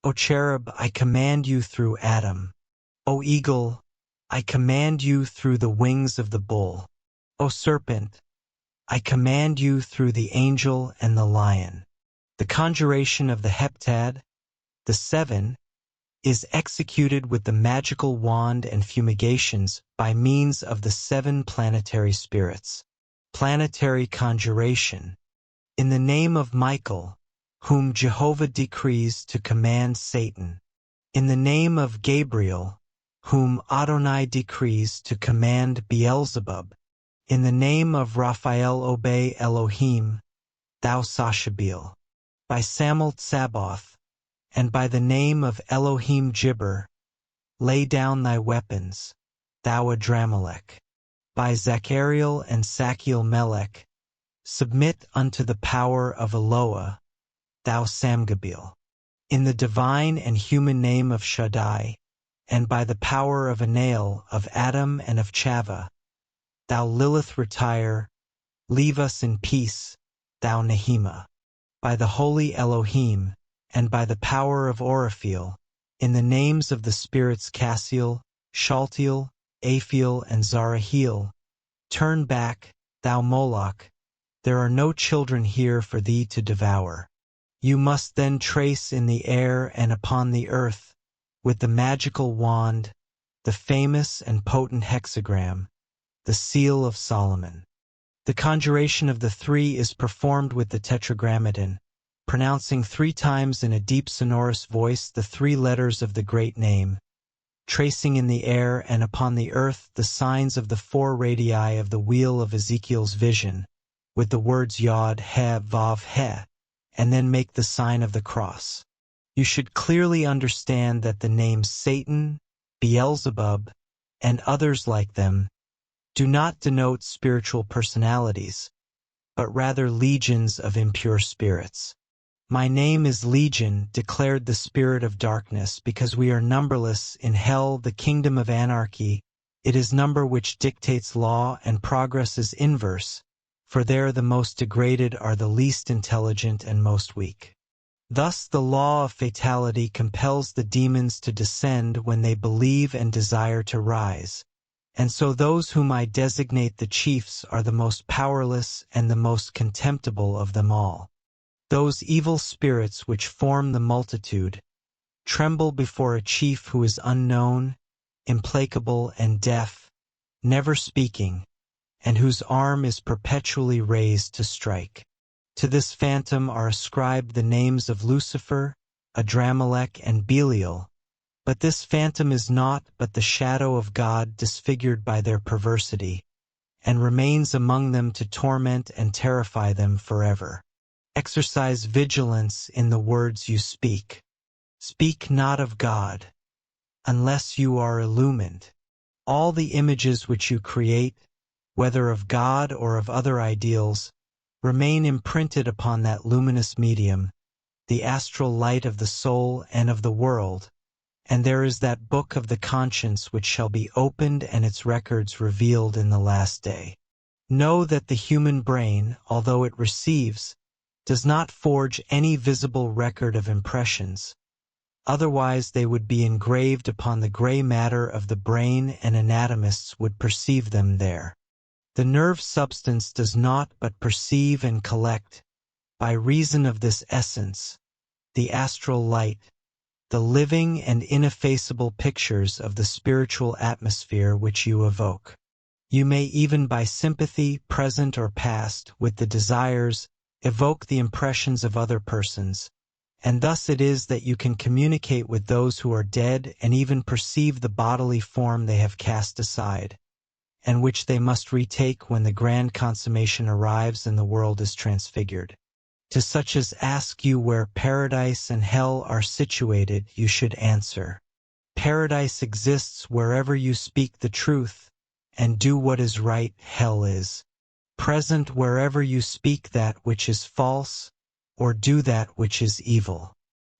O cherub, I command you through Adam. O eagle, I command you through the wings of the bull. O serpent, I command you through the angel and the lion. The conjuration of the heptad, the seven, is executed with the magical wand and fumigations by means of the seven planetary spirits. Planetary conjuration. In the name of Michael, whom Jehovah decrees to command Satan. In the name of Gabriel, whom Adonai decrees to command Beelzebub. In the name of Raphael obey Elohim, thou Sashabil. By Samalt Sabaoth, and by the name of Elohim Gibber, lay down thy weapons, thou Adramelech. By Zachariel and Sakiel Melech, submit unto the power of Eloah, thou Samgabil. In the divine and human name of Shaddai, and by the power of Anael, of Adam and of Chava, thou Lilith retire, leave us in peace, thou Nehema. By the holy Elohim, and by the power of Oriphel, in the names of the spirits Cassiel, Shaltiel, Aphiel, and Zarahiel, turn back, thou Moloch, there are no children here for thee to devour. You must then trace in the air and upon the earth, with the magical wand, the famous and potent hexagram, the seal of Solomon. The conjuration of the three is performed with the tetragrammaton, pronouncing 3 times in a deep sonorous voice the 3 letters of the great name, tracing in the air and upon the earth the signs of the 4 radii of the wheel of Ezekiel's vision, with the words Yod, He, Vav, He, and then make the sign of the cross. You should clearly understand that the names Satan, Beelzebub, and others like them do not denote spiritual personalities, but rather legions of impure spirits. My name is Legion, declared the spirit of darkness, because we are numberless in hell, the kingdom of anarchy. It is number which dictates law, and progress is inverse, for there the most degraded are the least intelligent and most weak. Thus the law of fatality compels the demons to descend when they believe and desire to rise, and so those whom I designate the chiefs are the most powerless and the most contemptible of them all. Those evil spirits which form the multitude tremble before a chief who is unknown, implacable, and deaf, never speaking, and whose arm is perpetually raised to strike. To this phantom are ascribed the names of Lucifer, Adramelech, and Belial, but this phantom is naught but the shadow of God disfigured by their perversity, and remains among them to torment and terrify them forever. Exercise vigilance in the words you speak. Speak not of God, unless you are illumined. All the images which you create, whether of God or of other ideals, remain imprinted upon that luminous medium, the astral light of the soul and of the world, and there is that book of the conscience which shall be opened and its records revealed in the last day. Know that the human brain, although it receives, does not forge any visible record of impressions, otherwise they would be engraved upon the gray matter of the brain and anatomists would perceive them there. The nerve substance does not but perceive and collect, by reason of this essence, the astral light, the living and ineffaceable pictures of the spiritual atmosphere which you evoke. You may even by sympathy, present or past, with the desires, evoke the impressions of other persons, and thus it is that you can communicate with those who are dead and even perceive the bodily form they have cast aside, and which they must retake when the grand consummation arrives and the world is transfigured. To such as ask you where paradise and hell are situated, you should answer, paradise exists wherever you speak the truth and do what is right. Hell is present wherever you speak that which is false or do that which is evil.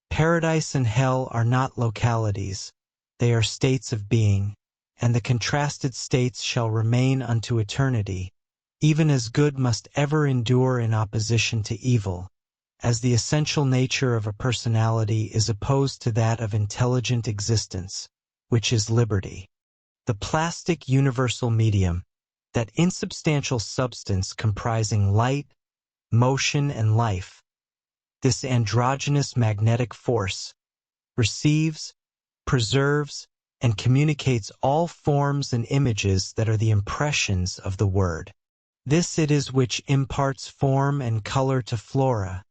Paradise and hell are not localities, they are states of being, and the contrasted states shall remain unto eternity, even as good must ever endure in opposition to evil, as the essential nature of a personality is opposed to that of intelligent existence, which is liberty. The plastic universal medium, that insubstantial substance comprising light, motion, and life, this androgynous magnetic force, receives, preserves, and communicates all forms and images that are the impressions of the word. This it is which imparts form and color to flora.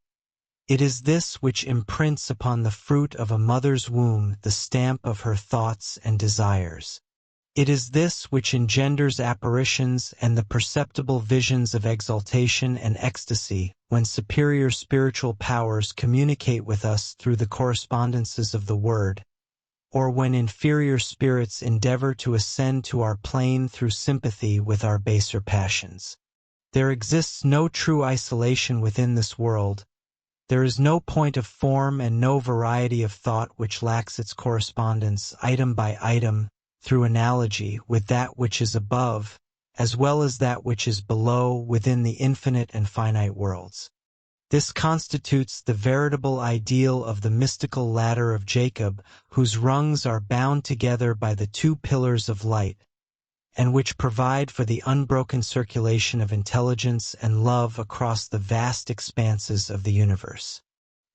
It is this which imprints upon the fruit of a mother's womb the stamp of her thoughts and desires. It is this which engenders apparitions and the perceptible visions of exaltation and ecstasy when superior spiritual powers communicate with us through the correspondences of the word, or when inferior spirits endeavor to ascend to our plane through sympathy with our baser passions. There exists no true isolation within this world. There is no point of form and no variety of thought which lacks its correspondence, item by item, through analogy, with that which is above, as well as that which is below within the infinite and finite worlds. This constitutes the veritable ideal of the mystical ladder of Jacob, whose rungs are bound together by the two pillars of light, and which provide for the unbroken circulation of intelligence and love across the vast expanses of the universe.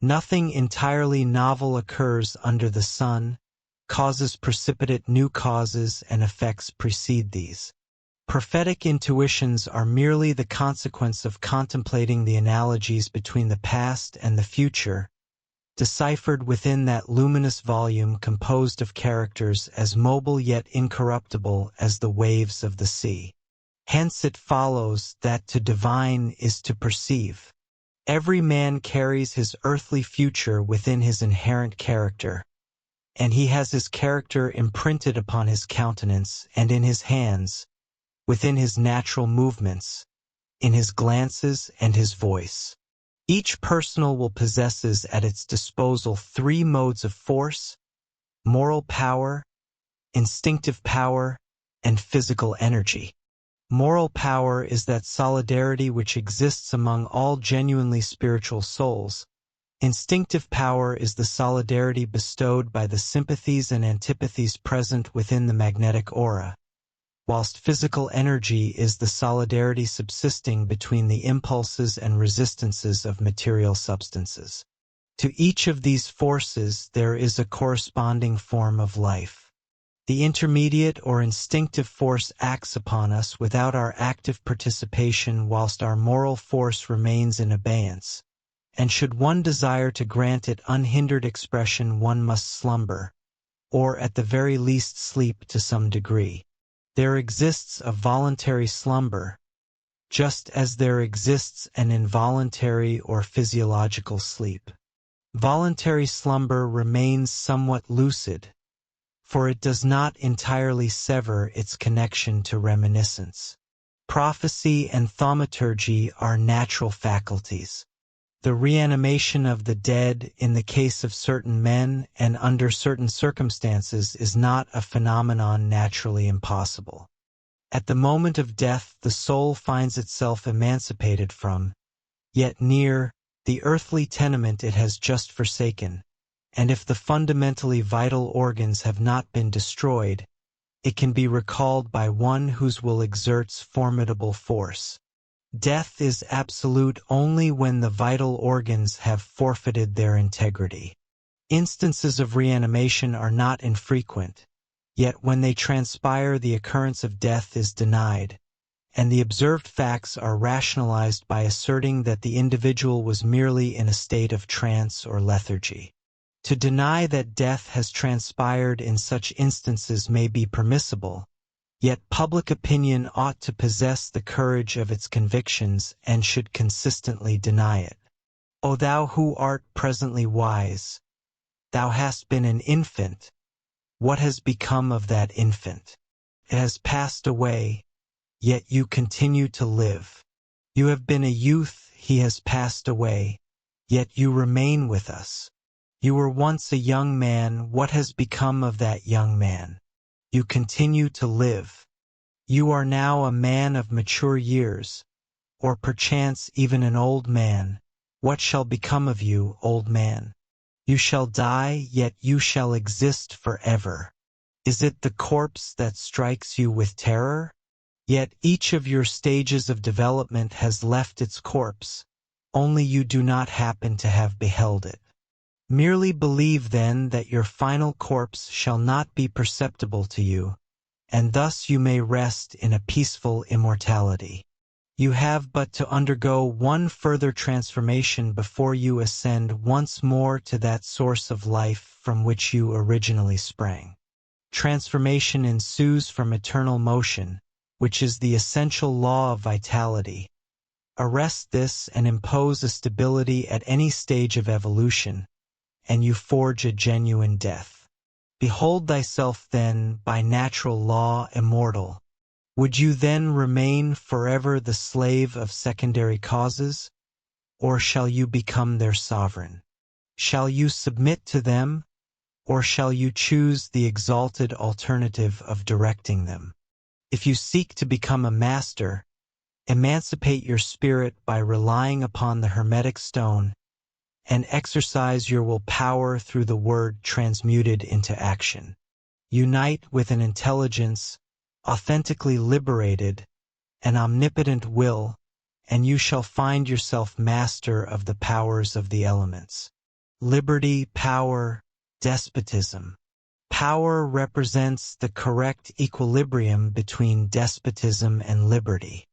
Nothing entirely novel occurs under the sun. Causes precipitate new causes and effects precede these. Prophetic intuitions are merely the consequence of contemplating the analogies between the past and the future, deciphered within that luminous volume composed of characters as mobile yet incorruptible as the waves of the sea. Hence it follows that to divine is to perceive. Every man carries his earthly future within his inherent character, and he has his character imprinted upon his countenance and in his hands, within his natural movements, in his glances and his voice. Each personal will possesses at its disposal three modes of force: moral power, instinctive power, and physical energy. Moral power is that solidarity which exists among all genuinely spiritual souls. Instinctive power is the solidarity bestowed by the sympathies and antipathies present within the magnetic aura, whilst physical energy is the solidarity subsisting between the impulses and resistances of material substances. To each of these forces there is a corresponding form of life. The intermediate or instinctive force acts upon us without our active participation, whilst our moral force remains in abeyance. And should one desire to grant it unhindered expression, one must slumber, or at the very least sleep to some degree. There exists a voluntary slumber, just as there exists an involuntary or physiological sleep. Voluntary slumber remains somewhat lucid, for it does not entirely sever its connection to reminiscence. Prophecy and thaumaturgy are natural faculties. The reanimation of the dead in the case of certain men and under certain circumstances is not a phenomenon naturally impossible. At the moment of death the soul finds itself emancipated from, yet near, the earthly tenement it has just forsaken, and if the fundamentally vital organs have not been destroyed, it can be recalled by one whose will exerts formidable force. Death is absolute only when the vital organs have forfeited their integrity. Instances of reanimation are not infrequent, yet when they transpire the occurrence of death is denied, and the observed facts are rationalized by asserting that the individual was merely in a state of trance or lethargy. To deny that death has transpired in such instances may be permissible, yet public opinion ought to possess the courage of its convictions and should consistently deny it. O thou who art presently wise, thou hast been an infant. What has become of that infant? It has passed away, yet you continue to live. You have been a youth, he has passed away, yet you remain with us. You were once a young man, what has become of that young man? You continue to live. You are now a man of mature years, or perchance even an old man. What shall become of you, old man? You shall die, yet you shall exist forever. Is it the corpse that strikes you with terror? Yet each of your stages of development has left its corpse, only you do not happen to have beheld it. Merely believe then that your final corpse shall not be perceptible to you, and thus you may rest in a peaceful immortality. You have but to undergo one further transformation before you ascend once more to that source of life from which you originally sprang. Transformation ensues from eternal motion, which is the essential law of vitality. Arrest this and impose a stability at any stage of evolution, and you forge a genuine death. Behold thyself then, by natural law, immortal. Would you then remain forever the slave of secondary causes, or shall you become their sovereign? Shall you submit to them, or shall you choose the exalted alternative of directing them? If you seek to become a master, emancipate your spirit by relying upon the Hermetic stone, and exercise your willpower through the word transmuted into action. Unite with an intelligence authentically liberated, an omnipotent will, and you shall find yourself master of the powers of the elements. Liberty, power, despotism. Power represents the correct equilibrium between despotism and liberty.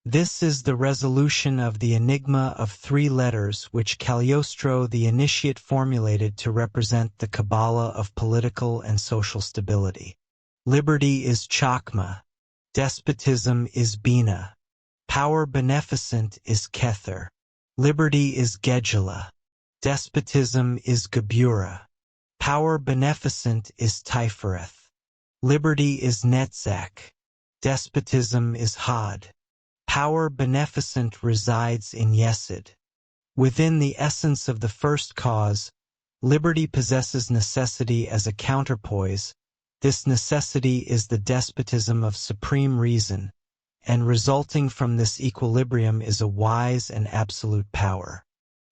This is the resolution of the enigma of 3 letters which Cagliostro the initiate formulated to represent the Kabbalah of political and social stability. Liberty is Chakma, despotism is Bina, power beneficent is Kether, liberty is Gedula, despotism is Gebura, power beneficent is Tifereth, liberty is Netzach, despotism is Had, power beneficent resides in Yesod. Within the essence of the first cause, liberty possesses necessity as a counterpoise. This necessity is the despotism of supreme reason, and resulting from this equilibrium is a wise and absolute power.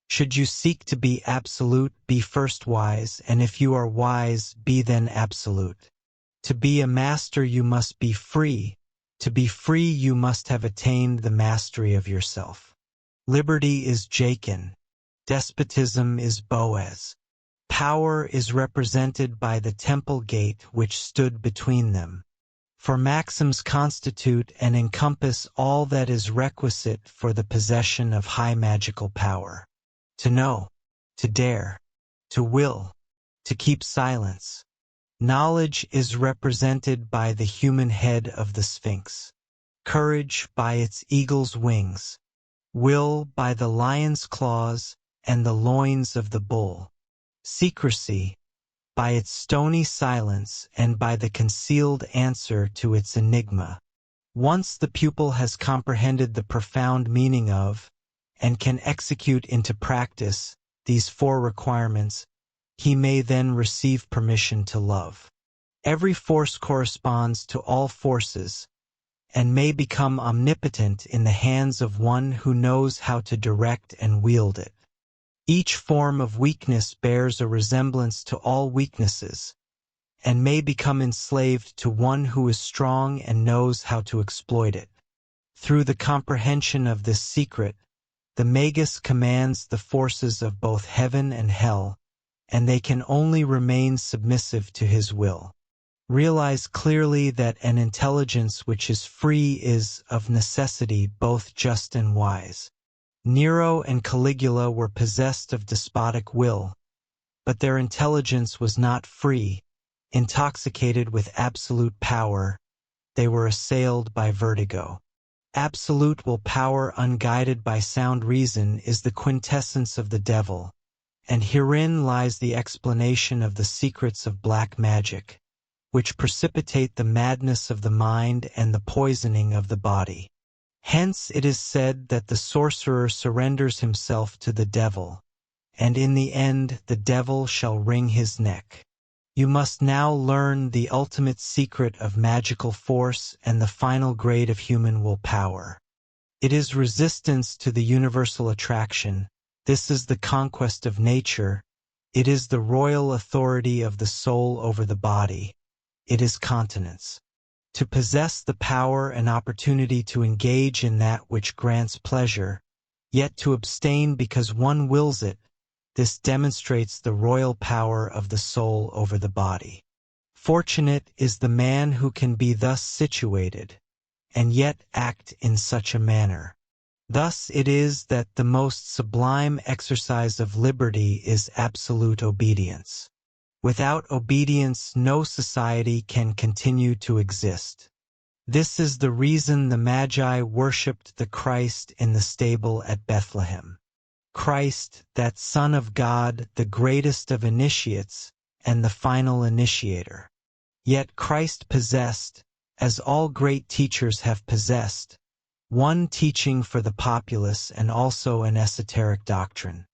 Should you seek to be absolute, be first wise, and if you are wise, be then absolute. To be a master you must be free. To be free you must have attained the mastery of yourself. Liberty is Jachin. Despotism is Boaz. Power is represented by the temple gate which stood between them. For maxims constitute and encompass all that is requisite for the possession of high magical power. To know, to dare, to will, to keep silence. Knowledge is represented by the human head of the Sphinx. Courage by its eagle's wings. Will by the lion's claws and the loins of the bull. Secrecy, by its stony silence and by the concealed answer to its enigma. Once the pupil has comprehended the profound meaning of, and can execute into practice, these 4 requirements, he may then receive permission to love. Every force corresponds to all forces, and may become omnipotent in the hands of one who knows how to direct and wield it. Each form of weakness bears a resemblance to all weaknesses, and may become enslaved to one who is strong and knows how to exploit it. Through the comprehension of this secret, the magus commands the forces of both heaven and hell, and they can only remain submissive to his will. Realize clearly that an intelligence which is free is, of necessity, both just and wise. Nero and Caligula were possessed of despotic will, but their intelligence was not free. Intoxicated with absolute power, they were assailed by vertigo. Absolute willpower unguided by sound reason is the quintessence of the devil, and herein lies the explanation of the secrets of black magic, which precipitate the madness of the mind and the poisoning of the body. Hence it is said that the sorcerer surrenders himself to the devil, and in the end the devil shall wring his neck. You must now learn the ultimate secret of magical force and the final grade of human willpower. It is resistance to the universal attraction. This is the conquest of nature. It is the royal authority of the soul over the body. It is continence. To possess the power and opportunity to engage in that which grants pleasure, yet to abstain because one wills it, this demonstrates the royal power of the soul over the body. Fortunate is the man who can be thus situated, and yet act in such a manner. Thus it is that the most sublime exercise of liberty is absolute obedience. Without obedience, no society can continue to exist. This is the reason the Magi worshipped the Christ in the stable at Bethlehem. Christ, that Son of God, the greatest of initiates, and the final initiator. Yet Christ possessed, as all great teachers have possessed, one teaching for the populace and also an esoteric doctrine.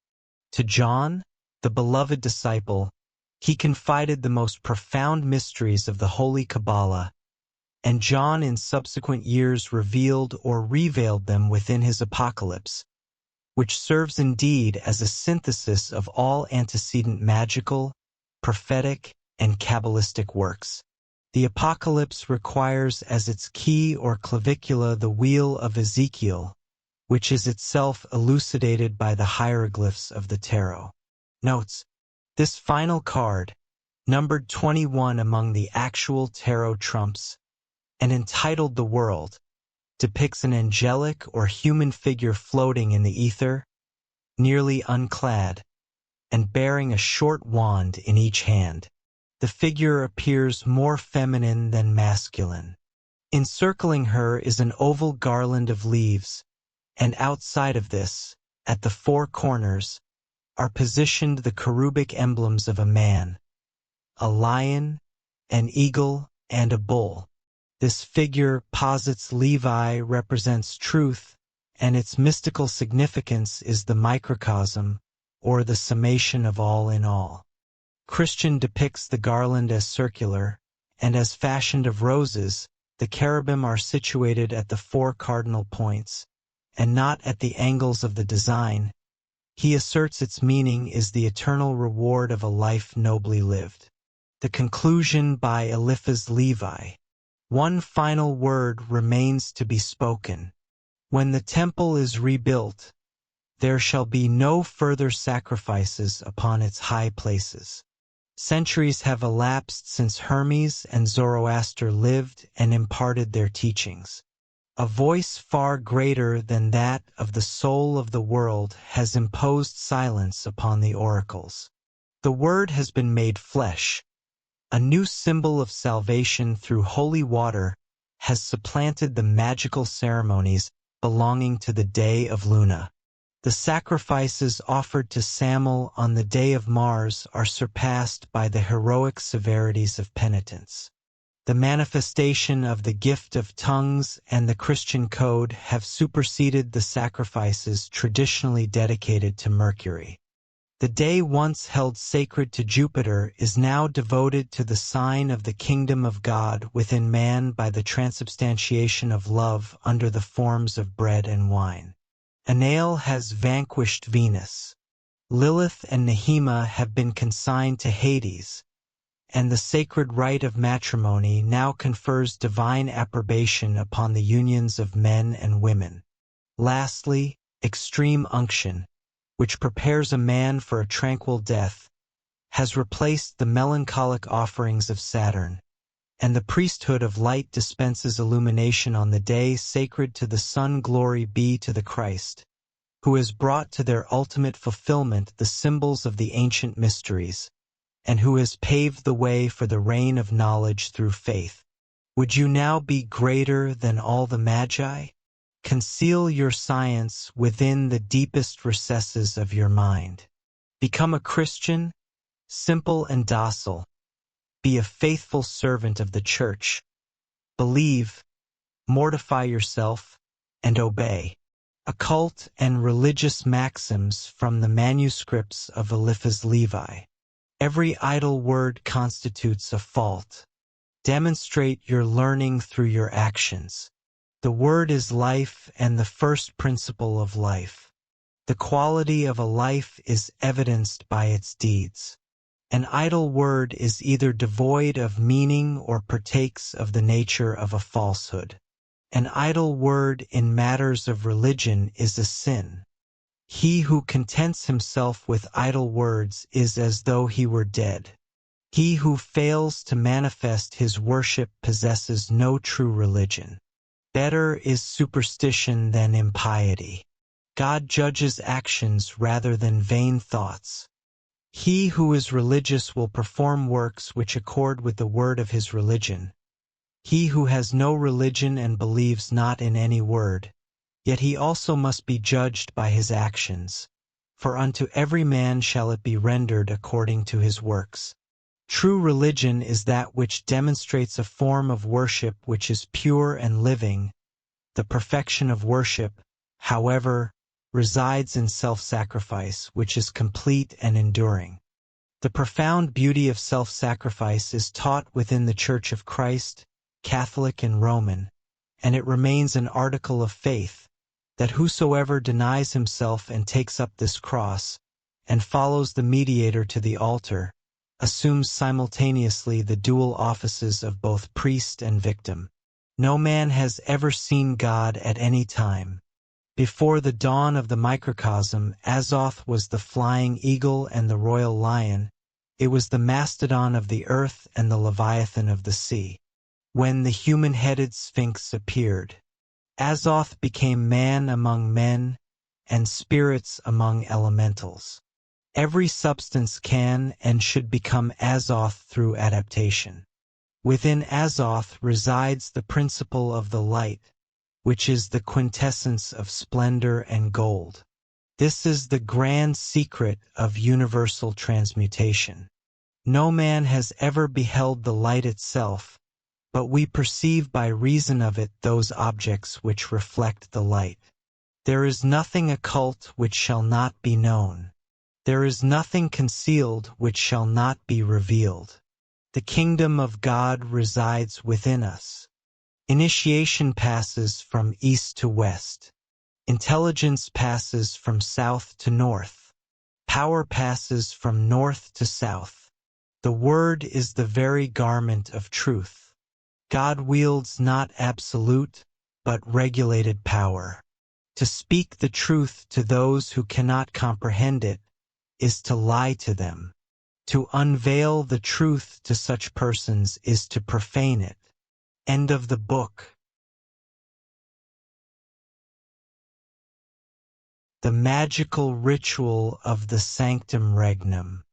To John, the beloved disciple, he confided the most profound mysteries of the Holy Kabbalah, and John in subsequent years revealed or revealed them within his Apocalypse, which serves indeed as a synthesis of all antecedent magical, prophetic, and Kabbalistic works. The Apocalypse requires as its key or clavicula the wheel of Ezekiel, which is itself elucidated by the hieroglyphs of the tarot. Notes: this final card, numbered 21 among the actual tarot trumps, and entitled The World, depicts an angelic or human figure floating in the ether, nearly unclad, and bearing a short wand in each hand. The figure appears more feminine than masculine. Encircling her is an oval garland of leaves, and outside of this, at the four corners, are positioned the cherubic emblems of a man, a lion, an eagle, and a bull. This figure posits Levi represents truth, and its mystical significance is the microcosm, or the summation of all in all. Christian depicts the garland as circular, and as fashioned of roses, the cherubim are situated at the four cardinal points, and not at the angles of the design. He asserts its meaning is the eternal reward of a life nobly lived. The conclusion by Eliphas Levi. One final word remains to be spoken. When the temple is rebuilt, there shall be no further sacrifices upon its high places. Centuries have elapsed since Hermes and Zoroaster lived and imparted their teachings. A voice far greater than that of the soul of the world has imposed silence upon the oracles. The Word has been made flesh. A new symbol of salvation through holy water has supplanted the magical ceremonies belonging to the day of Lunar. The sacrifices offered to Samuel on the day of Mars are surpassed by the heroic severities of penitence. The manifestation of the gift of tongues and the Christian code have superseded the sacrifices traditionally dedicated to Mercury. The day once held sacred to Jupiter is now devoted to the sign of the kingdom of God within man by the transubstantiation of love under the forms of bread and wine. Enlil has vanquished Venus. Lilith and Nehema have been consigned to Hades, and the sacred rite of matrimony now confers divine approbation upon the unions of men and women. Lastly, extreme unction, which prepares a man for a tranquil death, has replaced the melancholic offerings of Saturn, and the priesthood of light dispenses illumination on the day sacred to the sun. Glory be to the Christ, who has brought to their ultimate fulfillment the symbols of the ancient mysteries, and who has paved the way for the reign of knowledge through faith. Would you now be greater than all the Magi? Conceal your science within the deepest recesses of your mind. Become a Christian, simple and docile. Be a faithful servant of the Church. Believe, mortify yourself, and obey. Occult and religious maxims from the manuscripts of Eliphas Levi. Every idle word constitutes a fault. Demonstrate your learning through your actions. The word is life and the first principle of life. The quality of a life is evidenced by its deeds. An idle word is either devoid of meaning or partakes of the nature of a falsehood. An idle word in matters of religion is a sin. He who contents himself with idle words is as though he were dead. He who fails to manifest his worship possesses no true religion. Better is superstition than impiety. God judges actions rather than vain thoughts. He who is religious will perform works which accord with the word of his religion. He who has no religion and believes not in any word, yet he also must be judged by his actions. For unto every man shall it be rendered according to his works. True religion is that which demonstrates a form of worship which is pure and living. The perfection of worship, however, resides in self-sacrifice, which is complete and enduring. The profound beauty of self-sacrifice is taught within the Church of Christ, Catholic and Roman, and it remains an article of faith, that whosoever denies himself and takes up this cross, and follows the mediator to the altar, assumes simultaneously the dual offices of both priest and victim. No man has ever seen God at any time. Before the dawn of the microcosm, Azoth was the flying eagle and the royal lion. It was the mastodon of the earth and the leviathan of the sea. When the human-headed Sphinx appeared, Azoth became man among men and spirits among elementals. Every substance can and should become Azoth through adaptation. Within Azoth resides the principle of the light, which is the quintessence of splendor and gold. This is the grand secret of universal transmutation. No man has ever beheld the light itself, but we perceive by reason of it those objects which reflect the light. There is nothing occult which shall not be known. There is nothing concealed which shall not be revealed. The kingdom of God resides within us. Initiation passes from east to west. Intelligence passes from south to north. Power passes from north to south. The word is the very garment of truth. God wields not absolute, but regulated power. To speak the truth to those who cannot comprehend it is to lie to them. To unveil the truth to such persons is to profane it. End of the book. The magical ritual of the Sanctum Regnum.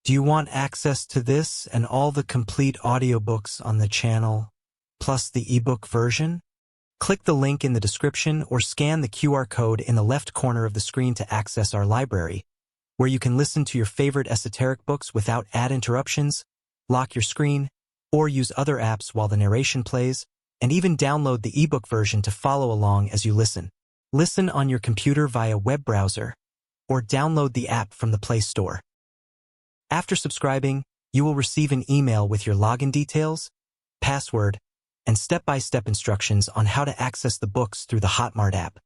Do you want access to this and all the complete audiobooks on the channel, plus the ebook version? Click the link in the description or scan the QR code in the left corner of the screen to access our library, where you can listen to your favorite esoteric books without ad interruptions, lock your screen, or use other apps while the narration plays, and even download the ebook version to follow along as you listen. Listen on your computer via web browser, or download the app from the Play Store. After subscribing, you will receive an email with your login details, password, and step-by-step instructions on how to access the books through the Hotmart app.